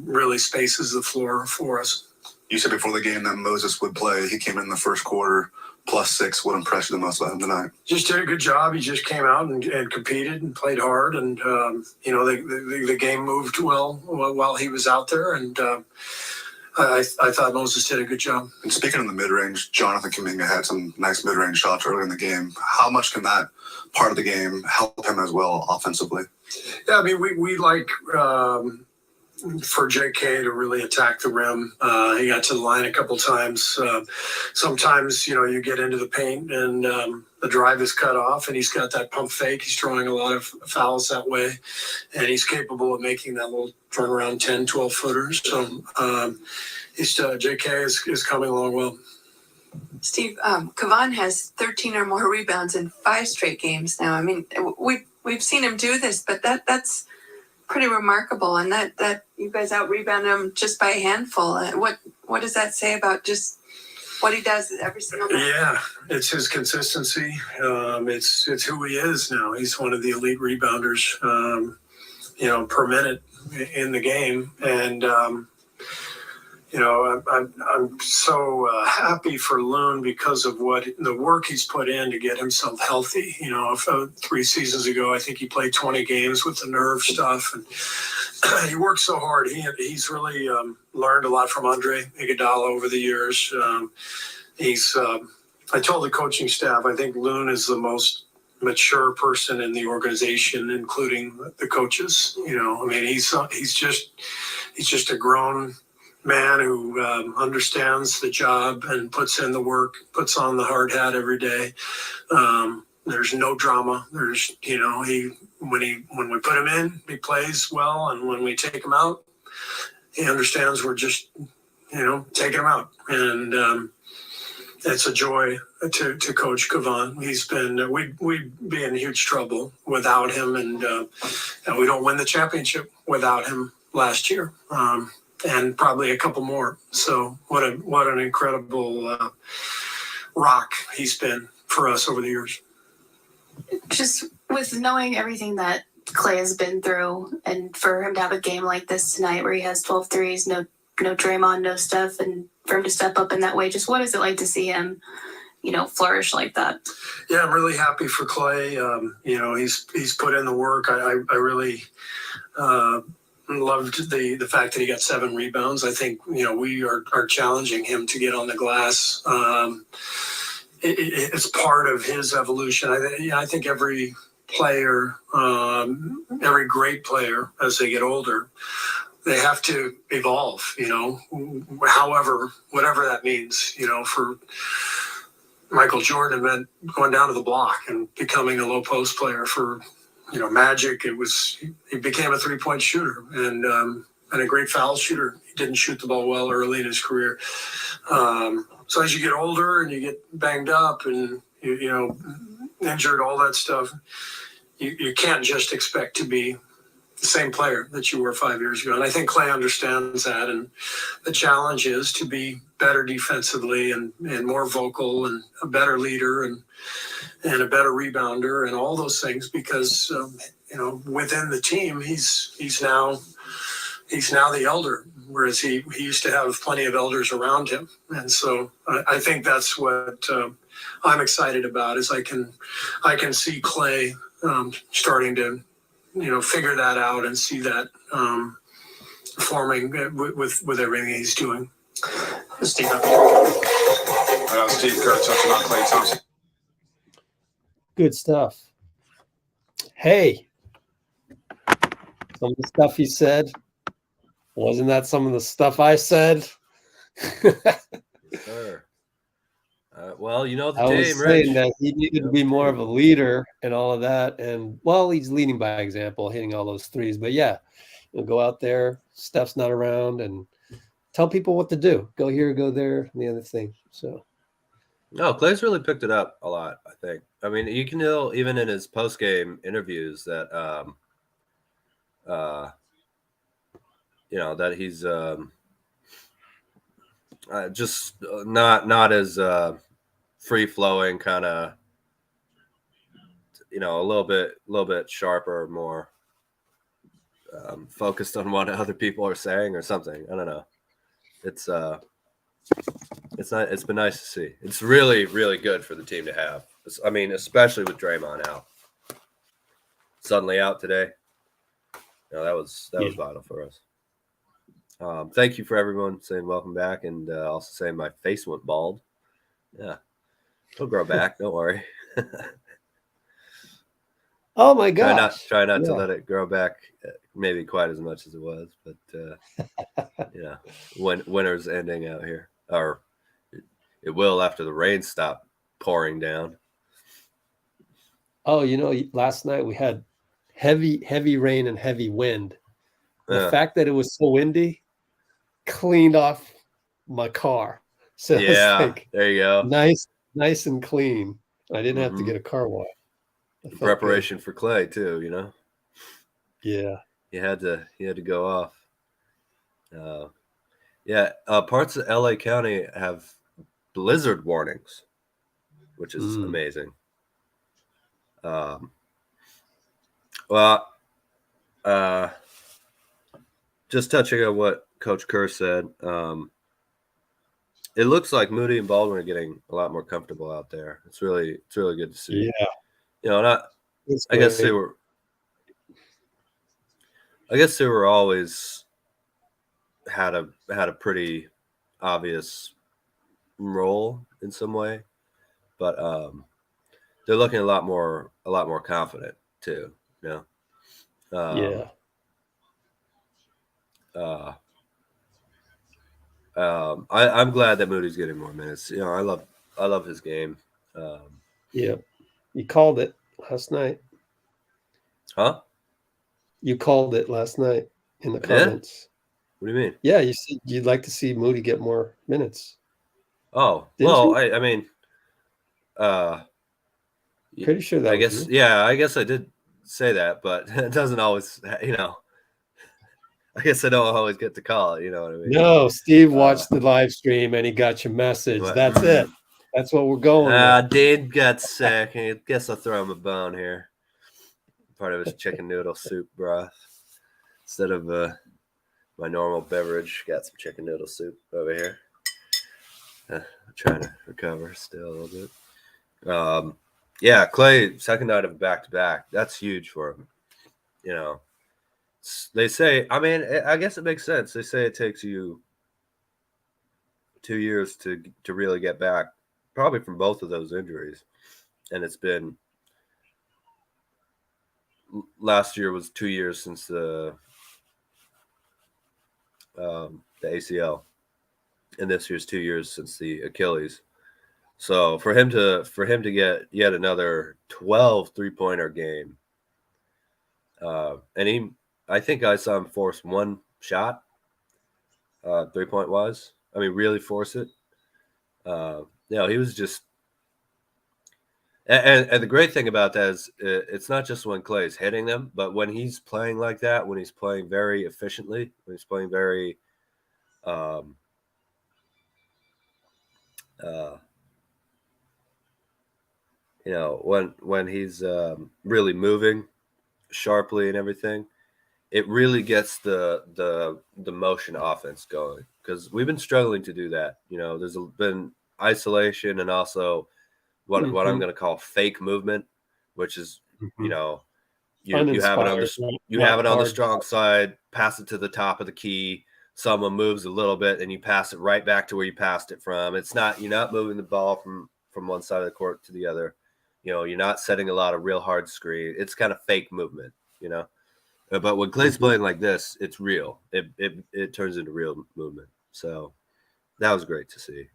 really spaces the floor for us. You said before the game that Moses would play. He came in the first quarter, +6. What impressed you the most about him tonight? Just did a good job. He just came out and competed and played hard, and the game moved well while he was out there, and I thought Moses did a good job. And speaking of the mid-range, Jonathan Kuminga had some nice mid-range shots early in the game. How much can that part of the game help him as well offensively? Yeah, I mean, we like for JK to really attack the rim. He got to the line a couple times. Sometimes, you get into the paint and the drive is cut off, and he's got that pump fake. He's drawing a lot of fouls that way, and he's capable of making that little turnaround 10, 12 footers. So JK is coming along well. Steve, Vaughn has 13 or more rebounds in 5 straight games now. I mean, we've seen him do this, but that's pretty remarkable. And that you guys out-rebounded him just by a handful. What does that say about just what he does every single night? Yeah, it's his consistency. It's who he is now. He's one of the elite rebounders, per minute in the game. And, I'm so happy for Loon because of the work he's put in to get himself healthy. 3 seasons ago, I think he played 20 games with the nerve stuff, and he worked so hard. He's really learned a lot from Andre Iguodala over the years. I told the coaching staff, I think Loon is the most mature person in the organization, including the coaches. He's just a grown man who understands the job and puts in the work, puts on the hard hat every day. There's no drama. There's, when we put him in, he plays well, and when we take him out, he understands we're just, taking him out. And it's a joy to coach Kevon. He's been we'd be in huge trouble without him, and we don't win the championship without him last year, and probably a couple more. So what an incredible rock he's been for us over the years. Just with knowing everything that Klay has been through, and for him to have a game like this tonight where he has 12 threes, no Draymond, no Steph, and for him to step up in that way, just what is it like to see him, flourish like that? Yeah, I'm really happy for Klay. He's put in the work. I really loved the fact that he got 7 rebounds. I think, we are challenging him to get on the glass. It's part of his evolution. I think every player, every great player, as they get older, they have to evolve, however, whatever that means. For Michael Jordan, it meant going down to the block and becoming a low post player. For, Magic, he became a 3-point shooter and a great foul shooter. He didn't shoot the ball well early in his career. So as you get older and you get banged up and, injured, all that stuff, you can't just expect to be the same player that you were 5 years ago. And I think Klay understands that. And the challenge is to be better defensively and more vocal and a better leader and a better rebounder and all those things, because, within the team, he's now the elder, whereas he used to have plenty of elders around him. And so I think that's what I'm excited about, is I can see Klay starting to, figure that out and see that forming with everything he's doing. Steve. Steve Kerr touching on Klay Thompson. Good stuff. Hey, some of the stuff he said, wasn't that some of the stuff I said? Sure. Well, the I was team, saying Rich. that he needed to be more of a leader and all of that. And, he's leading by example, hitting all those threes. But, yeah, go out there. Steph's not around, and tell people what to do. Go here, go there, and the other thing. So, No, Klay's really picked it up a lot, I think. I mean, you can tell even in his post-game interviews that, that he's just not as free-flowing, kind of, a little bit sharper, more focused on what other people are saying or something. I don't know. It's been nice to see. It's really, really good for the team to have. I mean, especially with Draymond out. Suddenly out today. That was vital for us. Thank you for everyone saying welcome back, and also saying my face went bald. Yeah. It'll grow back, don't worry. oh my gosh. Try not to let it grow back maybe quite as much as it was, but winter's ending out here. Or it will after the rain stop pouring down. Oh, last night we had heavy rain and heavy wind. The fact that it was so windy cleaned off my car. So yeah, there you go. Nice and clean. I didn't have to get a car wash. Preparation for Klay too, Yeah. He had to go off. Parts of LA County have blizzard warnings, which is amazing. Just touching on what Coach Kerr said, it looks like Moody and Baldwin are getting a lot more comfortable out there. It's really good to see. Yeah. I guess they were always had a pretty obvious role in some way, but they're looking a lot more confident too. I'm glad that Moody's getting more minutes. I love his game. You called it last night. Huh? You called it last night in the comments. What do you mean? Yeah, you said you'd like to see Moody get more minutes. Oh, Didn't well, you? I mean, Pretty sure that I was guess, you. yeah, I guess I did say that, but it doesn't always, I guess I don't always get to call it, you know what I mean? No, Steve watched the live stream and he got your message. What? That's it. That's what we're going with. Dade got sick. I guess I'll throw him a bone here. Part of his chicken noodle soup broth. Instead of my normal beverage, got some chicken noodle soup over here. Trying to recover still a little bit. Yeah, Klay, second night of back-to-back. That's huge for him. You know, they say, I mean, I guess it makes sense. They say it takes you 2 years to really get back, probably from both of those injuries. And it's been, last year was 2 years since the ACL, and this year's 2 years since the Achilles. So for him to get yet another 12 3-pointer game, and I think I saw him force one shot, 3-point wise. I mean, really force it. He was just, and the great thing about that is it's not just when Klay's hitting them, but when he's playing like that, when he's playing very efficiently, when he's playing very, when he's really moving sharply and everything, it really gets the motion offense going, because we've been struggling to do that. You know, there's been isolation and also what I'm going to call fake movement, which is, you know, you have it on the strong side, pass it to the top of the key, someone moves a little bit and you pass it right back to where you passed it from. You're not moving the ball from one side of the court to the other. You know, you're not setting a lot of real hard screen. It's kind of fake movement, you know. But when Klay's playing like this, it's real. It turns into real movement. So that was great to see.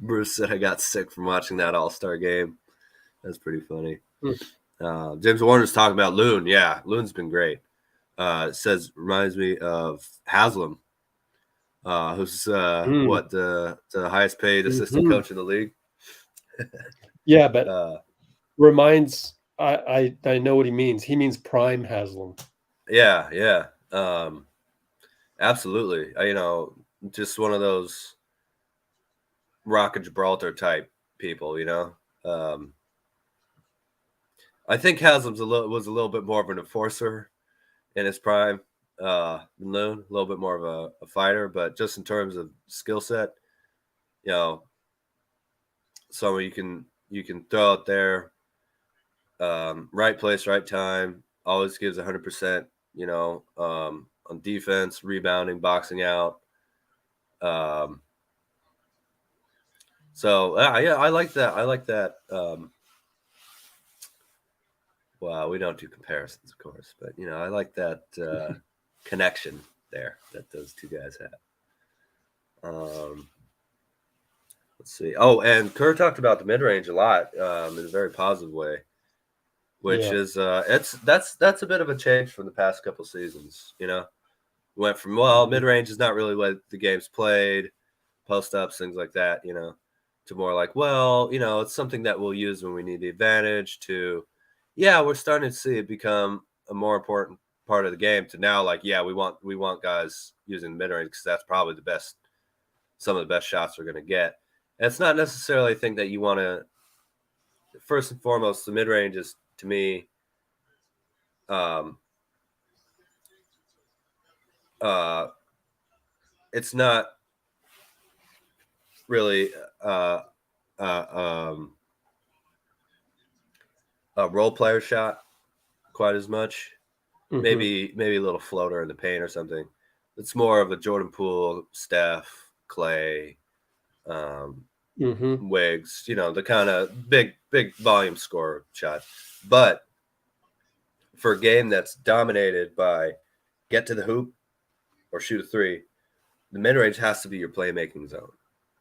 Bruce said I got sick from watching that All-Star game. That's pretty funny. James Warner's talking about Loon. Yeah, Loon's been great. It says, reminds me of Haslam, who's the highest paid assistant coach in the league. Yeah, but reminds, I know what he means. He means prime Haslam. Yeah. Absolutely. Just one of those Rock of Gibraltar type people, you know. I think Haslam's was a little bit more of an enforcer in his prime than Loon, a little bit more of a fighter, but just in terms of skill set, you know, someone you can throw out there, right place, right time, always gives 100%, you know, on defense, rebounding, boxing out. So yeah, I like that. Well, we don't do comparisons, of course, but you know, I like that connection there that those two guys have. Let's see. Oh, and Kerr talked about the mid-range a lot in a very positive way, which is that's a bit of a change from the past couple seasons. You know, went from mid-range is not really what the game's played, post-ups, things like that. You know, to more like, well, you know, it's something that we'll use when we need the advantage. To we're starting to see it become a more important part of the game. To now, like, we want guys using mid-range because that's probably some of the best shots we're going to get. And it's not necessarily a thing that you want to. First and foremost, the mid-range is, to me, it's not really a role player shot quite as much. Maybe a little floater in the paint or something. It's more of a Jordan Poole, Steph, Klay, Wiggs, you know, the kind of big volume scorer shot. But for a game that's dominated by get to the hoop or shoot a three, the mid-range has to be your playmaking zone,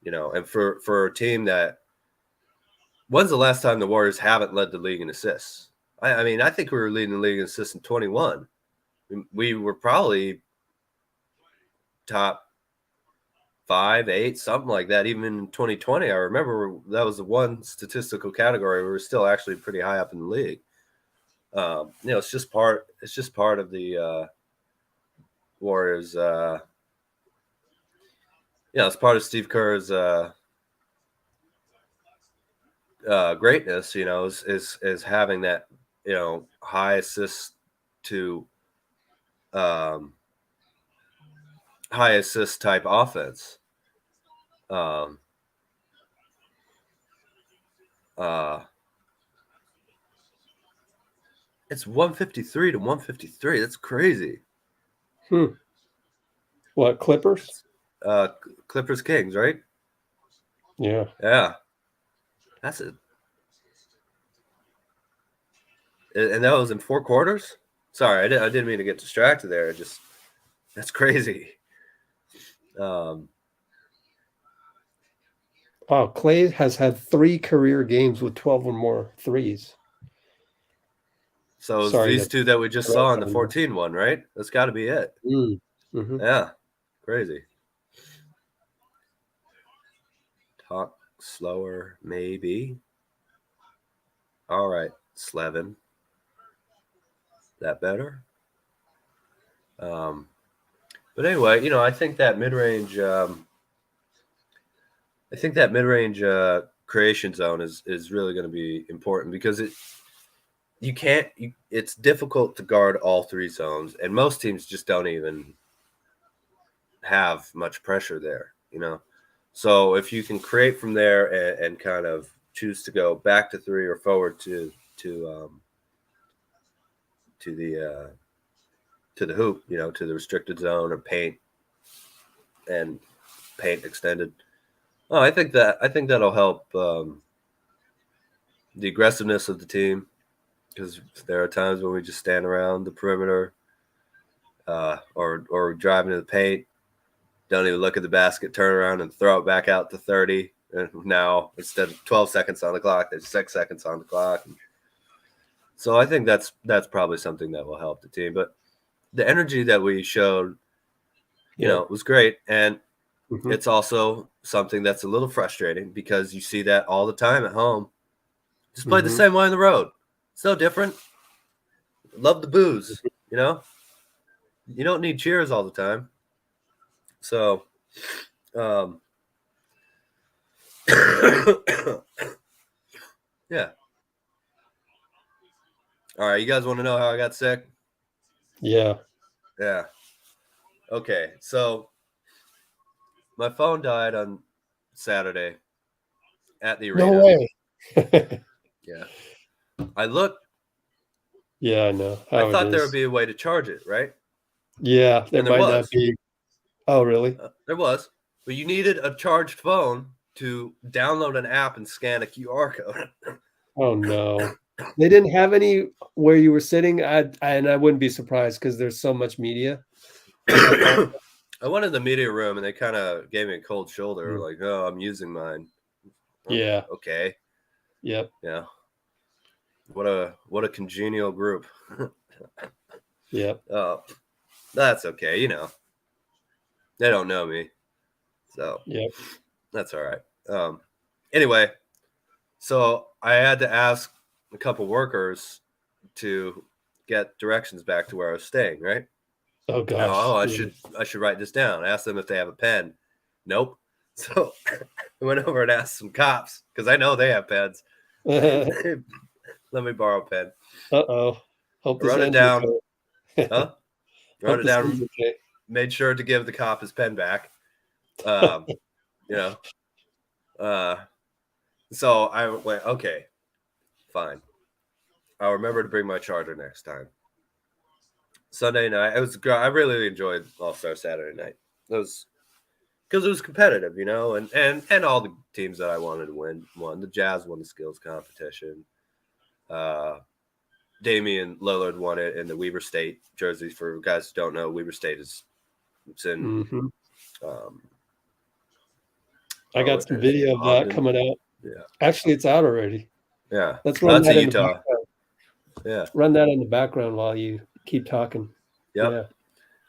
you know. And for a team that, when's the last time the Warriors haven't led the league in assists? I mean, I think we were leading the league in assists in 21. We were probably top 5, 8, something like that. Even in 2020, I remember that was the one statistical category we were still actually pretty high up in the league. It's just part of the Warriors. It's part of Steve Kerr's greatness. Is having that high assist to high assist type offense. It's 153 to 153. That's crazy. What, Clippers? Clippers Kings, right? Yeah. Yeah. That's it. And that was in 4 quarters? Sorry, I didn't mean to get distracted there. That's crazy. Klay has had 3 career games with 12 or more threes. So it's these two that we just saw in the 14 one, right? That's got to be it. Mm-hmm. Yeah, crazy. Talk slower, maybe. All right, Slevin. That better? But anyway, I think that mid-range creation zone is really going to be important because it's difficult to guard all 3 zones, and most teams just don't even have much pressure there, So if you can create from there and kind of choose to go back to 3 or forward to the hoop, to the restricted zone or paint extended. Oh, I think that'll help the aggressiveness of the team, because there are times when we just stand around the perimeter or drive into the paint, don't even look at the basket, turn around and throw it back out to 30. And now instead of 12 seconds on the clock, there's 6 seconds on the clock. So I think that's probably something that will help the team. But the energy that we showed, was great. And it's also something that's a little frustrating because you see that all the time at home. Just play the same way on the road. It's no different. Love the booze, You don't need cheers all the time. So, yeah. All right, you guys want to know how I got sick? Yeah. Yeah. Okay, so my phone died on Saturday at the arena. No way. Yeah. I looked. Yeah, I know. I thought there would be a way to charge it, right? Yeah, there might not be. Oh, really? There was. But you needed a charged phone to download an app and scan a QR code. Oh, no. They didn't have any where you were sitting, and I wouldn't be surprised because there's so much media. I went in the media room, and they kind of gave me a cold shoulder, like, "Oh, I'm using mine." Yeah. Okay. Yep. Yeah. What a congenial group. Yep. Oh, that's okay. They don't know me, so yep. That's all right. Anyway, so I had to ask a couple workers to get directions back to where I was staying, right? Oh gosh. I should write this down. Ask them if they have a pen. Nope. So I went over and asked some cops because I know they have pens. Let me borrow a pen. Uh-oh. Wrote it down. Huh? Wrote it down. Okay. Made sure to give the cop his pen back. So I went, okay, fine. I'll remember to bring my charger next time. Sunday night, I really enjoyed All-Star Saturday night. It was because it was competitive, and all the teams that I wanted to win won. The Jazz won the skills competition. Damian Lillard won it in the Weber State jersey. For guys who don't know, Weber State it's in. I got some video of that coming out. Yeah, actually, it's out already. Yeah, let's run that in Utah. Yeah, run that in the background while you keep talking. Yep. Yeah.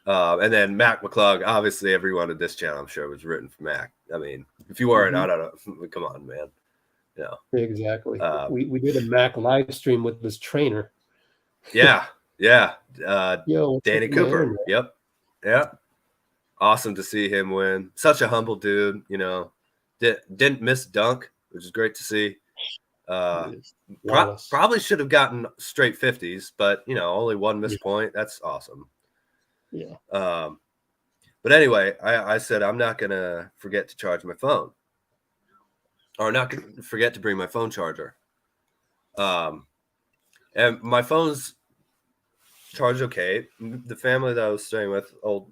And then Mac McClung, obviously everyone at this channel, I'm sure, was rooting for Mac. I mean, if you weren't, I don't know. Come on, man. You know. Exactly. We did a Mac live stream with this trainer. Yeah. Yo, Danny Cooper. Yep. Yeah. Awesome to see him win. Such a humble dude, you know. Didn't miss dunk, which is great to see. Probably should have gotten straight 50s, but you know, only one missed point. That's awesome. Yeah. But anyway, I said I'm not gonna forget to charge my phone, or not gonna forget to bring my phone charger. And my phone's charged okay. The family that I was staying with, old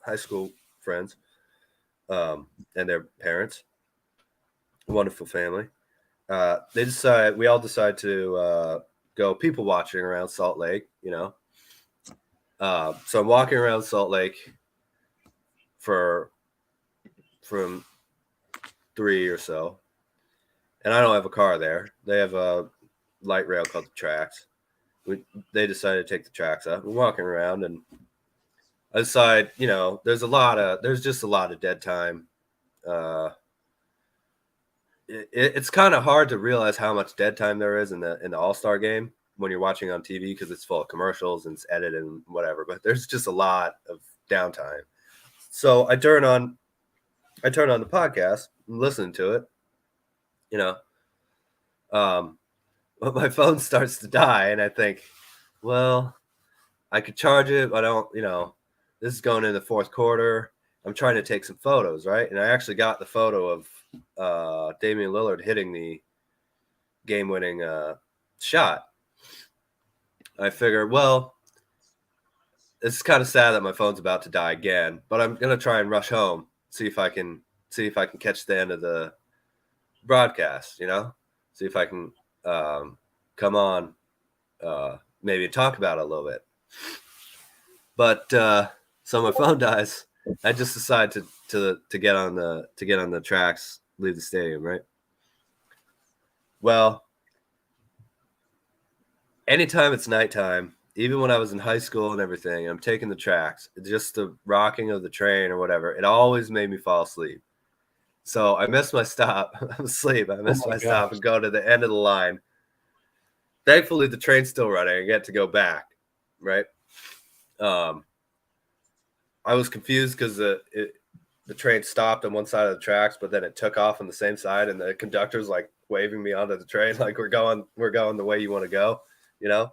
high school friends, and their parents, wonderful family. We all decide to go people watching around Salt Lake, you know. So I'm walking around Salt Lake from 3 or so, and I don't have a car there. They have a light rail called the Tracks. They decided to take the Tracks up. We're walking around, and I decide, you know, there's just a lot of dead time. It's kind of hard to realize how much dead time there is in the All-Star game when you're watching on TV, because it's full of commercials and it's edited and whatever, but there's just a lot of downtime. So I turn on the podcast and listen to it, you know. But my phone starts to die, and I think, well, I could charge it, but I don't, you know, this is going in the fourth quarter. I'm trying to take some photos, right? And I actually got the photo of Damian Lillard hitting the game-winning shot. I figured, well, it's kind of sad that my phone's about to die again, but I'm gonna try and rush home, see if I can catch the end of the broadcast, you know, see if I can come on, maybe talk about it a little bit. But so my phone dies. I just decide to get on the tracks, leave the stadium, right? Well, anytime it's nighttime, even when I was in high school and everything, I'm taking the tracks, just the rocking of the train or whatever, it always made me fall asleep. So I missed my stop. I'm asleep. I missed my stop and go to the end of the line. Thankfully, the train's still running. I get to go back, right? I was confused because the train stopped on one side of the tracks, but then it took off on the same side, and the conductor's like waving me onto the train, like we're going the way you want to go, you know.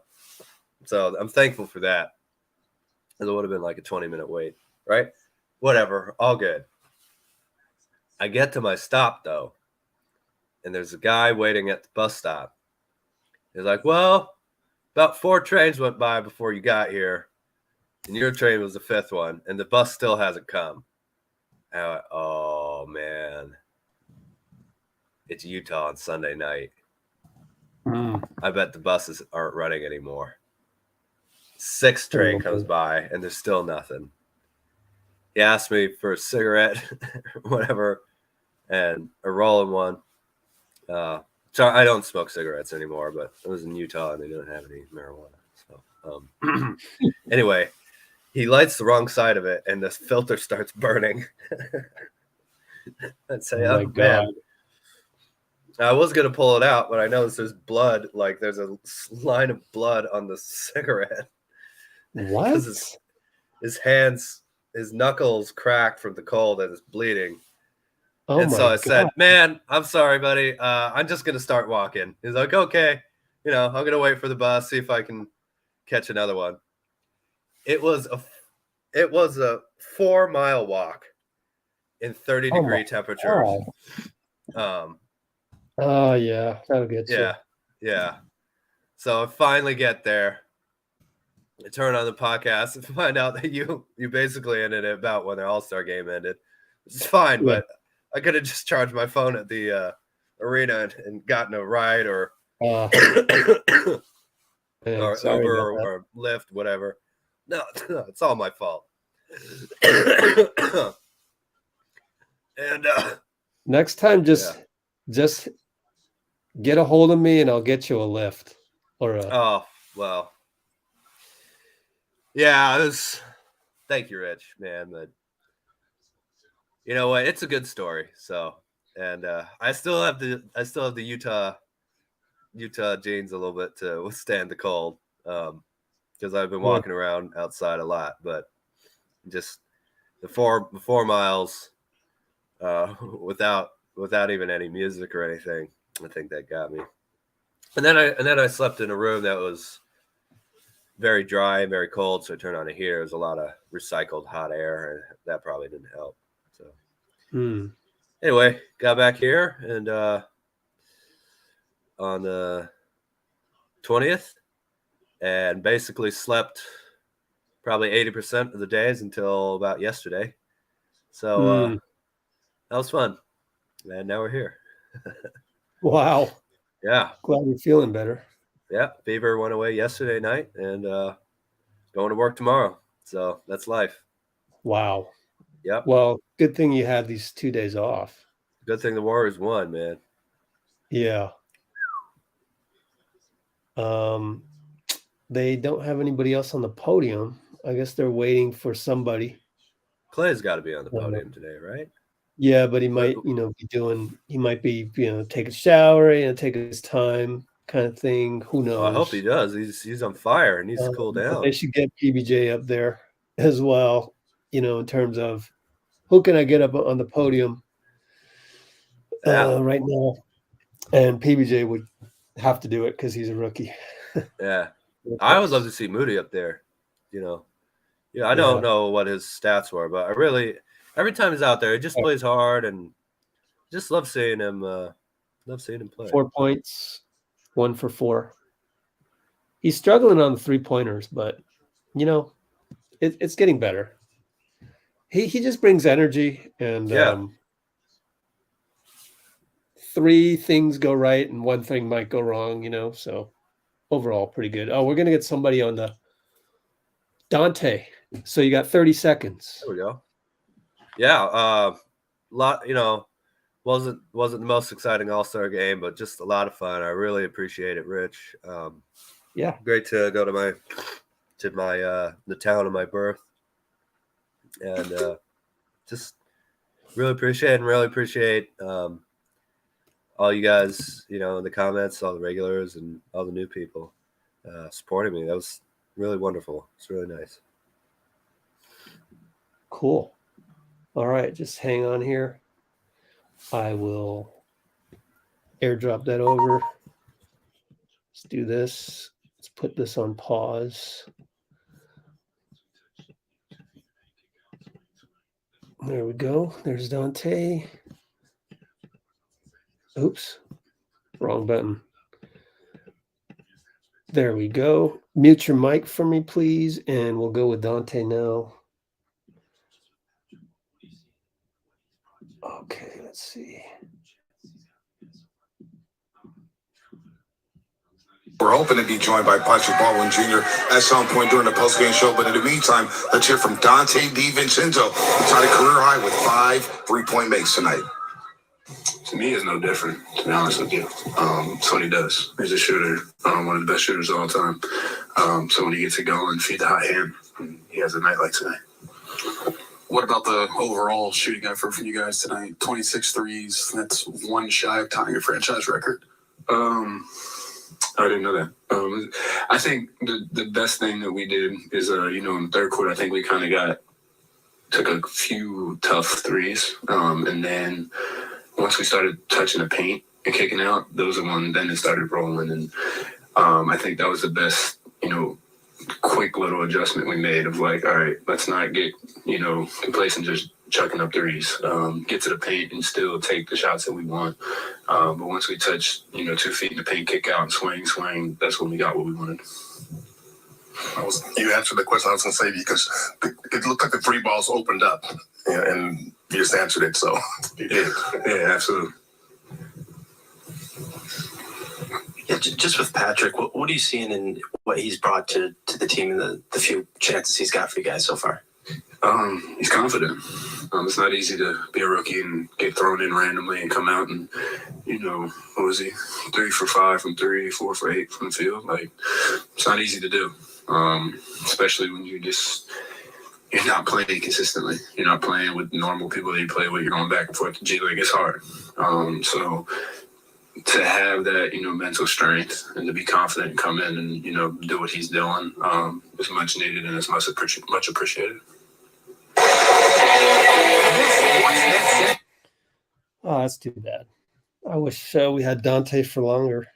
So I'm thankful for that. It would have been like a 20-minute wait, right? Whatever, all good. I get to my stop though, and there's a guy waiting at the bus stop. He's like, "Well, about 4 trains went by before you got here, and your train was the 5th one, and the bus still hasn't come." And I went, "Oh man, it's Utah on Sunday night. I bet the buses aren't running anymore." 6th train comes by, and there's still nothing. He asked me for a cigarette, whatever, and a rolling one. So I don't smoke cigarettes anymore, but I was in Utah and they didn't have any marijuana. So anyway, he lights the wrong side of it, and the filter starts burning. I'd say, "Oh man." I was going to pull it out, but I noticed there's blood. Like there's a line of blood on the cigarette. What? His hands, his knuckles cracked from the cold and it's bleeding. Oh and so I God. said, "Man, I'm sorry, buddy. I'm just going to start walking." He's like, "Okay. You know, I'm going to wait for the bus, see if I can catch another one." It was a 4-mile walk in 30-degree temperatures. Oh yeah, that'll get you. Yeah. So I finally get there. I turn on the podcast and find out that you basically ended it about when the All-Star game ended. It's fine, but I could have just charged my phone at the arena and gotten a ride or Man, or sorry Uber about that. or Lyft, whatever. No, it's all my fault. And Next time, just get a hold of me and I'll get you a lift or a. oh well, yeah. thank you, Rich, man. But you know what? It's a good story. So, and I still have the Utah jeans a little bit to withstand the cold, because I've been walking around outside a lot. But just the 4 miles without even any music or anything, I think that got me. And then I slept in a room that was very dry and very cold, so I turned on a heater. There was a lot of recycled hot air, and that probably didn't help. So anyway, got back here and on the 20th, and basically slept probably 80% of the days until about yesterday. So that was fun, and now we're here. Wow. Yeah. Glad you're feeling better. Yeah. Fever went away yesterday night, and going to work tomorrow. So that's life. Wow. Yep. Well, good thing you had these 2 days off. Good thing the Warriors won, man. Yeah. They don't have anybody else on the podium. I guess they're waiting for somebody. Klay's got to be on the podium today, right? Yeah, but he might, take a shower, take his time kind of thing. Who knows? Well, I hope he does. He's on fire and needs to cool down. They should get PBJ up there as well, in terms of who can I get up on the podium right now. And PBJ would have to do it because he's a rookie. Yeah. I would love to see Moody up there, Yeah, I don't know what his stats were, but I really, every time he's out there, he just plays hard, and just love seeing him. Play. 4 points, 1 for 4. He's struggling on the 3-pointers, but it's getting better. He just brings energy, and 3 things go right and 1 thing might go wrong. So overall, pretty good. Oh, we're gonna get somebody on the Donte. So you got 30 seconds. There we go. Yeah, wasn't the most exciting All-Star game, but just a lot of fun. I really appreciate it, Rich. Great to go to the town of my birth, and just really appreciate all you guys, in the comments, all the regulars and all the new people supporting me. That was really wonderful. It's really nice. Cool. All right, just hang on here. I will airdrop that over. Let's do this. Let's put this on pause. There we go. There's Donte. Oops, wrong button. There we go. Mute your mic for me, please, and we'll go with Donte now. Okay, let's see. We're hoping to be joined by Patrick Baldwin Jr. at some point during the postgame show, but in the meantime, let's hear from Donte DiVincenzo, who tied a career high with 5 3-point makes tonight. To me, it's no different, to be honest with you. That's what he does. He's a shooter, one of the best shooters of all time. So when he gets it going, feed the hot hand, he has a night like tonight. What about the overall shooting effort from you guys tonight? 26 threes. That's 1 shy of tying your franchise record. I didn't know that. I think the best thing that we did is, in the third quarter, I think we kind of took a few tough threes. And then once we started touching the paint and kicking out, those are when then it started rolling. And I think that was the best, quick little adjustment we made of like, all right, let's not get, complacent just chucking up threes. Get to the paint and still take the shots that we want. But once we touch, 2 feet in the paint, kick out and swing, that's when we got what we wanted. You answered the question I was going to say, because it looked like the 3 balls opened up, and you just answered it. So you did. Yeah, absolutely. Yeah, just with Patrick, what are you seeing in what he's brought to the team and the few chances he's got for you guys so far? He's confident. It's not easy to be a rookie and get thrown in randomly and come out and, what was he? 3 for 5 from 3, 4 for 8 from the field. Like, it's not easy to do, especially when you just, you're not playing consistently. You're not playing with normal people that you play with. You're going back and forth to G League. It's hard. So to have that, mental strength and to be confident and come in and, do what he's doing is much needed and is much appreciated. Oh, that's too bad. I wish we had Donte for longer.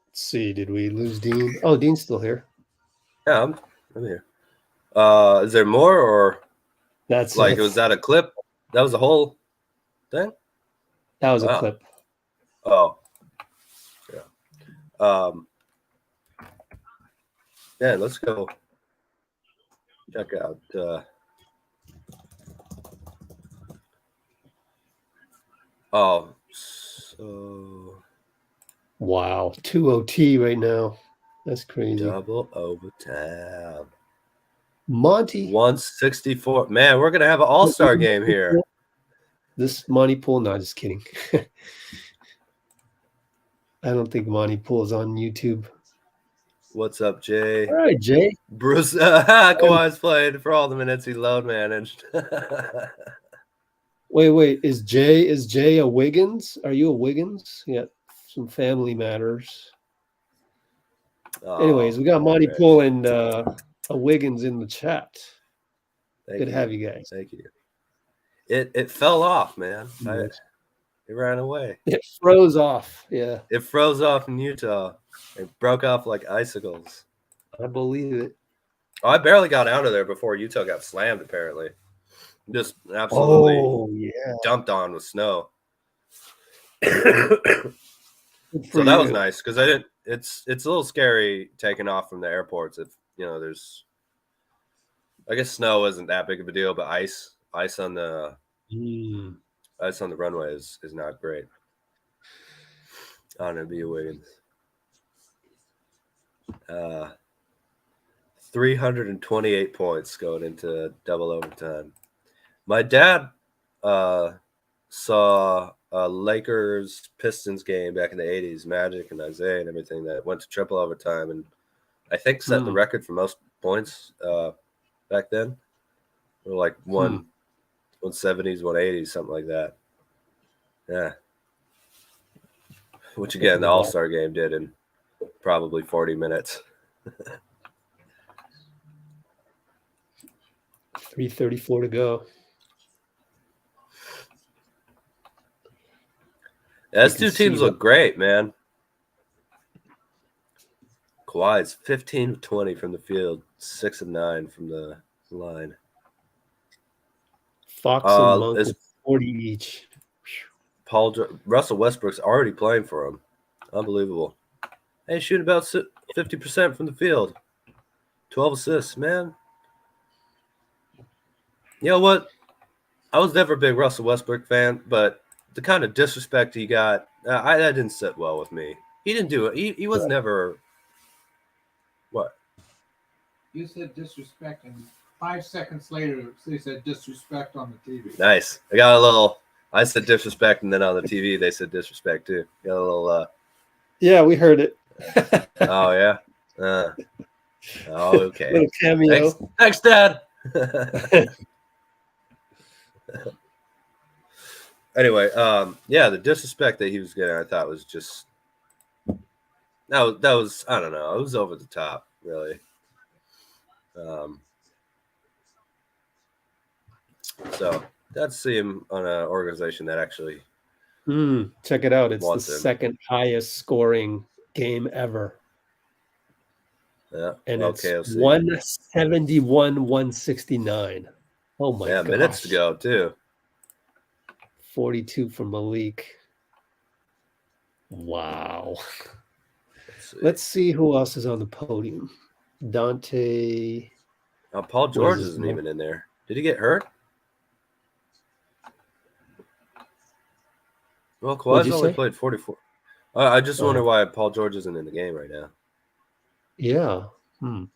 Let's see. Did we lose Dean? Oh, Dean's still here. Yeah, I'm here. Is there more, or that's like, was that a clip? That was the whole thing? That was a clip. Oh, yeah. Yeah, let's go check out. So wow, 2 OT right now. That's crazy. Double overtime. Monty 164. Man, we're gonna have an all-star game here. This Monty Poole, no, just kidding. I don't think Monty Poole is on YouTube. What's up, Jay? All right, Jay. Bruce Kawhi's played for all the minutes he load managed. Wait. Is Jay a Wiggins? Are you a Wiggins? Yeah, some family matters. Anyways, we got Monty Poole and a Wiggins in the chat. Good to have you guys. Thank you. It fell off, man. It ran away. It froze off. Yeah. It froze off in Utah. It broke off like icicles. I believe it. Oh, I barely got out of there before Utah got slammed, apparently. Just absolutely dumped on with snow. So that was nice because it's a little scary taking off from the airports if there's, I guess snow isn't that big of a deal, but ice on the runway is not great. On it be a Wiggins. 328 points going into double overtime. My dad saw a Lakers Pistons game back in the 80s, Magic and Isaiah and everything that went to triple overtime, and I think set the record for most points back then. They were like 170s, 180s, something like that. Yeah. Which again, the All-Star game did in probably 40 minutes. 3:34 to go. Those two teams look great, man. Kawhi's 15 of 20 from the field, 6 of 9 from the line. Fox and Monk with 40 each. Russell Westbrook's already playing for him. Unbelievable. Hey, shooting about 50% from the field. 12 assists, man. You know what? I was never a big Russell Westbrook fan, but the kind of disrespect he got, that didn't sit well with me. He didn't do it. He was never. What? You said disrespect, and 5 seconds later, they said disrespect on the TV. Nice. I got a little. I said disrespect, and then on the TV they said disrespect too. Got a little. Yeah, we heard it. Oh yeah. Okay. Little cameo. Thanks, Dad. Anyway, yeah, the disrespect that he was getting, I thought was just that was I don't know, it was over the top, really. So glad to see him on an organization that actually check it out. It's the wants him. second highest scoring game ever. Yeah, And it's KOC. 171-169. Oh my god. Minutes to go too. 42 from Malik. Wow. Let's see who else is on the podium. Donte. Paul George isn't even in there. Did he get hurt? Well, Kawhi's only played 44. I just wonder why Paul George isn't in the game right now. Yeah. You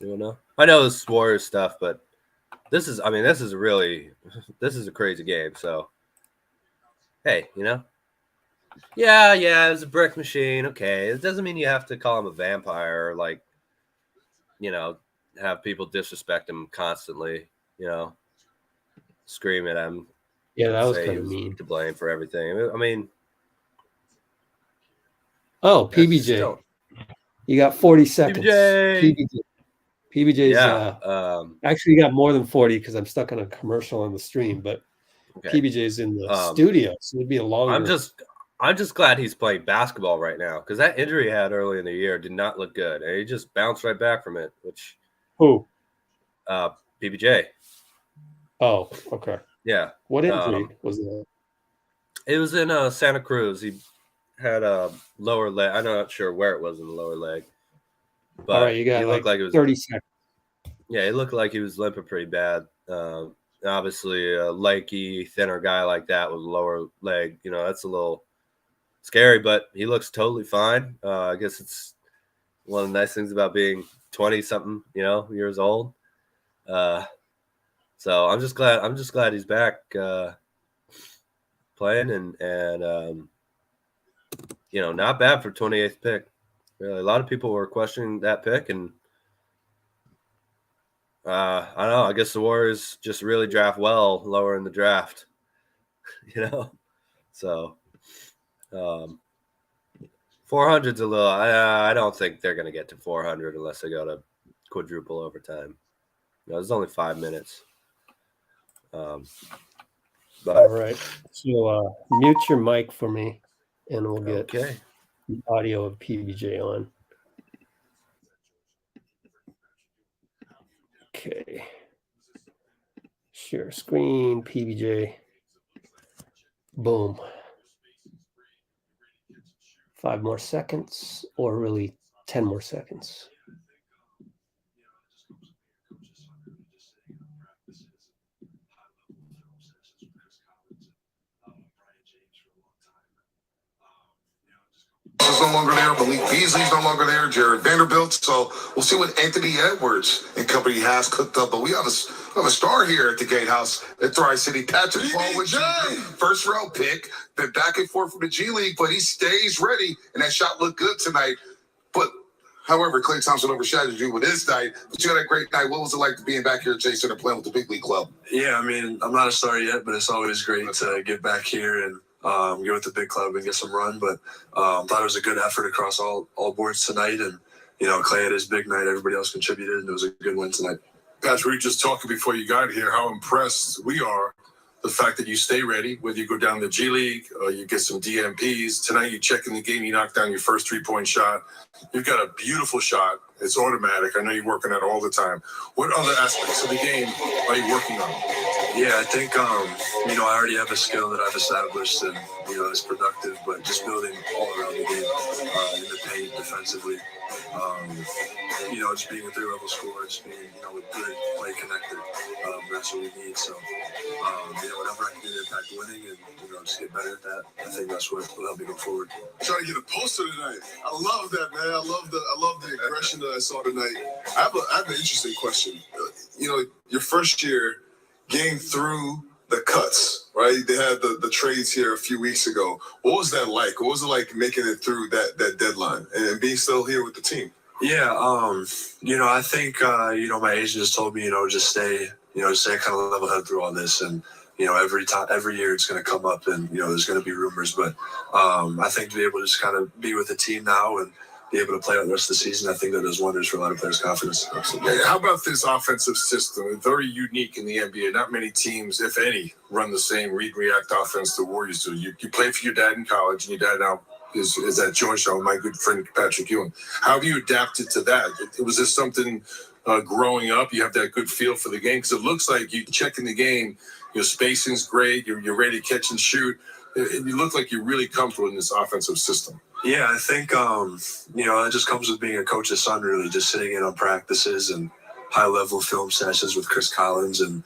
don't know? I know this is Warriors stuff, but this is a crazy game. So, hey, Yeah, it was a brick machine. Okay. It doesn't mean you have to call him a vampire. Like, have people disrespect him constantly, scream at him. Yeah, that was say kind he of mean. to blame for everything. I mean, oh, PBJ, still, you got 40 seconds. PBJ's actually got more than 40 because I'm stuck on a commercial on the stream, but PBJ's in the studio, so it'd be a longer. I'm just glad he's playing basketball right now because that injury he had early in the year did not look good, and he just bounced right back from it. PBJ. Oh, okay. Yeah. What injury was that? It was in Santa Cruz. He had a lower leg. I'm not sure where it was in the lower leg. But all right, you got like it was 30 seconds. Yeah, it looked like he was limping pretty bad. Obviously, a lanky, thinner guy like that with a lower leg, that's a little scary, but he looks totally fine. I guess it's one of the nice things about being 20-something, years old. So I'm just glad he's back playing and not bad for 28th pick. Really, a lot of people were questioning that pick, and I don't know. I guess the Warriors just really draft well lower in the draft, So 400's a little. I don't think they're going to get to 400 unless they go to quadruple overtime. There's only 5 minutes. But all right. So mute your mic for me, and we'll get the audio of PBJ on. Okay. Share screen, PBJ. Boom. 5 more seconds, or really 10 more seconds. Is no longer there. Malik Beasley's no longer there. Jared Vanderbilt. So we'll see what Anthony Edwards and company has cooked up. But we have a star here at the Gatehouse at Thrive City. Patrick PBJ, first round pick. Been back and forth from the G League, but he stays ready. And that shot looked good tonight. But however, Klay Thompson overshadowed you with his night. But you had a great night. What was it like being back here at J Center playing with the big league club? Yeah, I mean, I'm not a star yet, but it's always great to get back here and get with the big club and get some run. But thought it was a good effort across all boards tonight. And, Klay had his big night. Everybody else contributed, and it was a good win tonight. Patrick, we were just talking before you got here how impressed we are the fact that you stay ready, whether you go down the G League or you get some DMPs. Tonight you check in the game, you knock down your first 3-point shot. You've got a beautiful shot. It's automatic. I know you're working on it all the time. What other aspects of the game are you working on? Yeah, I think, I already have a skill that I've established and, it's productive, but just building all around the game, in the paint, defensively, just being a 3-level scorer, just being, with good play connected. That's what we need. So, whatever I can do to impact winning and, just get better at that, I think that's what will help me go forward. Trying to get a poster tonight. I love that, man. I love the aggression that I saw tonight. I have an interesting question. Your first year, getting through the cuts, right? They had the trades here a few weeks ago. What was that like? What was it like making it through that deadline and being still here with the team? Yeah, I think, my agent just told me, just stay kind of level head through all this. And, every year it's going to come up and, there's going to be rumors. But I think to be able to just kind of be with the team now and be able to play out the rest of the season, I think that does wonders for a lot of players' confidence. Yeah, how about this offensive system? It's very unique in the NBA. Not many teams, if any, run the same read-react offense the Warriors do. You played for your dad in college, and your dad now is at Georgetown, my good friend Patrick Ewing. How have you adapted to that? Was this something growing up? You have that good feel for the game? Because it looks like you check in the game, your spacing's great, you're ready to catch and shoot. You look like you're really comfortable in this offensive system. Yeah, I think, it just comes with being a coach's son, really, just sitting in on practices and high-level film sessions with Chris Collins and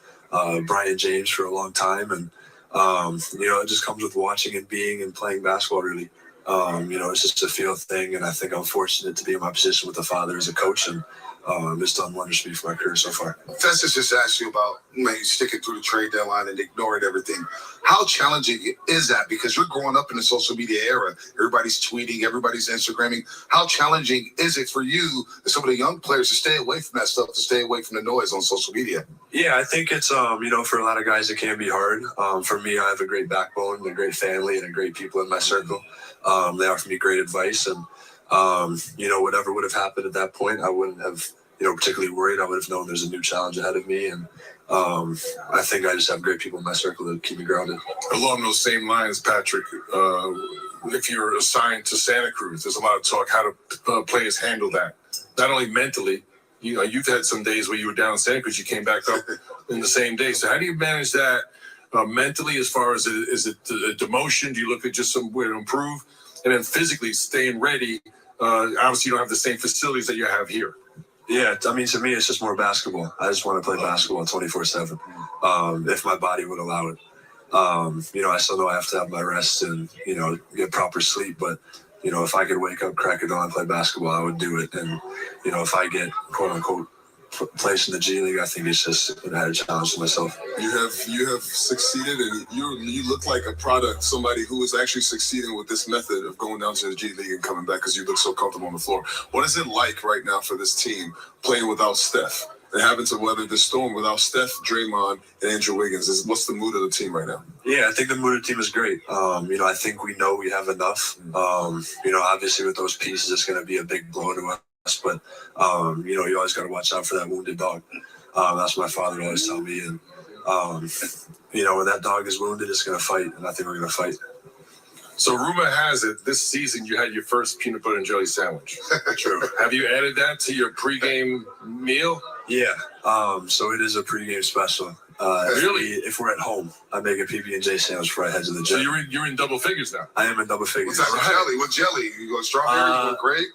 Brian James for a long time. And, it just comes with watching and being and playing basketball, really. It's just a feel thing, and I think I'm fortunate to be in my position with the father as a coach. And It's done wonders for me for my career so far. Festus just asked you about sticking through the trade deadline and ignoring everything. How challenging is that? Because you're growing up in the social media era. Everybody's tweeting, everybody's Instagramming. How challenging is it for you and some of the young players to stay away from that stuff, to stay away from the noise on social media? Yeah, I think it's, for a lot of guys, it can be hard. For me, I have a great backbone, a great family, and great people in my circle. They offer me great advice. And, whatever would have happened at that point, I wouldn't have, particularly worried. I would have known there's a new challenge ahead of me. And I think I just have great people in my circle that keep me grounded. Along those same lines, Patrick, if you're assigned to Santa Cruz, there's a lot of talk how do players handle that. Not only mentally, you've had some days where you were down in Santa Cruz, you came back up in the same day. So how do you manage that mentally as far as is it a demotion? Do you look at just somewhere to improve? And then physically staying ready. Obviously, you don't have the same facilities that you have here. Yeah, to me, it's just more basketball. I just want to play basketball 24/7, if my body would allow it. I still know I have to have my rest and, get proper sleep. But, if I could wake up, crack it on, and play basketball, I would do it. And, if I get, quote unquote, place in the G League, I think it's just an added challenge to myself. You have succeeded, and you look like a product, somebody who is actually succeeding with this method of going down to the G League and coming back because you look so comfortable on the floor. What is it like right now for this team playing without Steph and having to weather the storm without Steph, Draymond, and Andrew Wiggins? What's the mood of the team right now? Yeah, I think the mood of the team is great. I think we know we have enough. Obviously with those pieces, it's going to be a big blow to us. But, you always got to watch out for that wounded dog. That's what my father would always tell me. And, when that dog is wounded, it's going to fight. And I think we're going to fight. So rumor has it, this season you had your first peanut butter and jelly sandwich. True. Have you added that to your pregame meal? Yeah. So it is a pregame special. Really? If we're at home, I make a PB&J sandwich before I head to the gym. So you're in double figures now? I am in double figures. What's that jelly? What jelly? You go strawberry, you go grape?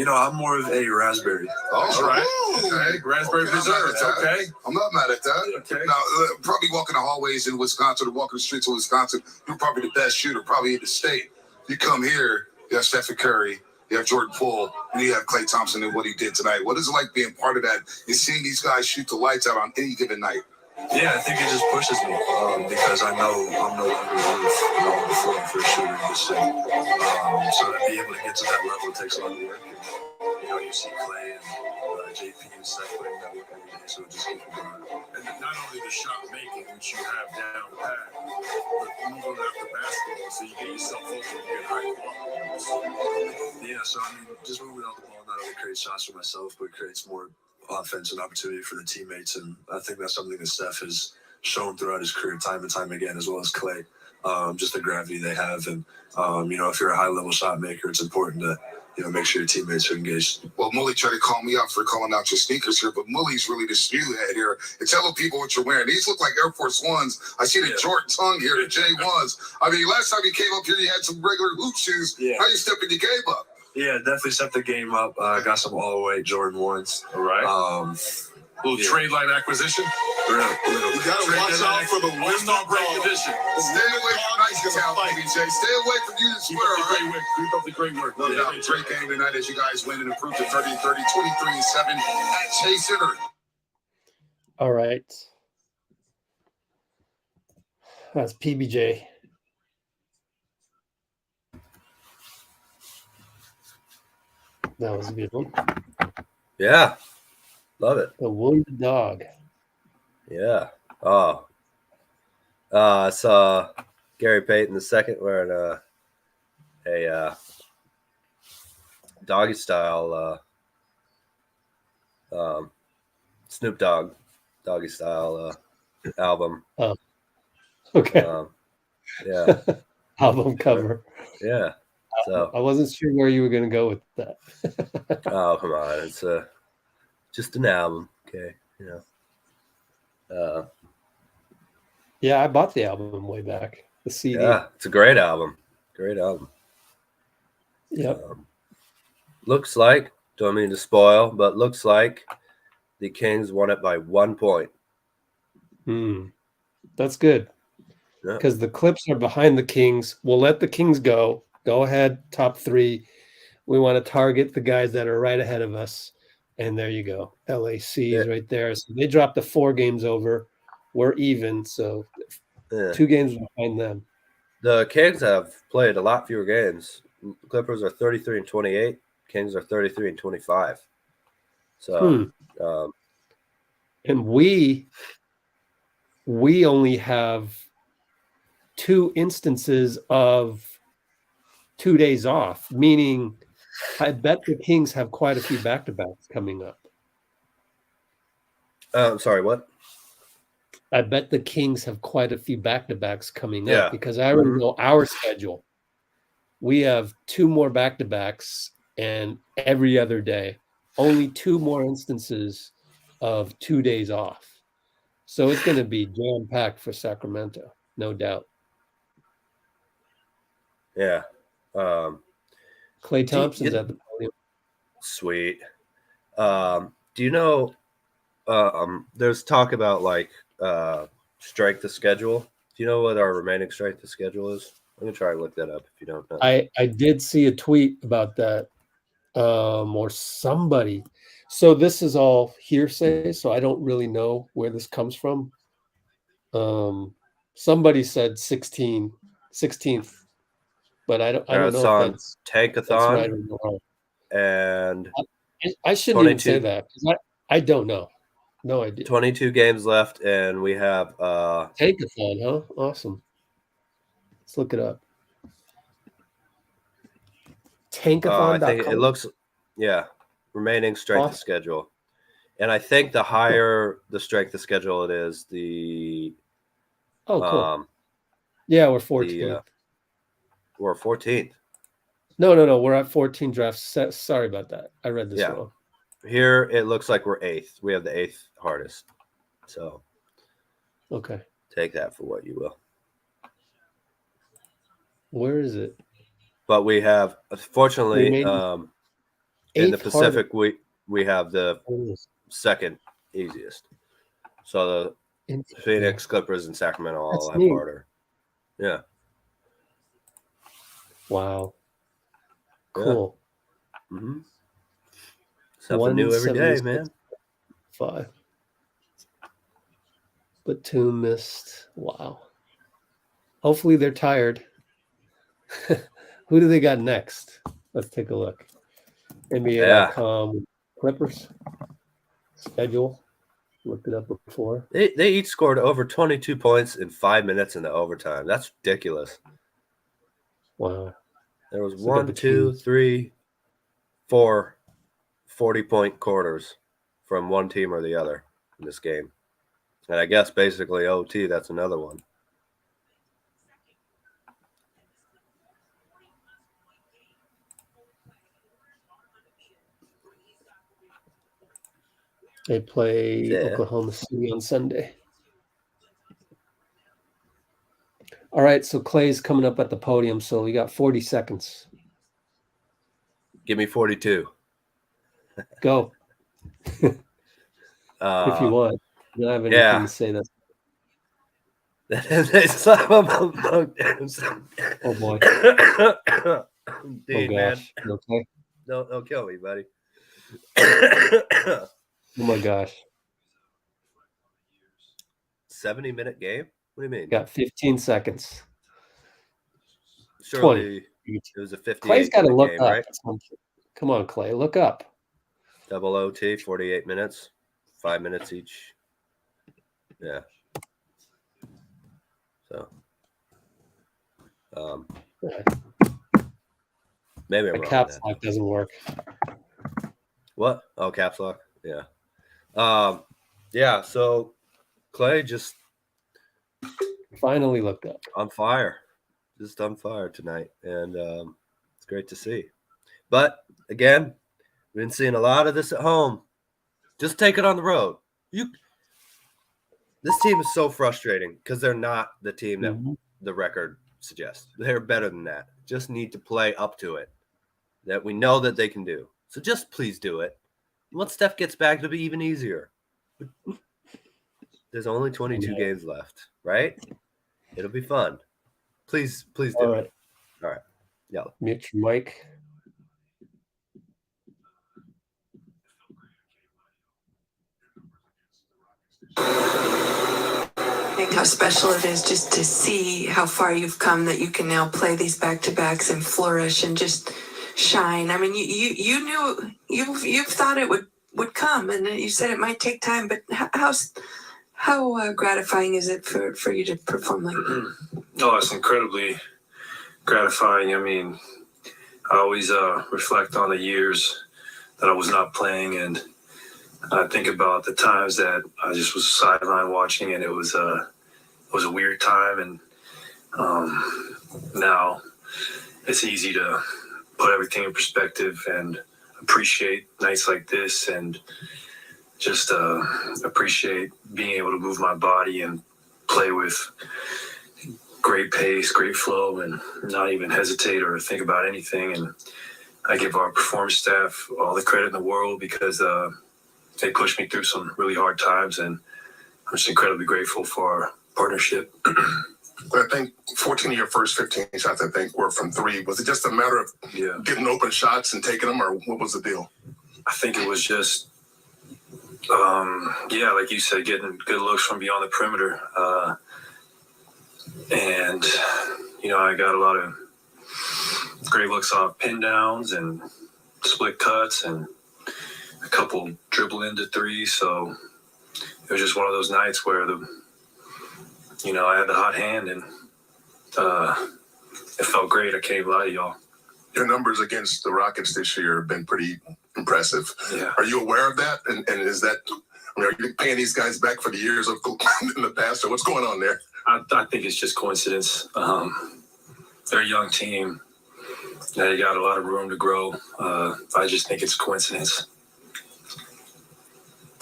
I'm more of a raspberry. Oh, all right. Okay. Raspberry preserves. Okay. I'm not mad at that. Okay. Now, probably walking the hallways in Wisconsin or walking the streets of Wisconsin, you're probably the best shooter, probably in the state. You come here, you have Steph Curry, you have Jordan Poole, and you have Klay Thompson and what he did tonight. What is it like being part of that and seeing these guys shoot the lights out on any given night? Yeah, I think it just pushes me because I know I'm no longer on the floor for a shooter in this city. So to be able to get to that level takes a lot of work. And, you see Klay and JP and Steph putting that work every day, so it just keeps me going. And not only the shot making, which you have down pat, but moving after basketball, so you get yourself open and get high quality. Yeah, so just moving out the ball not only creates shots for myself, but creates more offense and opportunity for the teammates. And I think that's something that Steph has shown throughout his career time and time again, as well as Klay, just the gravity they have. And, if you're a high-level shot maker, it's important to, make sure your teammates are engaged. Well, Mully tried to call me out for calling out your sneakers here, but Mully's really the spew head here. And tell people what you're wearing. These look like Air Force Ones. I see the Jordan tongue here, the J1s. Last time you came up here, you had some regular hoop shoes. Yeah. How you stepping the game up? Yeah, definitely stepped the game up. Got some all-white Jordan 1s. All right. Little trade line acquisition. You gotta watch out for the All-Star break edition. Stay away from nice town, PBJ. Stay away from Union Square. Keep up the great work. No doubt. Great game tonight as you guys win and improve to 30-30, 23-7 at Chase Center. All right. That's PBJ. That was a good one. Yeah. Love it. The wounded dog. Yeah. Oh. I saw Gary Payton II wearing a doggy style Snoop Dogg doggy style album. Oh. Okay. Yeah. Album cover. Yeah. So I wasn't sure where you were going to go with that. Oh, come on. It's just an album. Okay. Yeah, I bought the album way back. The CD. Yeah, it's a great album. Great album. Yep. Looks like, don't mean to spoil, but looks like the Kings won it by 1 point. That's good. Because the Clips are behind the Kings. We'll let the Kings go. Go ahead, top three. We want to target the guys that are right ahead of us. And there you go. LAC is right there. So they dropped the 4 games over. We're even. So 2 games behind them. The Kings have played a lot fewer games. Clippers are 33-28. Kings are 33-25. So, and we only have 2 instances of 2 days off, meaning I bet the Kings have quite a few back-to-backs coming up. I'm sorry, what? I bet the Kings have quite a few back-to-backs coming up because I already know our schedule. We have 2 more back-to-backs and every other day. Only 2 more instances of 2 days off. So it's going to be jam-packed for Sacramento, no doubt. Yeah. Klay Thompson's at the podium. Sweet. Do you know there's talk about like strength of schedule? Do you know what our remaining strength of schedule is? I'm gonna try to look that up if you don't know. I did see a tweet about that, or somebody. So this is all hearsay, so I don't really know where this comes from. Somebody said 16th, but I don't know if that's Tankathon right or wrong. And I shouldn't even say that because I don't know. No idea. 22 games left, and we have Tankathon, huh? Awesome. Let's look it up. Tankathon.com. I think it looks, remaining strength of schedule. And I think the higher the strength of schedule it is, the cool. Yeah, we're 14th. We're 14th. No. We're at 14 drafts. Sorry about that. I read this wrong. Here it looks like we're 8th. We have the 8th hardest. So okay. Take that for what you will. Where is it? But we have, fortunately, in the Pacific, we have the second easiest. So the Phoenix, Clippers, and Sacramento all have harder. Yeah. Wow. Cool. Yeah. Mm-hmm. Something new every day, man. 5. Batum missed. Wow. Hopefully they're tired. Who do they got next? Let's take a look. NBA.com Clippers schedule. Looked it up before. They each scored over 22 points in 5 minutes in the overtime. That's ridiculous. Wow. There was 1, 2, 3, 4 40-point quarters from one team or the other in this game. And I guess basically OT, that's another one. They play Oklahoma City on Sunday. All right, so Klay's coming up at the podium, so we got 40 seconds. Give me 42. Go. If you want. You don't have anything to say that. Oh boy. Dude, gosh. man. Okay. Don't kill me, buddy. Oh my gosh. 70-minute game? What do you mean? Got 15 seconds. Surely 20. It was a 58 Clay's got to look game, up. right? Come on, Klay. Look up. Double OT, 48 minutes. 5 minutes each. Yeah. So. Maybe I'm wrong. Caps lock doesn't work. What? Oh, caps lock. Yeah. Yeah. So Klay just finally looked up. On fire. Just on fire tonight. And it's great to see. But again, we've been seeing a lot of this at home. Just take it on the road. This team is so frustrating because they're not the team that the record suggests. They're better than that. Just need to play up to it. That we know that they can do. So just please do it. Once Steph gets back, it'll be even easier. There's only 22 games left, right? It'll be fun. Please do it. All right. Yeah. Mute your mic. I think how special it is just to see how far you've come, that you can now play these back-to-backs and flourish and just shine. I mean, you knew, you've thought it would come, and you said it might take time, but how gratifying is it for you to perform like that? Oh, it's incredibly gratifying. I mean, I always reflect on the years that I was not playing, and I think about the times that I just was sideline watching, and it was a weird time. And now it's easy to put everything in perspective and appreciate nights like this, and just appreciate being able to move my body and play with great pace, great flow, and not even hesitate or think about anything. And I give our performance staff all the credit in the world, because they pushed me through some really hard times, and I'm just incredibly grateful for our partnership. I think 14 of your first 15 shots, I think, were from three. Was it just a matter of getting open shots and taking them, or what was the deal? I think it was just, like you said, getting good looks from beyond the perimeter. And, I got a lot of great looks off pin downs and split cuts and a couple dribble into threes. So it was just one of those nights where I had the hot hand, and it felt great. I can't lie to y'all. Your numbers against the Rockets this year have been pretty impressive. Yeah. Are you aware of that? And is that, are you paying these guys back for the years of in the past, or what's going on there? I think it's just coincidence. They're a young team. They got a lot of room to grow. I just think it's coincidence.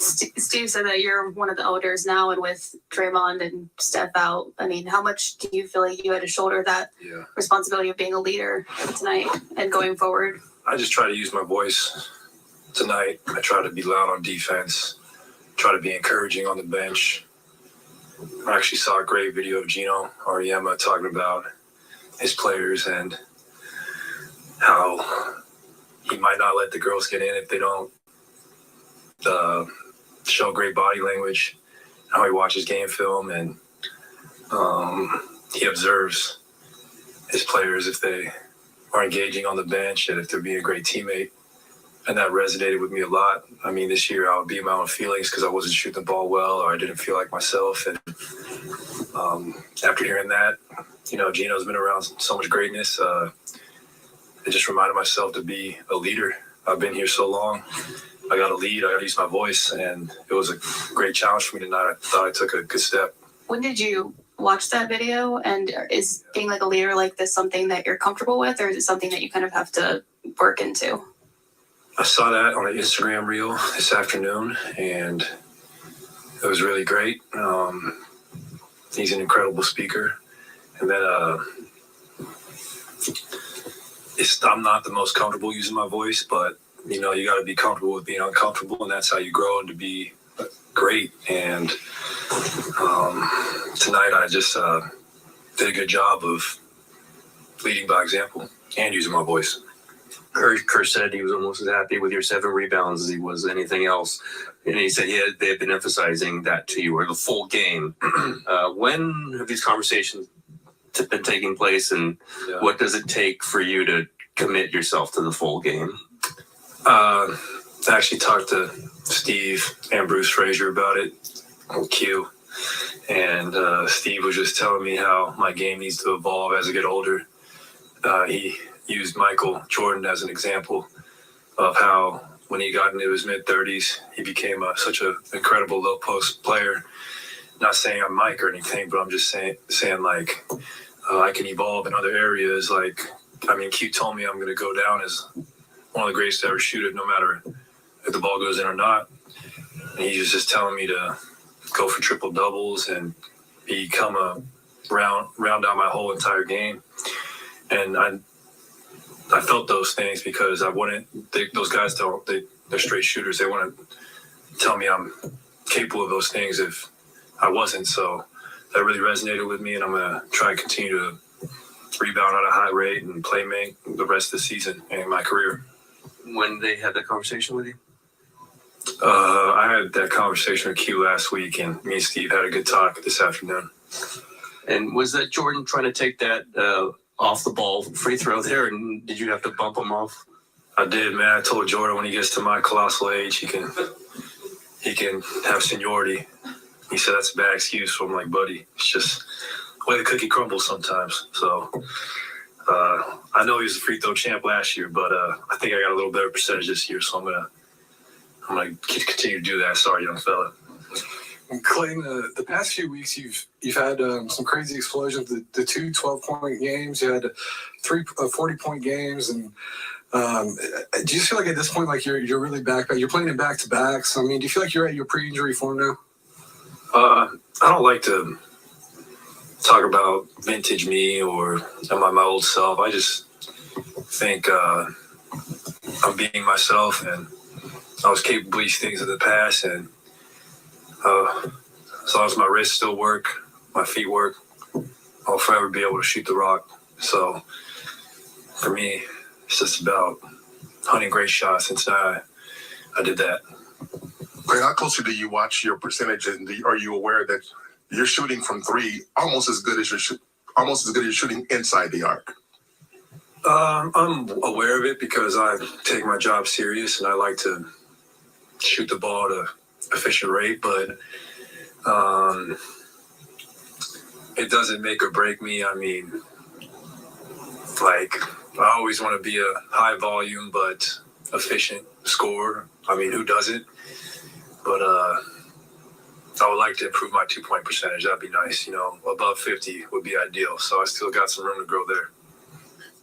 Steve said that you're one of the elders now, and with Draymond and Steph out, I mean, how much do you feel like you had to shoulder that responsibility of being a leader tonight and going forward? I just try to use my voice tonight. I try to be loud on defense, try to be encouraging on the bench. I actually saw a great video of Gino Auriemma talking about his players and how he might not let the girls get in if they don't show great body language, how he watches game film, and he observes his players if they are engaging on the bench and if they're being a great teammate. And that resonated with me a lot. I mean, this year I would be in my own feelings because I wasn't shooting the ball well, or I didn't feel like myself. And after hearing that, Gino's been around so much greatness. I just reminded myself to be a leader. I've been here so long. I got to lead. I got to use my voice, and it was a great challenge for me tonight. I thought I took a good step. When did you watch that video? And is being like a leader like this something that you're comfortable with, or is it something that you kind of have to work into? I saw that on an Instagram reel this afternoon, and it was really great. He's an incredible speaker. And then I'm not the most comfortable using my voice, but you got to be comfortable with being uncomfortable, and that's how you grow into be great. And tonight I just did a good job of leading by example and using my voice. Kerr said he was almost as happy with your 7 rebounds as he was anything else. And he said they had been emphasizing that to you, or the full game. When have these conversations been taking place, and what does it take for you to commit yourself to the full game? I actually talked to Steve and Bruce Frazier about it on Q. And Steve was just telling me how my game needs to evolve as I get older. He used Michael Jordan as an example of how when he got into his mid-30s, he became such an incredible low-post player. Not saying I'm Mike or anything, but I'm just saying like I can evolve in other areas. Like, Q told me I'm going to go down as one of the greatest to ever shoot it, no matter if the ball goes in or not. And he was just telling me to go for triple doubles and become a round out my whole entire game. And I felt those things because those guys they're straight shooters. They want to tell me I'm capable of those things if I wasn't. So that really resonated with me, and I'm going to try and continue to rebound at a high rate and play make the rest of the season and my career. When they had that conversation with you? I had that conversation with Q last week, and me and Steve had a good talk this afternoon. And was that Jordan trying to take that off the ball free throw there, and did you have to bump him off? I did, man. I told Jordan when he gets to my colossal age, he can have seniority. He said that's a bad excuse. So I'm like, buddy, it's just the way the cookie crumbles sometimes. So I know he was a free throw champ last year, but I think I got a little better percentage this year, so I'm gonna continue to do that. Sorry, young fella. Klay, the past few weeks you've had some crazy explosions. The two 12-point games, you had three 40-point games, and do you feel like at this point like you're really back? You're playing in back-to-backs. I mean, do you feel like you're at your pre-injury form now? I don't like to talk about vintage me or my old self. I just think I'm being myself, and I was capable of these things in the past, and as long as my wrists still work, my feet work, I'll forever be able to shoot the rock. So for me, it's just about hunting great shots. Since I did that. Great. How closely do you watch your percentage, and are you aware that you're shooting from three almost as good as you're shooting inside the arc? I'm aware of it because I take my job serious and I like to shoot the ball at an efficient rate, but it doesn't make or break me. I mean, like, I always want to be a high volume but efficient scorer. I mean, who doesn't? But I would like to improve my 2-point percentage. That'd be nice. You know, above 50 would be ideal. So I still got some room to grow there.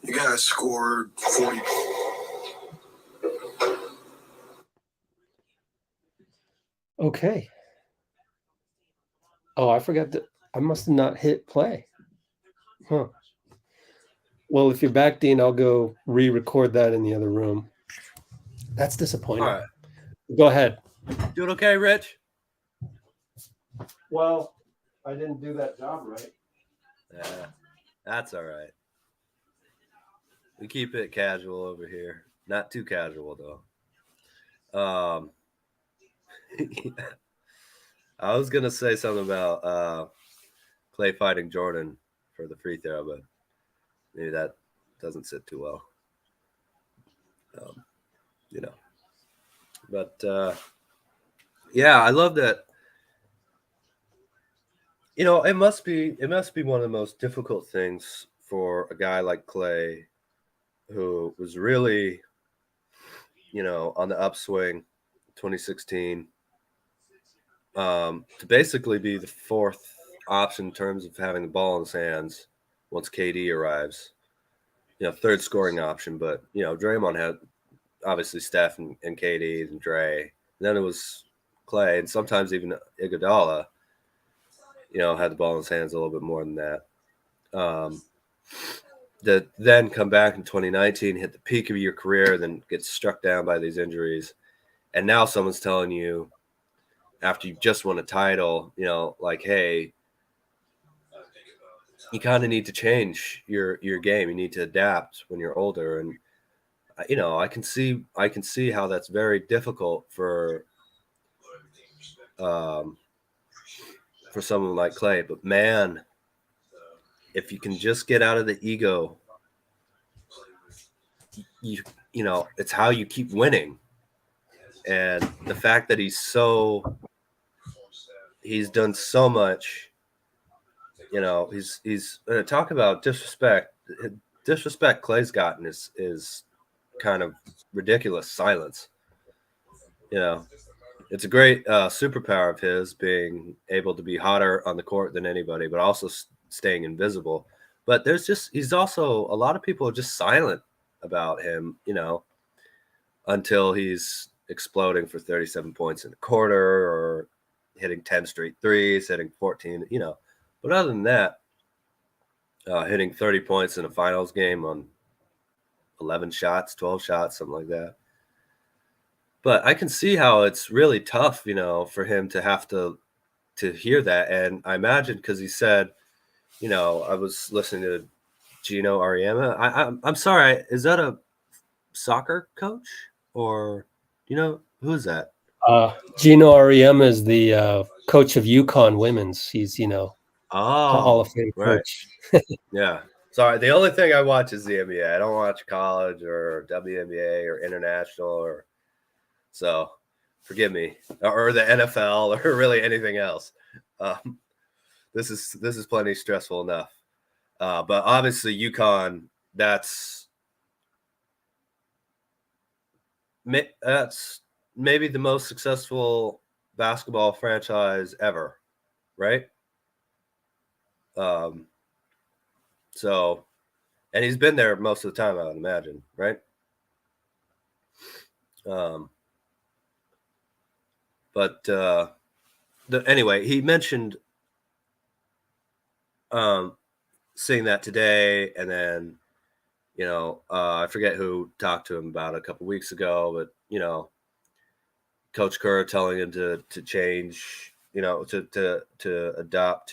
You guys scored 40. Okay. Oh, I forgot that I must have not hit play. Huh. Well, if you're back, Dean, I'll go re-record that in the other room. That's disappointing. All right. Go ahead. Doing okay, Rich? Well, I didn't do that job right. Yeah, that's all right. We keep it casual over here. Not too casual, though. I was going to say something about Klay fighting Jordan for the free throw, but maybe that doesn't sit too well. You know. But, yeah, I love that. You know, it must be one of the most difficult things for a guy like Klay, who was really, you know, on the upswing, 2016, to basically be the fourth option in terms of having the ball in his hands once KD arrives. You know, third scoring option, but, you know, Draymond had obviously Steph and KD and Dray. And then it was Klay, and sometimes even Iguodala, you know, had the ball in his hands a little bit more than that. That then come back in 2019, hit the peak of your career, then get struck down by these injuries. And now someone's telling you, after you just won a title, you know, like, hey, you kind of need to change your game. You need to adapt when you're older. And, you know, I can see how that's very difficult for someone like Klay. But, man, if you can just get out of the ego, you know, it's how you keep winning. And the fact that he's done so much, you know, he's talk about disrespect. Disrespect Klay's gotten is kind of ridiculous silence. You know, it's a great superpower of his, being able to be hotter on the court than anybody, but also staying invisible. But he's also, a lot of people are just silent about him, you know, until he's exploding for 37 points in a quarter or hitting 10 straight threes, hitting 14, you know. But other than that, hitting 30 points in a finals game on 11 shots, 12 shots, something like that. But I can see how it's really tough, you know, for him to have to hear that. And I imagine, because he said, you know, I was listening to Gino Ariema. I'm sorry, is that a soccer coach, or you know, who is that? Gino Auriemma is the coach of UConn women's. He's, Hall of Oh, Fame right. coach. Yeah. Sorry. The only thing I watch is the NBA. I don't watch college or WNBA or international or so. Forgive me, or the NFL or really anything else. This is plenty stressful enough. But obviously UConn, that's maybe the most successful basketball franchise ever, right? So, and he's been there most of the time, I would imagine, right? Anyway, he mentioned seeing that today, and then I forget who talked to him about it a couple weeks ago, but Coach Kerr telling him to change, to adapt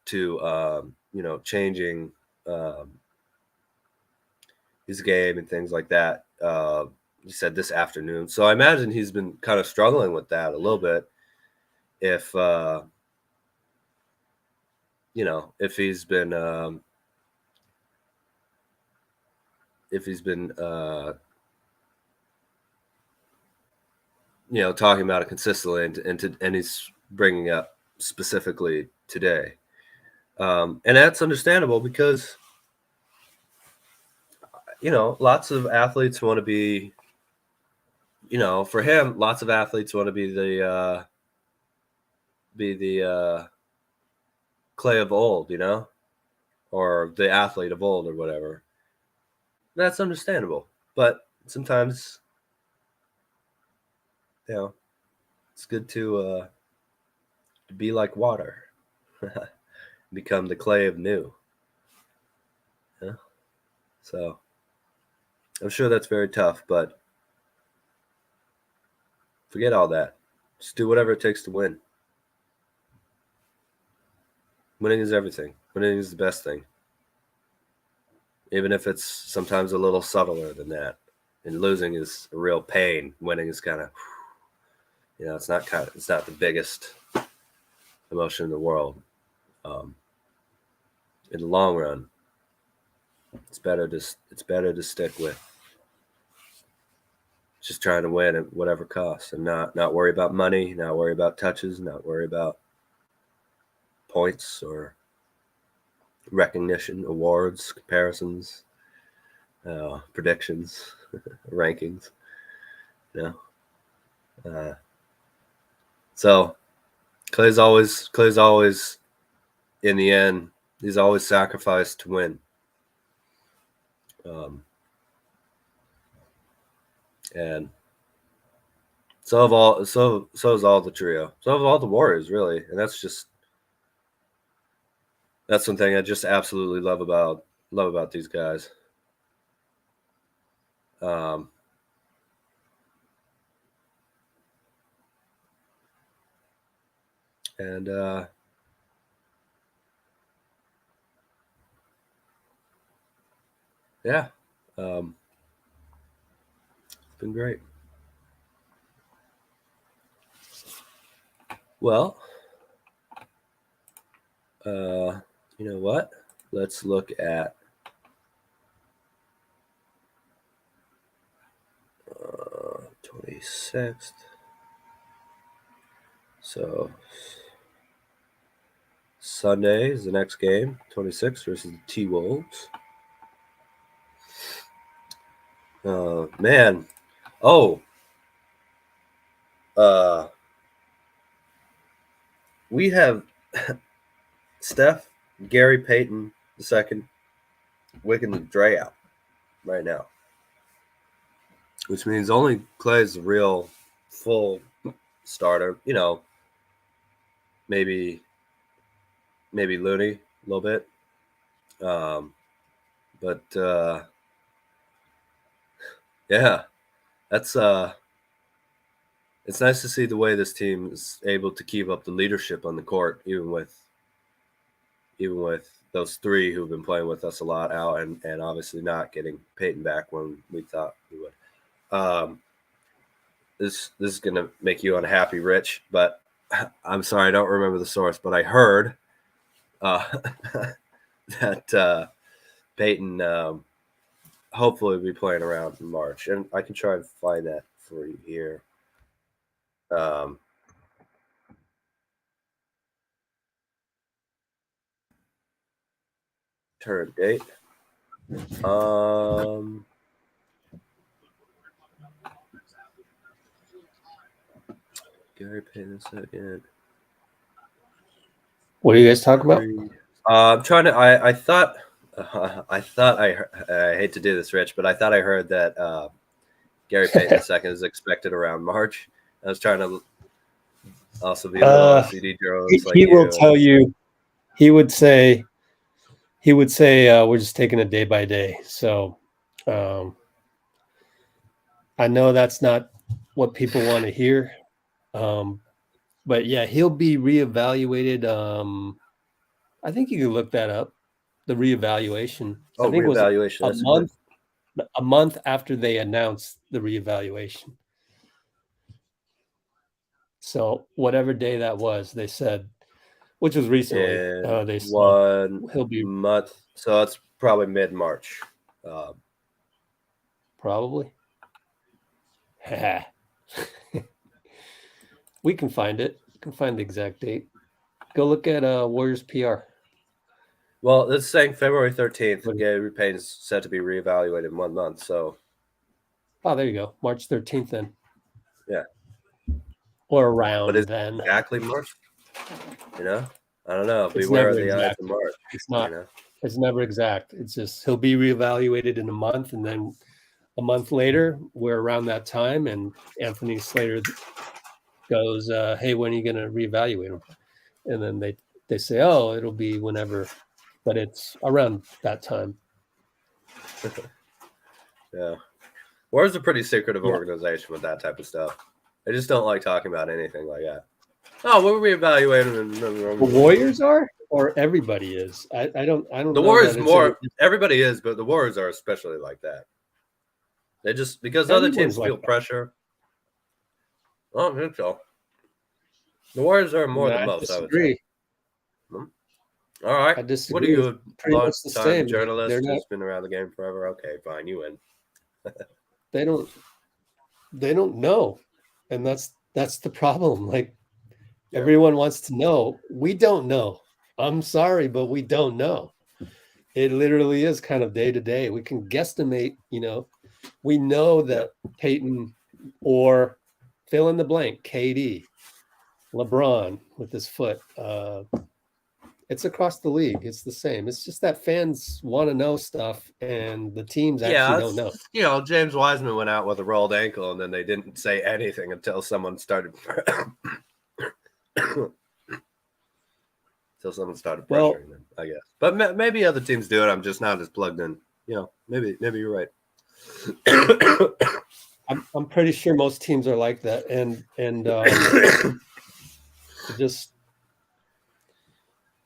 to changing his game and things like that. He said this afternoon. So I imagine he's been kind of struggling with that a little bit. If he's been talking about it consistently and he's bringing up specifically today. And that's understandable because, lots of athletes want to be, for him, lots of athletes want to be the Klay of old, or the athlete of old or whatever. That's understandable. But sometimes, it's good to be like water, become the clay of new. Yeah. So I'm sure that's very tough, but forget all that. Just do whatever it takes to win. Winning is everything. Winning is the best thing. Even if it's sometimes a little subtler than that. And losing is a real pain. Winning is kind of, it's not the biggest emotion in the world. In the long run, it's better to stick with just trying to win at whatever cost, and not worry about money, not worry about touches, not worry about points or recognition, awards, comparisons, predictions, rankings. So Klay's always in the end, he's always sacrificed to win. And so is all the trio. So have all the Warriors, really. And that's one thing I just absolutely love about these guys. Yeah. It's been great. Well, you know what? Let's look at 26th. So Sunday is the next game, 26th versus the T-Wolves. Man. Oh. We have Steph, Gary Payton II, Wiggins, and Dray out right now, which means only Klay's the real full starter. Maybe Looney a little bit, but yeah, that's it's nice to see the way this team is able to keep up the leadership on the court, even with those three who've been playing with us a lot out, and obviously not getting Payton back when we thought we would. this is gonna make you unhappy, Rich, but I'm sorry, I don't remember the source, but I heard that Peyton hopefully will be playing around in March, and I can try and find that for you here. Turn date. Gary Payton second. What are you guys talking about? I'm trying to. I thought I hate to do this, Rich, but I thought I heard that Gary Payton second is expected around March. I was trying to also be a little CD Jones. He will tell you. He would say we're just taking it day by day. So I know that's not what people want to hear. But yeah, he'll be reevaluated. I think you can look that up. The reevaluation. Oh, I think reevaluation. it was a month after they announced the reevaluation. So whatever day that was, they said, which was recently. They said he'll be month. So it's probably mid-March. Probably. We can find it. We can find the exact date. Go look at Warriors PR. Well, it's saying February 13th. Gary Payton's set to be reevaluated in 1 month. So, there you go. March 13th then. Yeah. Or around but is then. Exactly March? I don't know. Beware of the eyes of March. It's not. It's never exact. It's just he'll be reevaluated in a month, and then a month later, we're around that time, and Anthony Slater goes, "Hey, when are you going to reevaluate him?" And then they say, "Oh, it'll be whenever," but it's around that time. Yeah, Warriors a pretty secretive organization with that type of stuff. They just don't like talking about anything like that. Oh, we're reevaluating. The Warriors are, or everybody is. I don't. The know Warriors that more. Everybody is, but the Warriors are especially like that. They just because other teams feel pressure. I don't think so. The Warriors are more than most. I would say. All right. I disagree. What are you, pretty much the same journalist who's been around the game forever? Okay, fine, you win. They don't know, and that's the problem. Like everyone wants to know. We don't know. I'm sorry, but we don't know. It literally is kind of day to day. We can guesstimate. We know that Peyton or fill in the blank, KD, LeBron with his foot. It's across the league. It's the same. It's just that fans want to know stuff, and the teams actually don't know. James Wiseman went out with a rolled ankle, and then they didn't say anything until someone started. Pressuring them, I guess. But maybe other teams do it. I'm just not as plugged in. Maybe you're right. I'm pretty sure most teams are like that, and just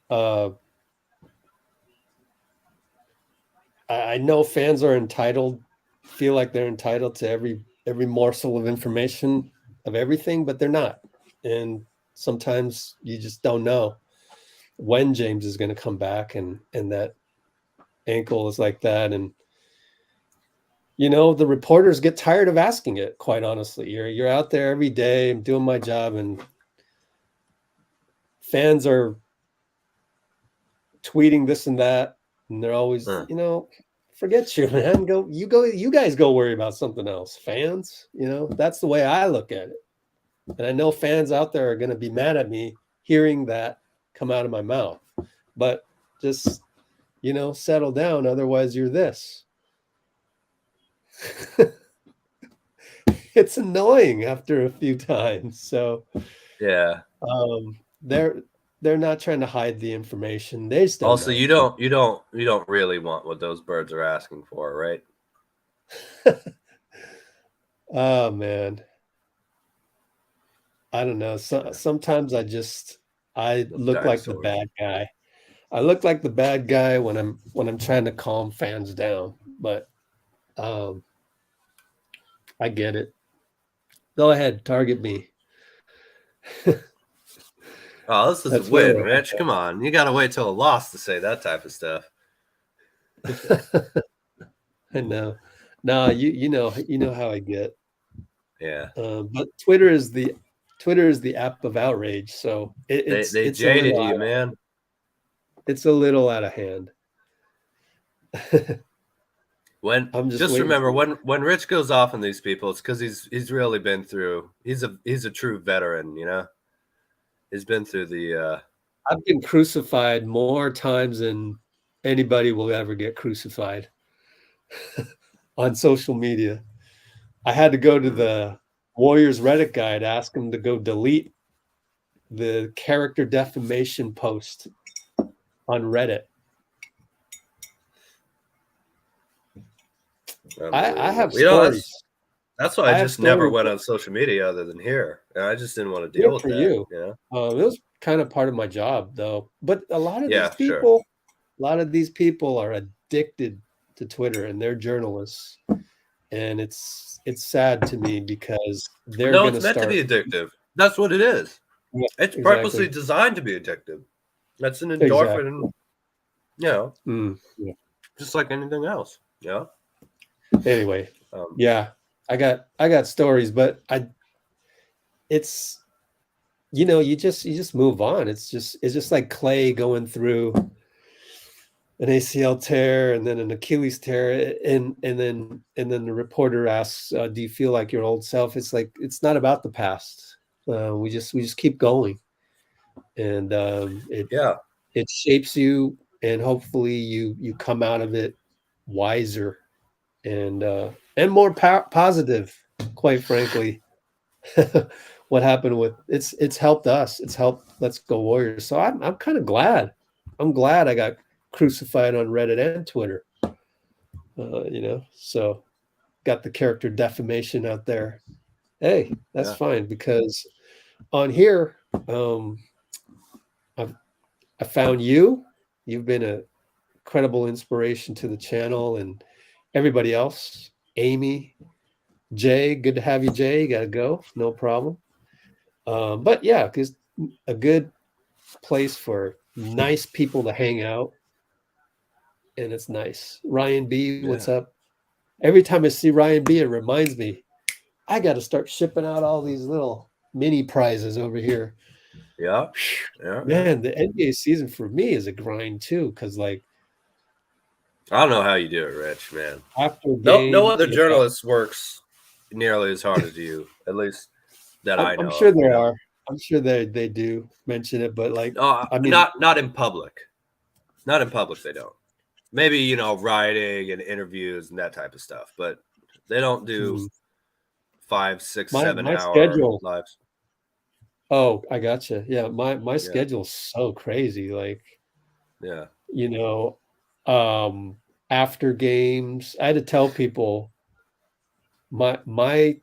I know fans are feel like they're entitled to every morsel of information of everything, but they're not. And sometimes you just don't know when James is going to come back, and that ankle is like that. And the reporters get tired of asking it, quite honestly. You're out there every day, I'm doing my job, and fans are tweeting this and that, and they're always, forget you, man. You guys go worry about something else. Fans, that's the way I look at it. And I know fans out there are going to be mad at me hearing that come out of my mouth, but just, settle down. Otherwise you're this. It's annoying after a few times. So yeah, they're not trying to hide the information. They still also know. you don't really want what those birds are asking for, right? Oh man, I don't know. Sometimes I look like the bad guy. I look like the bad guy when I'm trying to calm fans down, but I get it. Go ahead, target me. Oh, this is That's a win, what Rich. Come on. You got to wait till a loss to say that type of stuff. I know. No, you know how I get. Yeah. But Twitter is the app of outrage. So it's they it's jaded you, man. It's a little out of hand. When just remember when Rich goes off on these people, it's because he's really been through. He's a true veteran, you know. He's been through the. I've been crucified more times than anybody will ever get crucified on social media. I had to go to the Warriors Reddit guy to ask him to go delete the character defamation post on Reddit. I have stories. That's why I just never went on social media other than here. I just didn't want to deal with that. You. You know? It was kind of part of my job, though. But a lot of these people are addicted to Twitter, and they're journalists. And it's sad to me because they're going to meant to be addictive. That's what it is. Yeah, it's purposely designed to be addictive. That's an endorphin, you know, just like anything else. Yeah. Anyway, yeah, I got stories, but it's, you just move on. It's just like Klay going through an ACL tear and then an Achilles tear, and then the reporter asks, "Do you feel like your old self?" It's like, it's not about the past. We just keep going, and it shapes you, and hopefully you come out of it wiser and more positive. Quite frankly, what happened with it's helped us. It's helped Let's Go Warriors. So I'm kind of glad. I'm glad I got crucified on Reddit and Twitter. So got the character defamation out there. Hey, that's fine, because on here, I found you. You've been a incredible inspiration to the channel and everybody else. Amy, Jay, good to have you, Jay. You gotta go, no problem. But yeah, because a good place for nice people to hang out. And it's nice. Ryan B, what's up? Every time I see Ryan B, it reminds me, I got to start shipping out all these little mini prizes over here. Yeah. Man, the NBA season for me is a grind too, because I don't know how you do it, Rich, man. After no other journalist works nearly as hard as you, at least that I know. I'm sure there are. I'm sure they do mention it, but I mean, not in public. Not in public, they don't. Maybe, writing and interviews and that type of stuff, but they don't do 5, 6, 7 hour schedule, lives. Oh, I gotcha. Yeah, my schedule's so crazy. After games, I had to tell people my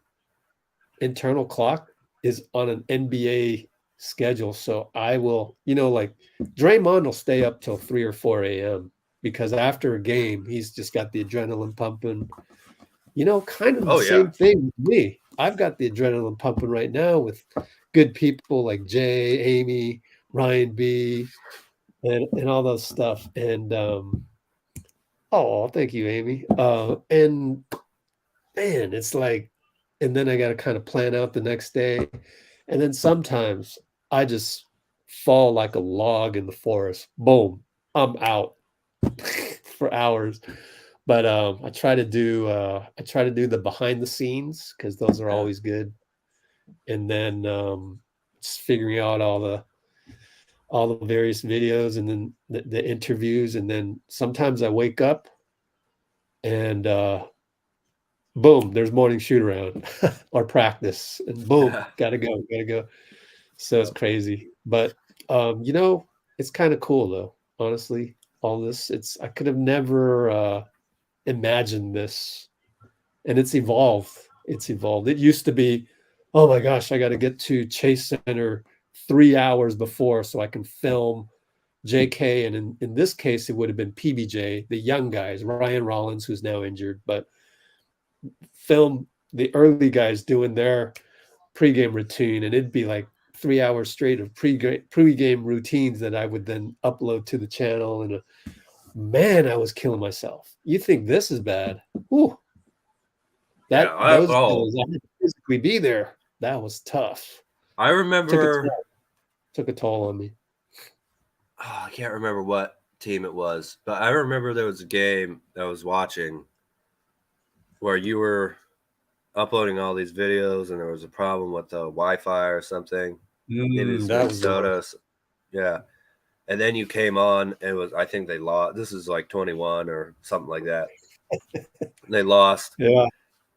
internal clock is on an NBA schedule, so I will, Draymond will stay up till 3 or 4 a.m. because after a game, he's just got the adrenaline pumping. Kind of the same thing with me. I've got the adrenaline pumping right now with good people like Jay, Amy, Ryan B, and all those stuff. And thank you, Amy. And man, it's like, and then I got to kind of plan out the next day. And then sometimes I just fall like a log in the forest. Boom, I'm out for hours. But I try to do the behind the scenes, because those are always good. And then just figuring out all the various videos, and then the interviews, and then sometimes I wake up and boom, there's morning shoot around or practice, and boom, gotta go. So it's crazy, but it's kind of cool though. Honestly, all this, I could have never imagined this, and it's evolved. It used to be, oh my gosh, I got to get to Chase Center 3 hours before so I can film JK, and in this case it would have been PBJ, the young guys, Ryan Rollins, who's now injured, but film the early guys doing their pregame routine, and it'd be like 3 hours straight of pregame routines that I would then upload to the channel. And man, I was killing myself. You think this is bad? Ooh. Those days, I had to physically be there. That was tough. I remember took a toll on me. I can't remember what team it was, but I remember there was a game I was watching where you were uploading all these videos and there was a problem with the Wi-Fi or something. That was Minnesota. Yeah. And then you came on and I think they lost. This is like 21 or something like that. They lost. Yeah.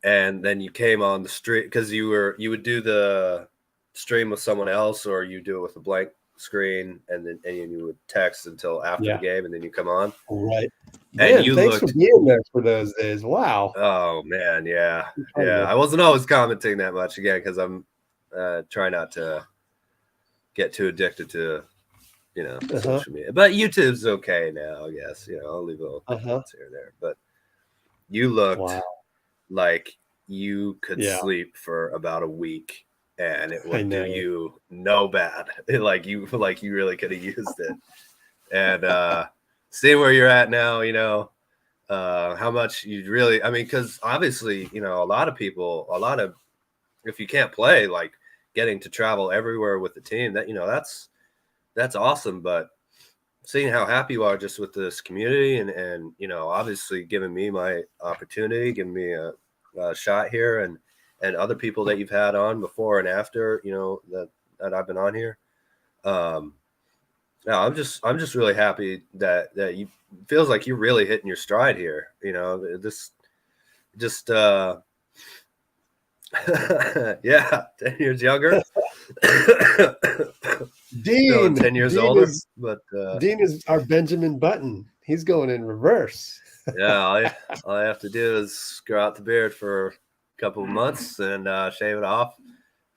And then you came on the stream because you would do the stream with someone else, or you do it with a blank screen, and you would text until after the game, and then you come on. Right. And man, thanks for being there for those days. Wow. Oh man, yeah. I wasn't always commenting that much again because I'm trying not to get too addicted to social media. But YouTube's okay now, I guess. I'll leave a little comments here and there. But you looked like you could sleep for about a week and it would do you no bad. Like you really could have used it. And seeing where you're at now, how much you really, because obviously, a lot of people, if you can't play, like getting to travel everywhere with the team, that, that's awesome. But seeing how happy you are just with this community and obviously giving me my opportunity, giving me a shot here and other people that you've had on before and after, that I've been on here. I'm just really happy that you feels like you're really hitting your stride here. This just, 10 years younger. Dean, 10 years older, but Dean is our Benjamin Button. He's going in reverse. Yeah, all I have to do is grow out the beard for a couple of months and shave it off,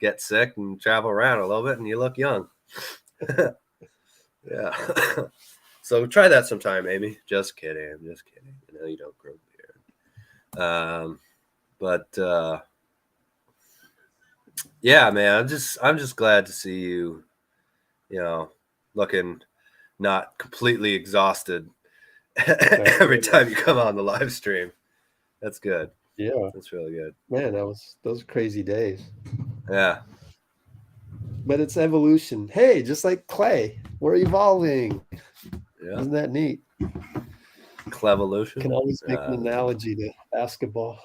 get sick, and travel around a little bit, and you look young. Yeah. So try that sometime, Amy. Just kidding. I'm just kidding. You don't grow beard. But yeah, man, I'm just glad to see you, looking not completely exhausted every time you come on the live stream. That's good. Yeah. That's really good. Man, those are crazy days. Yeah. But it's evolution. Hey, just like Klay, we're evolving. Yeah. Isn't that neat? Clevolution. Can always make an analogy to basketball.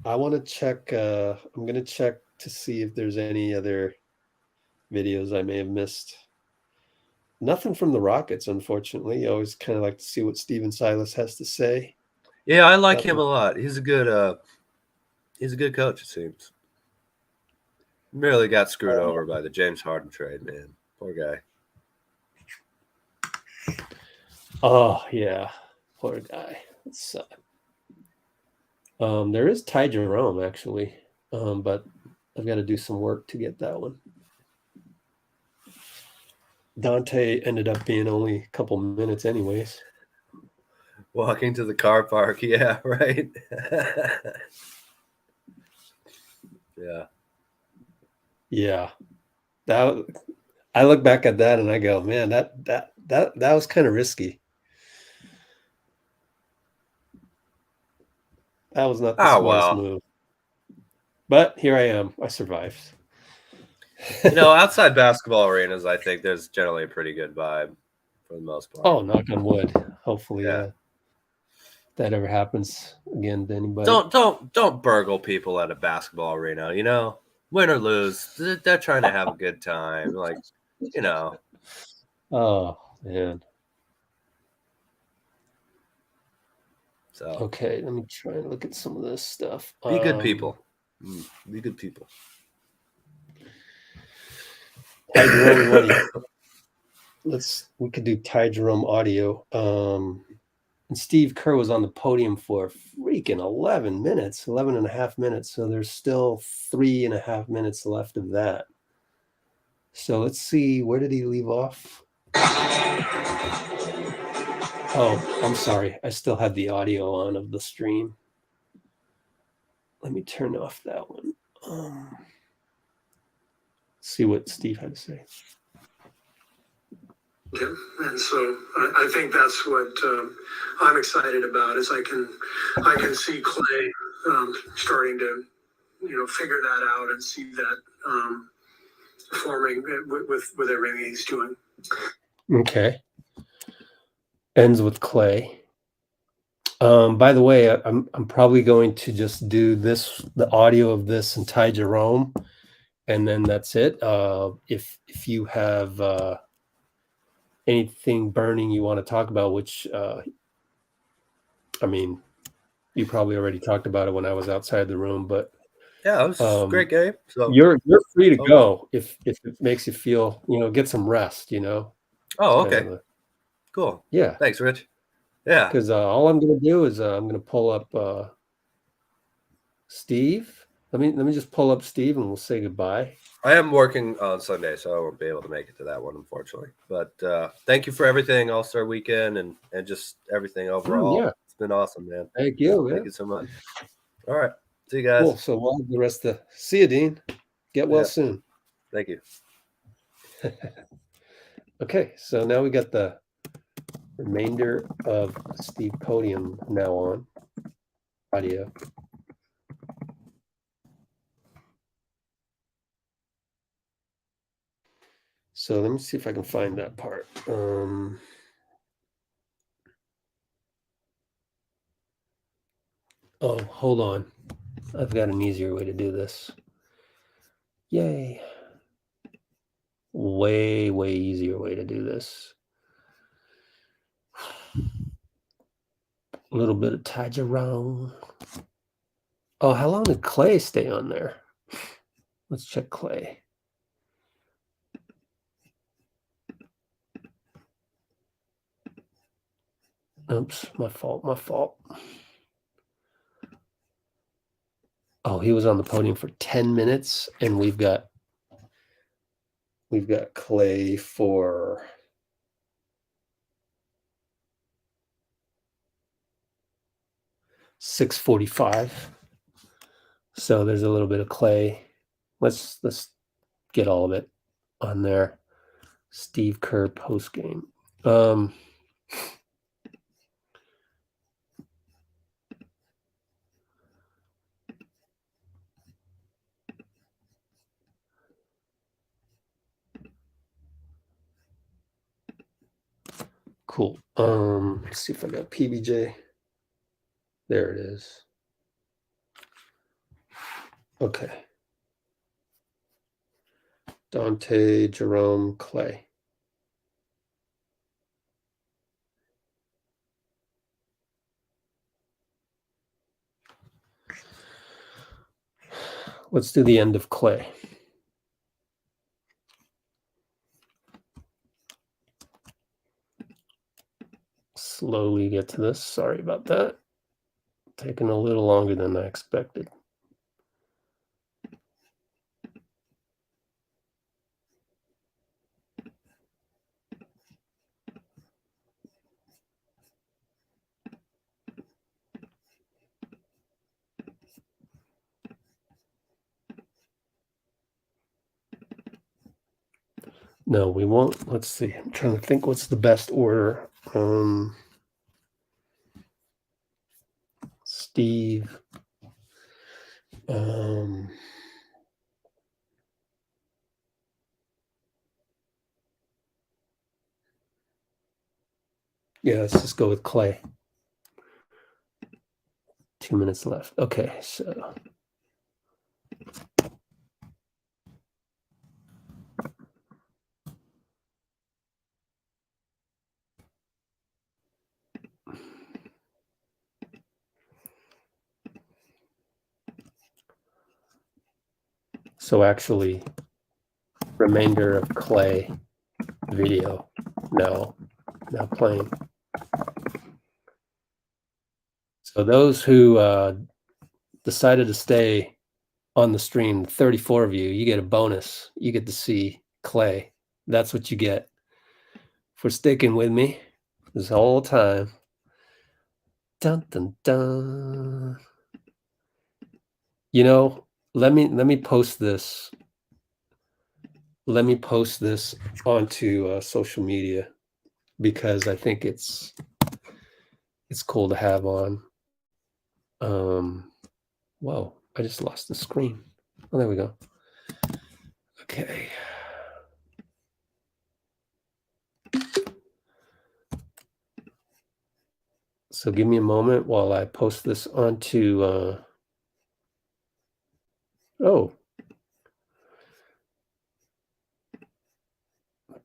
I want to check. I'm going to check to see if there's any other videos I may have missed. Nothing from the Rockets, unfortunately. I always kind of like to see what Steven Silas has to say. Yeah, I like him a lot. He's a good coach, it seems. Really got screwed over by the James Harden trade, man. Poor guy. Oh, yeah. Poor guy. That sucked. There is Ty Jerome, actually, but I've got to do some work to get that one. Donte ended up being only a couple minutes anyways. Walking to the car park. Yeah, right. Yeah. Yeah. I look back at that and I go, man, that was kind of risky. That was not the smartest move. But here I am. I survived. Outside basketball arenas, I think there's generally a pretty good vibe for the most part. Oh, knock on wood. Hopefully, that ever happens again to anybody. Don't burgle people at a basketball arena. Win or lose, they're trying to have a good time. Like, Oh man. So okay, let me try and look at some of this stuff. Be good people. Be good people. Ty Jerome we could do Ty Jerome audio. And Steve Kerr was on the podium for freaking 11 and a half minutes. So there's still 3.5 minutes left of that. So let's see, where did he leave off? Oh, I'm sorry. I still have the audio on of the stream. let me turn off that one. See what Steve had to say. Yeah, and so I think that's what I'm excited about. Is I can see Klay starting to figure that out and see that forming with everything he's doing. Okay. Ends with Klay. By the way, I'm probably going to just do the audio of this and Ty Jerome, and then that's it. If you have anything burning you want to talk about, which I mean, you probably already talked about it when I was outside the room, but yeah, it was a great game. So you're free to go if it makes you feel, get some rest, Oh, okay. Cool. Yeah. Thanks, Rich. Yeah. Because all I'm going to do is I'm going to pull up Steve. Let me just pull up Steve and we'll say goodbye. I am working on Sunday, so I won't be able to make it to that one, unfortunately. But thank you for everything, All-Star Weekend, and just everything overall. Yeah. It's been awesome, man. Thank you. Thank you so much. All right. See you guys. Cool. So we'll have the rest of see you, Dean. Get well soon. Thank you. Okay, so now we got the remainder of Steve Podium now on audio. So let me see if I can find that part. Oh, hold on. I've got an easier way to do this. Yay. Way, way easier way to do this. A little bit of Ty Jerome. Oh, how long did Klay stay on there? Let's check Klay. Oops, my fault. Oh, he was on the podium for 10 minutes, and we've got Klay for 6:45. So there's a little bit of Klay. Let's get all of it on there. Steve Kerr post game. Cool. Let's see if I got PBJ. There it is. Okay. Donte, Jerome, Klay. Let's do the end of Klay. Slowly get to this. Sorry about that. Taking a little longer than I expected. No, we won't. Let's see. I'm trying to think what's the best order. Steve. Yeah, let's just go with Klay. 2 minutes left. Okay, so. So actually, remainder of Klay video now playing. So those who decided to stay on the stream, 34 of you, you get a bonus. You get to see Klay. That's what you get for sticking with me this whole time. Dun, dun, dun. You know, let me post this. Let me post this onto social media because I think it's cool to have on. Whoa, I just lost the screen. Oh, there we go. Okay. So give me a moment while I post this onto the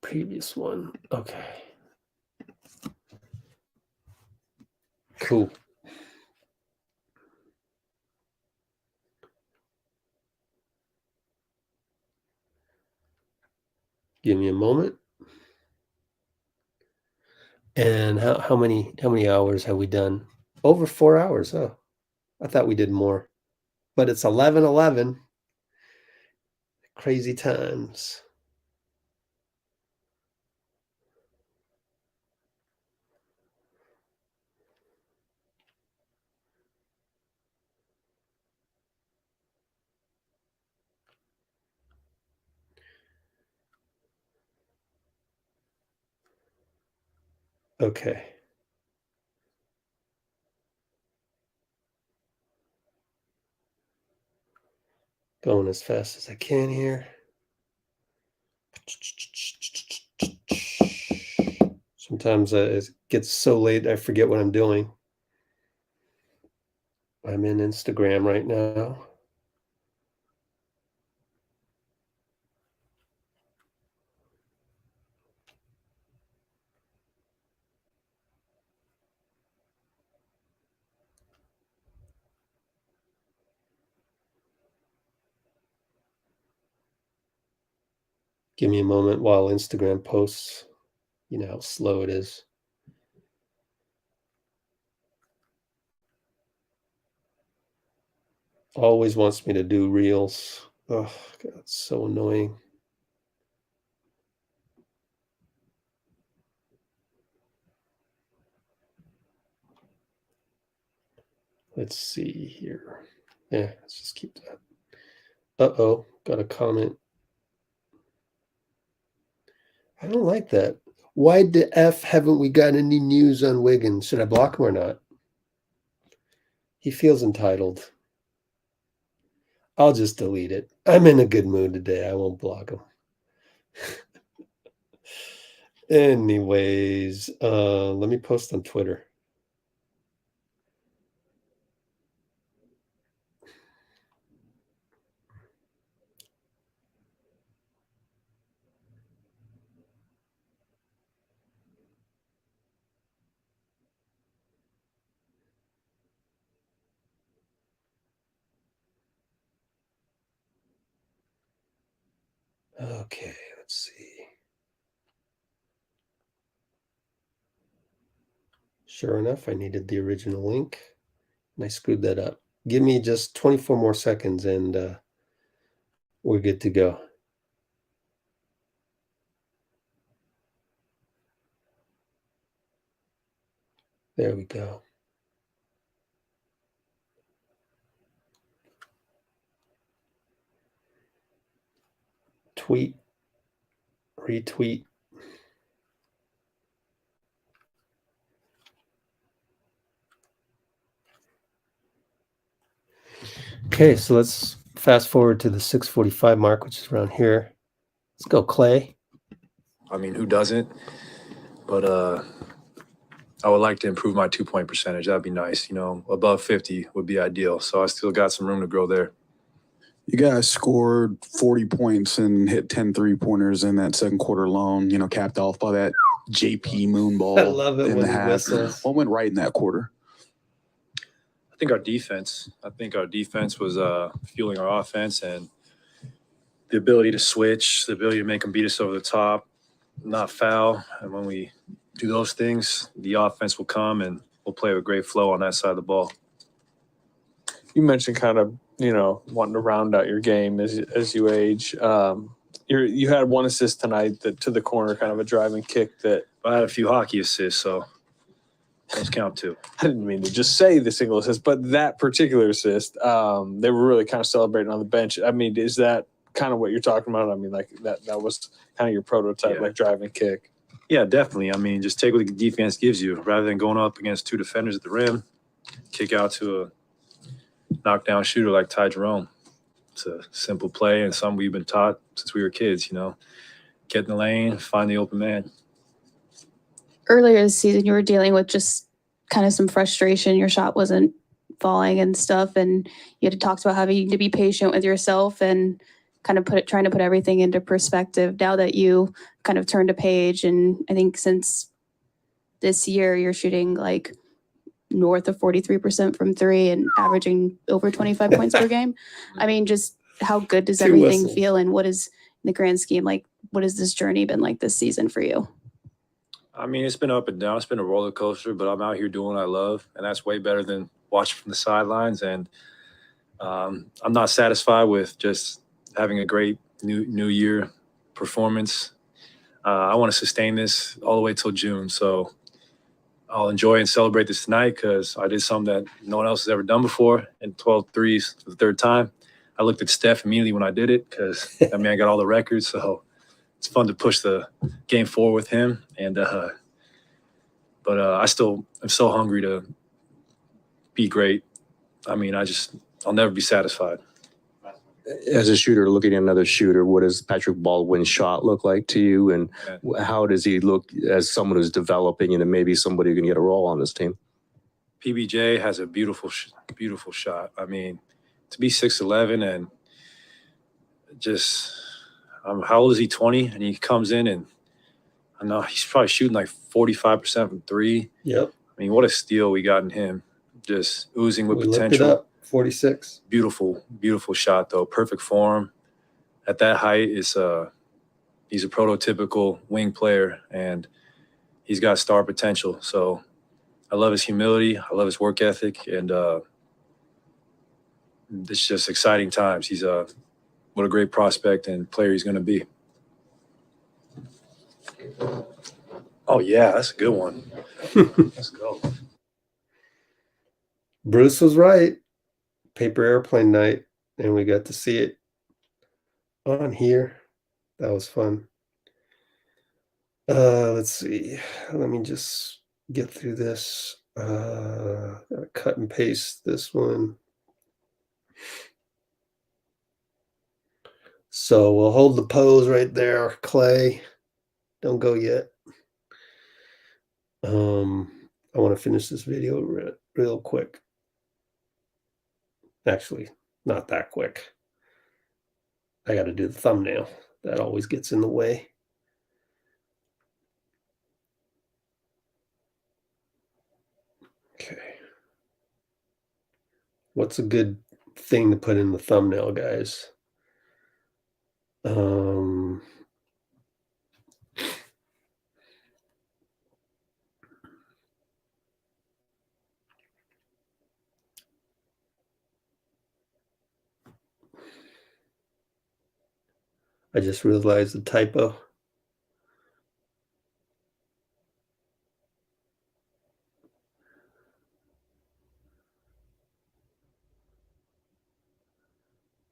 previous one. Okay. Cool. Give me a moment. And how many hours have we done? Over 4 hours. Oh, I thought we did more. But it's 11:11. Crazy times. Okay. Going as fast as I can here. Sometimes it gets so late I forget what I'm doing. I'm in Instagram right now. Give me a moment while Instagram posts. You know how slow it is. Always wants me to do reels. Oh, God, it's so annoying. Let's see here. Yeah, let's just keep that. Uh-oh, got a comment. I don't like that. Why the F haven't we got any news on Wiggins? Should I block him or not? He feels entitled. I'll just delete it. I'm in a good mood today. I won't block him. Anyways, let me post on Twitter. Okay, let's see. Sure enough, I needed the original link, and I screwed that up. Give me just 24 more seconds, and we're good to go. There we go. Tweet, retweet. Okay, so let's fast forward to the 6:45 mark, which is around here. Let's go, Klay. I mean, who doesn't? But I would like to improve my 2-point percentage. That'd be nice. You know, above 50 would be ideal. So I still got some room to grow there. You guys scored 40 points and hit 10 3-pointers in that second quarter alone, you know, capped off by that JP moon ball. I love it in when the he half. whistles. What went right in that quarter? I think our defense was fueling our offense, and the ability to switch, the ability to make them beat us over the top, not foul. And when we do those things, the offense will come and we'll play with great flow on that side of the ball. You mentioned kind of, you know, wanting to round out your game as you age. You had one assist tonight to the corner, kind of a driving kick that. I had a few hockey assists, so Those count too. I didn't mean to just say the single assist, but that particular assist, they were really kind of celebrating on the bench. I mean, is that kind of what you're talking about? I mean, like that was kind of your prototype, like drive and kick. Yeah, definitely. I mean, just take what the defense gives you rather than going up against 2 defenders at the rim, kick out to a knockdown shooter like Ty Jerome. It's a simple play and something we've been taught since we were kids, Get in the lane, find the open man. Earlier this season, you were dealing with just kind of some frustration. Your shot wasn't falling and stuff, and you had talked about having to be patient with yourself and kind of trying to put everything into perspective. Now that you kind of turned a page, and I think since this year, you're shooting like north of 43% from 3 and averaging over 25 points per game. I mean, just how good does everything feel, and what is, in the grand scheme, like, what has this journey been like this season for you? I mean, it's been up and down. It's been a roller coaster, but I'm out here doing what I love, and that's way better than watching from the sidelines. And I'm not satisfied with just having a great new year performance. I want to sustain this all the way till June. So I'll enjoy and celebrate this tonight because I did something that no one else has ever done before, and 12 threes for the 3rd time. I looked at Steph immediately when I did it because that man got all the records. So it's fun to push the game forward with him. And but I still am so hungry to be great. I mean, I'll never be satisfied. As a shooter, looking at another shooter, what does Patrick Baldwin's shot look like to you? And how does he look as someone who's developing and maybe somebody who can get a role on this team? PBJ has a beautiful shot. I mean, to be 6'11" and just how old is he? 20, and he comes in and I know he's probably shooting like 45% from 3. Yep. I mean, what a steal we got in him. Just oozing with potential. Looked it up. 46. Beautiful shot though. Perfect form. At that height, he's a prototypical wing player, and he's got star potential. So I love his humility. I love his work ethic, and it's just exciting times. He's what a great prospect and player he's going to be. Oh yeah, that's a good one. Let's go. Bruce was right. Paper airplane night, and we got to see it on here. That was fun. Let's see. Let me just get through this. Gotta cut and paste this one. So we'll hold the pose right there, Klay. Don't go yet. I want to finish this video real quick. Actually, not that quick. I got to do the thumbnail. That always gets in the way. Okay. What's a good thing to put in the thumbnail, guys? I just realized the typo.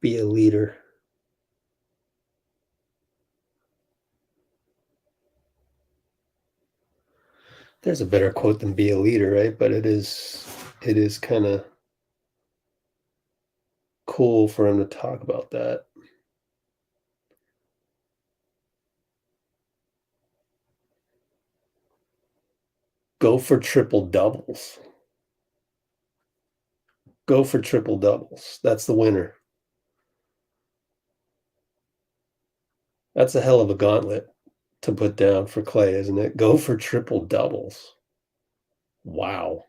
Be a leader. There's a better quote than be a leader, right? But it is kind of cool for him to talk about that. Go for triple doubles. Go for triple doubles. That's the winner. That's a hell of a gauntlet to put down for Klay, isn't it? Go for triple doubles. Wow.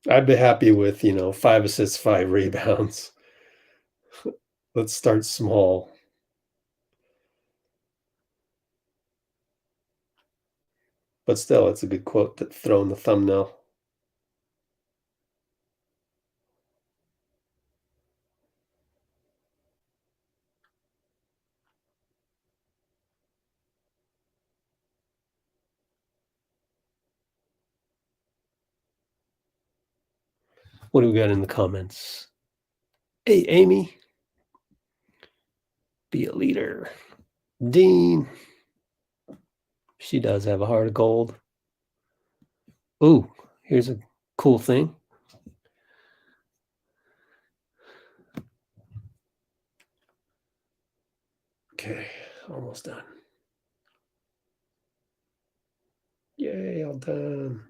I'd be happy with, 5 assists, 5 rebounds. Let's start small. But still, it's a good quote to throw in the thumbnail. What do we got in the comments? Hey, Amy. Be a leader. Dean. She does have a heart of gold. Ooh, here's a cool thing. Okay, almost done. Yay, all done.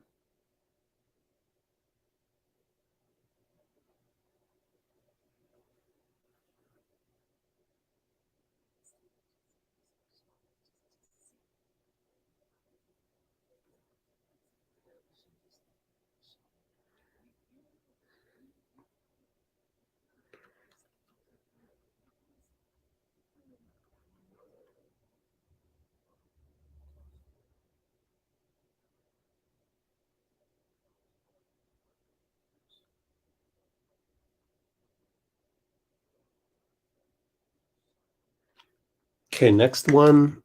Okay, next one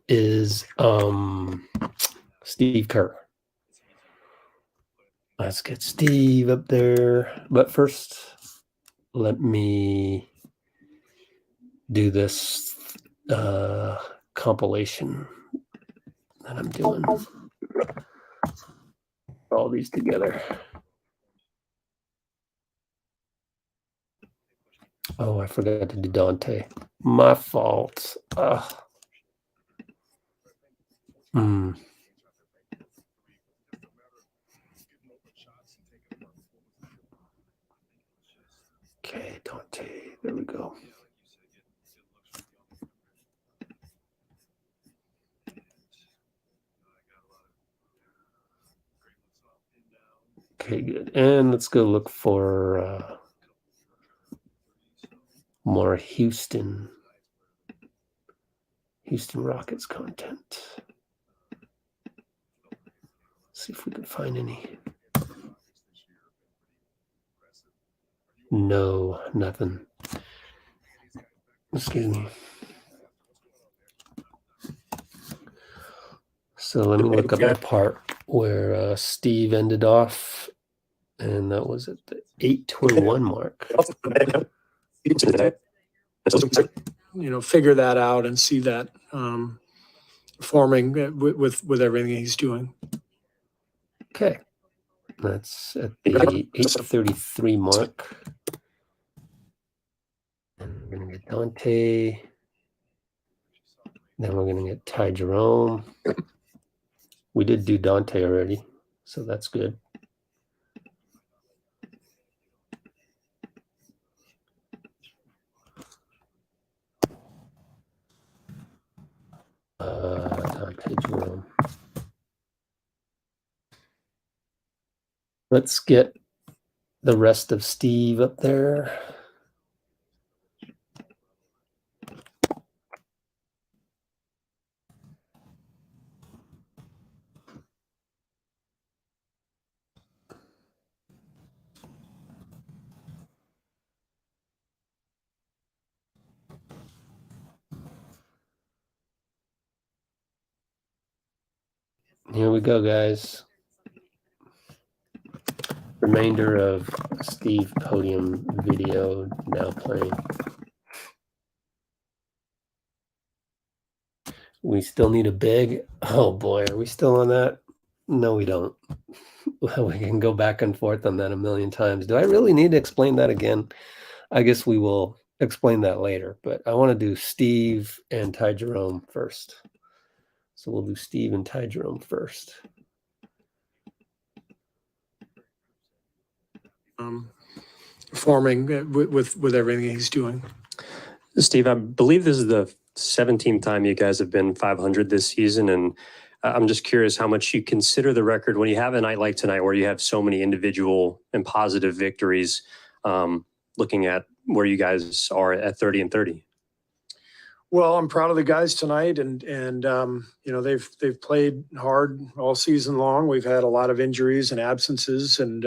is Steve Kerr. Let's get Steve up there. But first, let me do this compilation that I'm doing. All these together. Oh, I forgot to do Donte. My fault. Okay, Donte. There we go. Okay, good. And let's go look for more Houston Rockets content. See if we can find any. No, nothing. Excuse me. So let me look up the part where Steve ended off, and that was at the 8:21 mark. Figure that out and see that forming with everything he's doing. Okay, that's at the 8:33 mark. And we're gonna get Donte. Then we're gonna get Ty Jerome. We did do Donte already, so that's good. Ty Jerome. Let's get the rest of Steve up there. Here we go, guys. Remainder of Steve podium video now playing. We still need a big. Oh boy, are we still on that? No, we don't. Well, we can go back and forth on that a million times. Do I really need to explain that again? I guess we will explain that later, but I want to do Steve and Ty Jerome first. So we'll do Steve and Ty Jerome first. Forming with everything he's doing. Steve, I believe this is the 17th time you guys have been 500 this season, and I'm just curious how much you consider the record when you have a night like tonight where you have so many individual and positive victories, looking at where you guys are at 30-30. Well, I'm proud of the guys tonight, and they've played hard all season long. We've had a lot of injuries and absences, and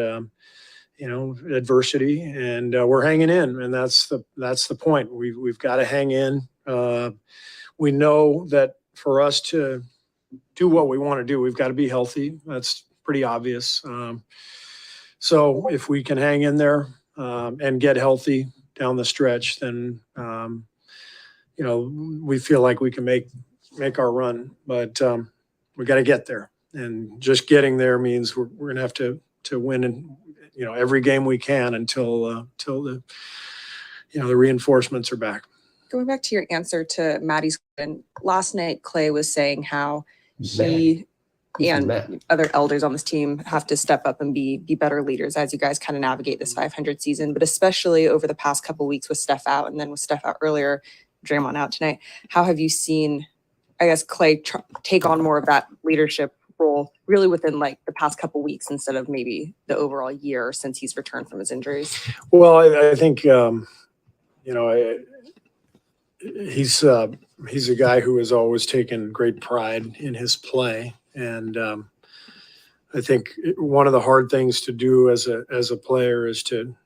adversity, and we're hanging in, and that's the point. We've got to hang in. We know that for us to do what we want to do, we've got to be healthy. That's pretty obvious. So if we can hang in there and get healthy down the stretch, then, we feel like we can make our run. But we got to get there. And just getting there means we're going to have to win in, every game we can until the reinforcements are back. Going back to your answer to Maddie's question, last night Klay was saying how he and other elders on this team have to step up and be better leaders as you guys kind of navigate this 500 season, but especially over the past couple of weeks with Steph out, and then with Steph out earlier, Draymond out tonight. How have you seen, I guess, Klay take on more of that leadership role really within like the past couple of weeks instead of maybe the overall year since he's returned from his injuries? Well, I think, he's a guy who has always taken great pride in his play. And I think one of the hard things to do as a player is to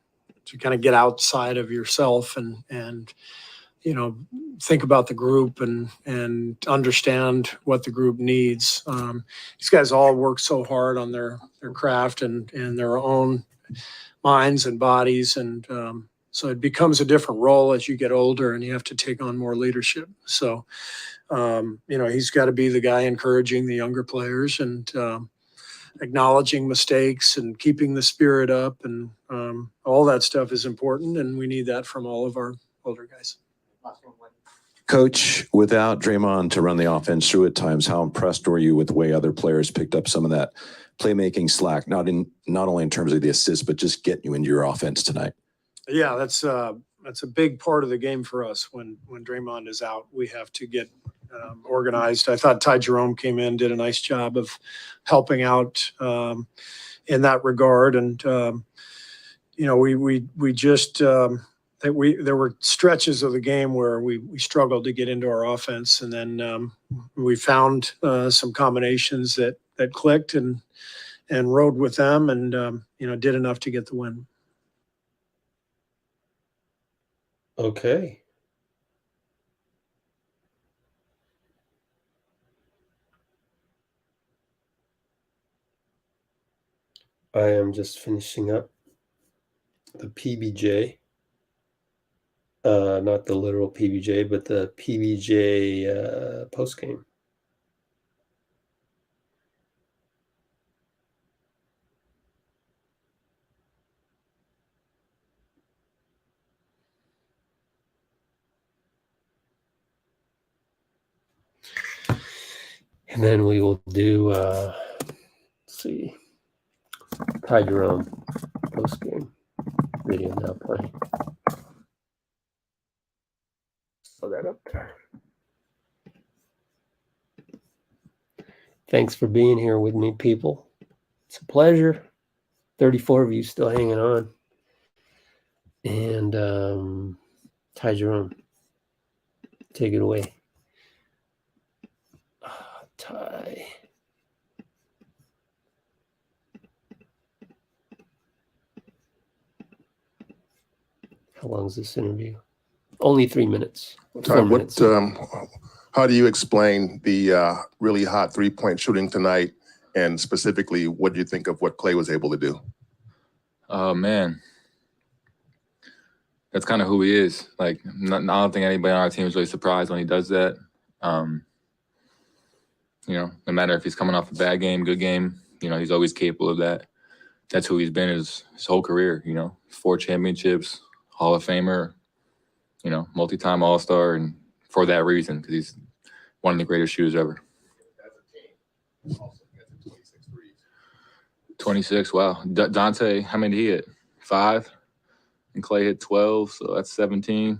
kind of get outside of yourself and think about the group and understand what the group needs. These guys all work so hard on their craft and their own minds and bodies. And so it becomes a different role as you get older and you have to take on more leadership. So, he's got to be the guy encouraging the younger players and acknowledging mistakes and keeping the spirit up. And all that stuff is important. And we need that from all of our older guys. Coach, without Draymond to run the offense through at times, how impressed were you with the way other players picked up some of that playmaking slack, not only in terms of the assists, but just getting you into your offense tonight? Yeah, that's a big part of the game for us. When Draymond is out, we have to get organized. I thought Ty Jerome came in, did a nice job of helping out in that regard. And, we just there were stretches of the game where we struggled to get into our offense. And then we found some combinations that clicked and rode with them and, did enough to get the win. Okay. I am just finishing up the PBJ. Not the literal PBJ, but the PBJ postgame. And then we will do, let's see, Ty Jerome post-game video now playing. Throw that up there. Thanks for being here with me, people. It's a pleasure. 34 of you still hanging on. And Ty Jerome, take it away. Ty. How long is this interview? Only 3 minutes. Ty, how do you explain the really hot three-point shooting tonight, and specifically, what do you think of what Klay was able to do? Oh, man. That's kind of who he is. Like, I don't think anybody on our team is really surprised when he does that. No matter if he's coming off a bad game, good game, he's always capable of that. That's who he's been his whole career, 4 championships, Hall of Famer, multi-time All-Star, and for that reason, because he's one of the greatest shooters ever. 26, wow. Donte, how many did he hit? 5? And Klay hit 12, so that's 17.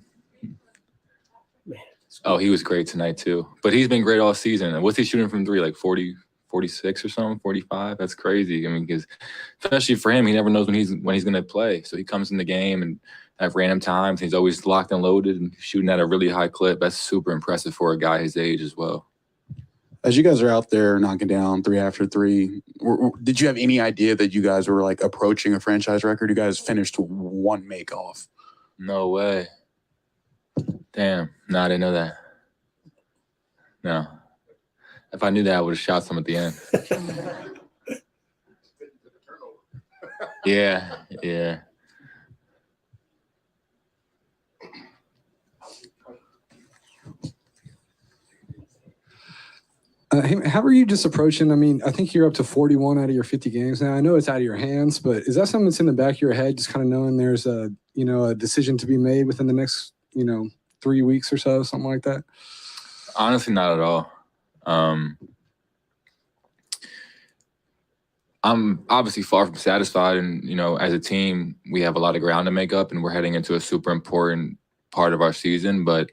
Oh, he was great tonight, too. But he's been great all season. And what's he shooting from 3, like 40, 46 or something, 45? That's crazy. I mean, because especially for him, he never knows when he's going to play. So he comes in the game and at random times, he's always locked and loaded and shooting at a really high clip. That's super impressive for a guy his age as well. As you guys are out there knocking down 3 after 3, did you have any idea that you guys were like approaching a franchise record? You guys finished 1 make off. No way. Damn. No, I didn't know that. No. If I knew that, I would have shot some at the end. Yeah, yeah. How are you just approaching? I mean, I think you're up to 41 out of your 50 games now. I know it's out of your hands, but is that something that's in the back of your head, just kind of knowing there's a decision to be made within the next 3 weeks or so, something like that? Honestly, not at all. I'm obviously far from satisfied, and as a team, we have a lot of ground to make up, and we're heading into a super important part of our season. But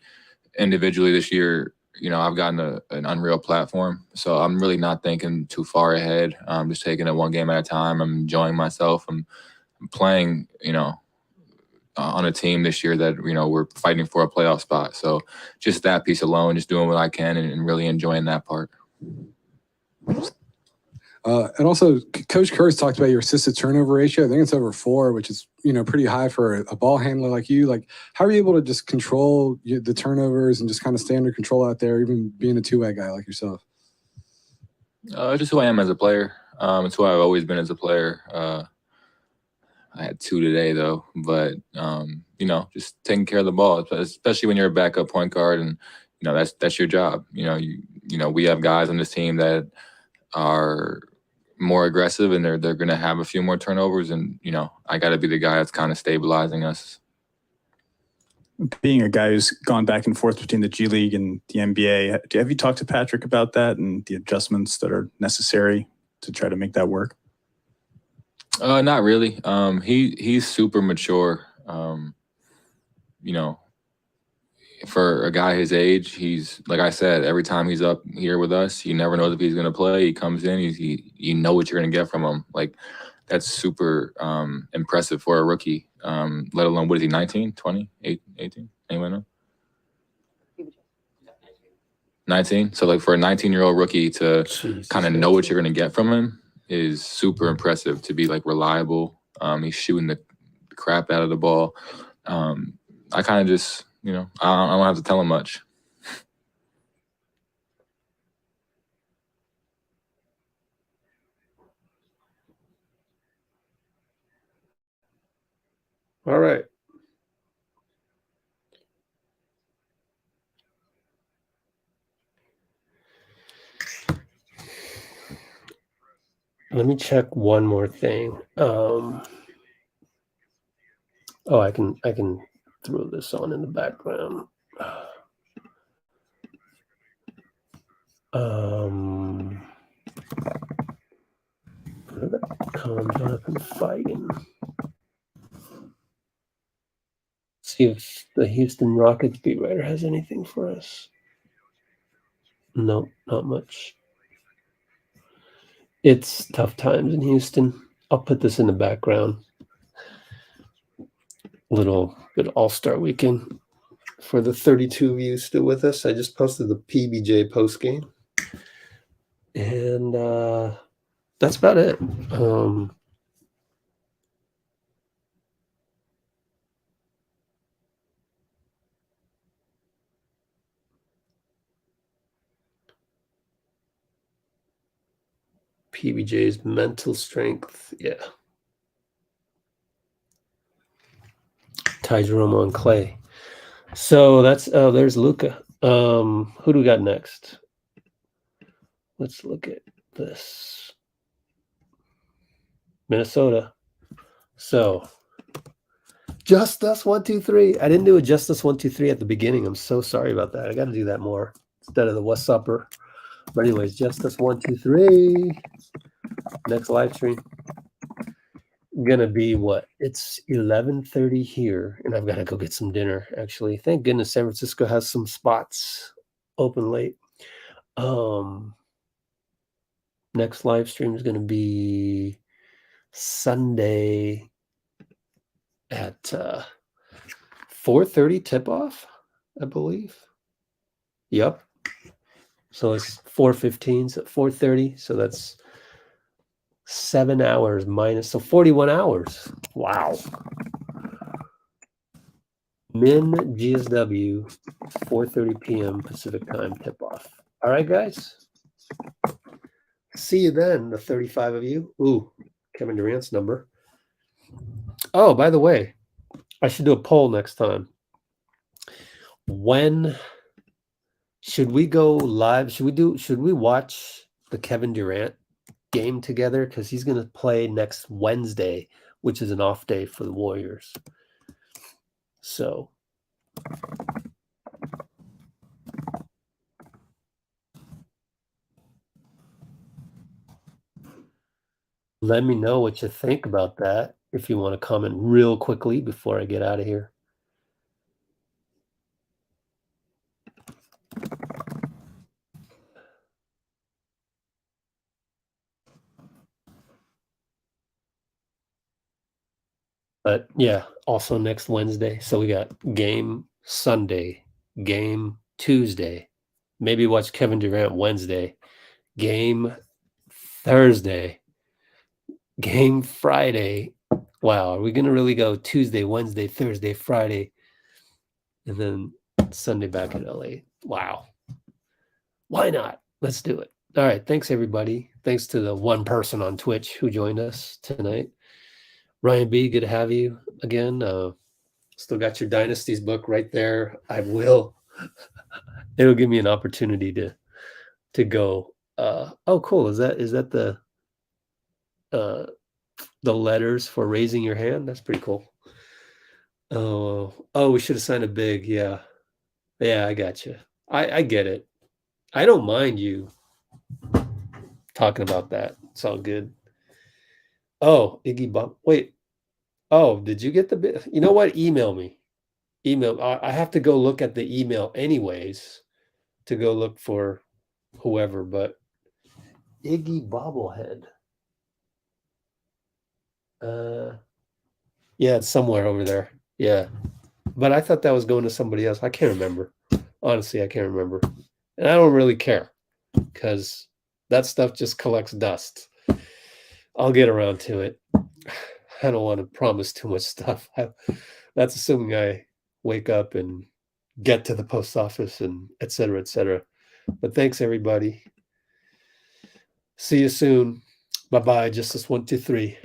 individually this year, I've gotten an unreal platform, so I'm really not thinking too far ahead. I'm just taking it one game at a time. I'm enjoying myself. I'm playing, on a team this year that we're fighting for a playoff spot. So just that piece alone, just doing what I can and really enjoying that part. And also, Coach Kerr's talked about your assisted turnover ratio. I think it's over 4, which is pretty high for a ball handler like you. Like, how are you able to just control the turnovers and just kind of stay under control out there, even being a two-way guy like yourself? Just who I am as a player. It's who I've always been as a player. I had 2 today though, but just taking care of the ball, especially when you're a backup point guard, and that's your job. We have guys on this team that are more aggressive, and they're going to have a few more turnovers, and I got to be the guy that's kind of stabilizing us. Being a guy who's gone back and forth between the G League and the NBA, have you talked to Patrick about that and the adjustments that are necessary to try to make that work? Not really. He's super mature. For a guy his age, he's, like I said, every time he's up here with us, you never know if he's going to play. He comes in, you know what you're going to get from him. Like, that's super impressive for a rookie, let alone, what is he, 19, 20, 18? Anyone know? 19? So, like, for a 19-year-old rookie to kind of know what you're going to get from him is super impressive, to be, like, reliable. He's shooting the crap out of the ball. I kind of just... I don't have to tell him much. All right. Let me check one more thing. I can throw this on in the background. Comes up and fighting. See if the Houston Rockets beat writer has anything for us. No, not much. It's tough times in Houston. I'll put this in the background. Little good all-star weekend for the 32 of you still with us. I just posted the PBJ postgame. And that's about it. PBJ's mental strength, yeah. Ty Jerome on Klay. So that's there's Luka. Who do we got next? Let's look at this. Minnesota. So just us 1, 2, 3. I didn't do a just us 1, 2, 3 at the beginning. I'm so sorry about that. I got to do that more instead of the what's upper. But anyways, just us 1, 2, 3. Next live stream gonna be what? It's 11:30 here, and I've got to go get some dinner. Actually, thank goodness San Francisco has some spots open late. Next live stream is gonna be Sunday at 4:30 tip off, I believe. Yep. So it's 4:15, so 4:30. So that's 7 hours minus, so 41 hours. Wow. Min GSW, 4:30 p.m. Pacific time tip off. All right, guys. See you then, the 35 of you. Ooh, Kevin Durant's number. Oh, by the way, I should do a poll next time. When should we go live? Should we watch the Kevin Durant game together? Because he's going to play next Wednesday, which is an off day for the Warriors. So let me know what you think about that. If you want to comment real quickly before I get out of here. But yeah, also next Wednesday. So we got game Sunday, game Tuesday, maybe watch Kevin Durant Wednesday, game Thursday, game Friday. Wow, are we going to really go Tuesday, Wednesday, Thursday, Friday, and then Sunday back in LA? Wow. Why not? Let's do it. All right. Thanks, everybody. Thanks to the one person on Twitch who joined us tonight. Ryan B., good to have you again. Still got your Dynasties book right there. It'll give me an opportunity to go. Oh, cool. Is that the letters for raising your hand? That's pretty cool. Oh, we should have signed a big. Yeah, I got you. I get it. I don't mind you talking about that. It's all good. Oh, Iggy Bob. Wait. Oh, did you get the bit? You know what? Email me. I have to go look at the email anyways to go look for whoever, but Iggy bobblehead. Yeah, it's somewhere over there. Yeah. But I thought that was going to somebody else. I can't remember. Honestly, I can't remember. And I don't really care because that stuff just collects dust. I'll get around to it. I don't want to promise too much stuff. That's assuming I wake up and get to the post office and et cetera, et cetera. But thanks, everybody. See you soon. Bye-bye. Justice 1, 2, 3.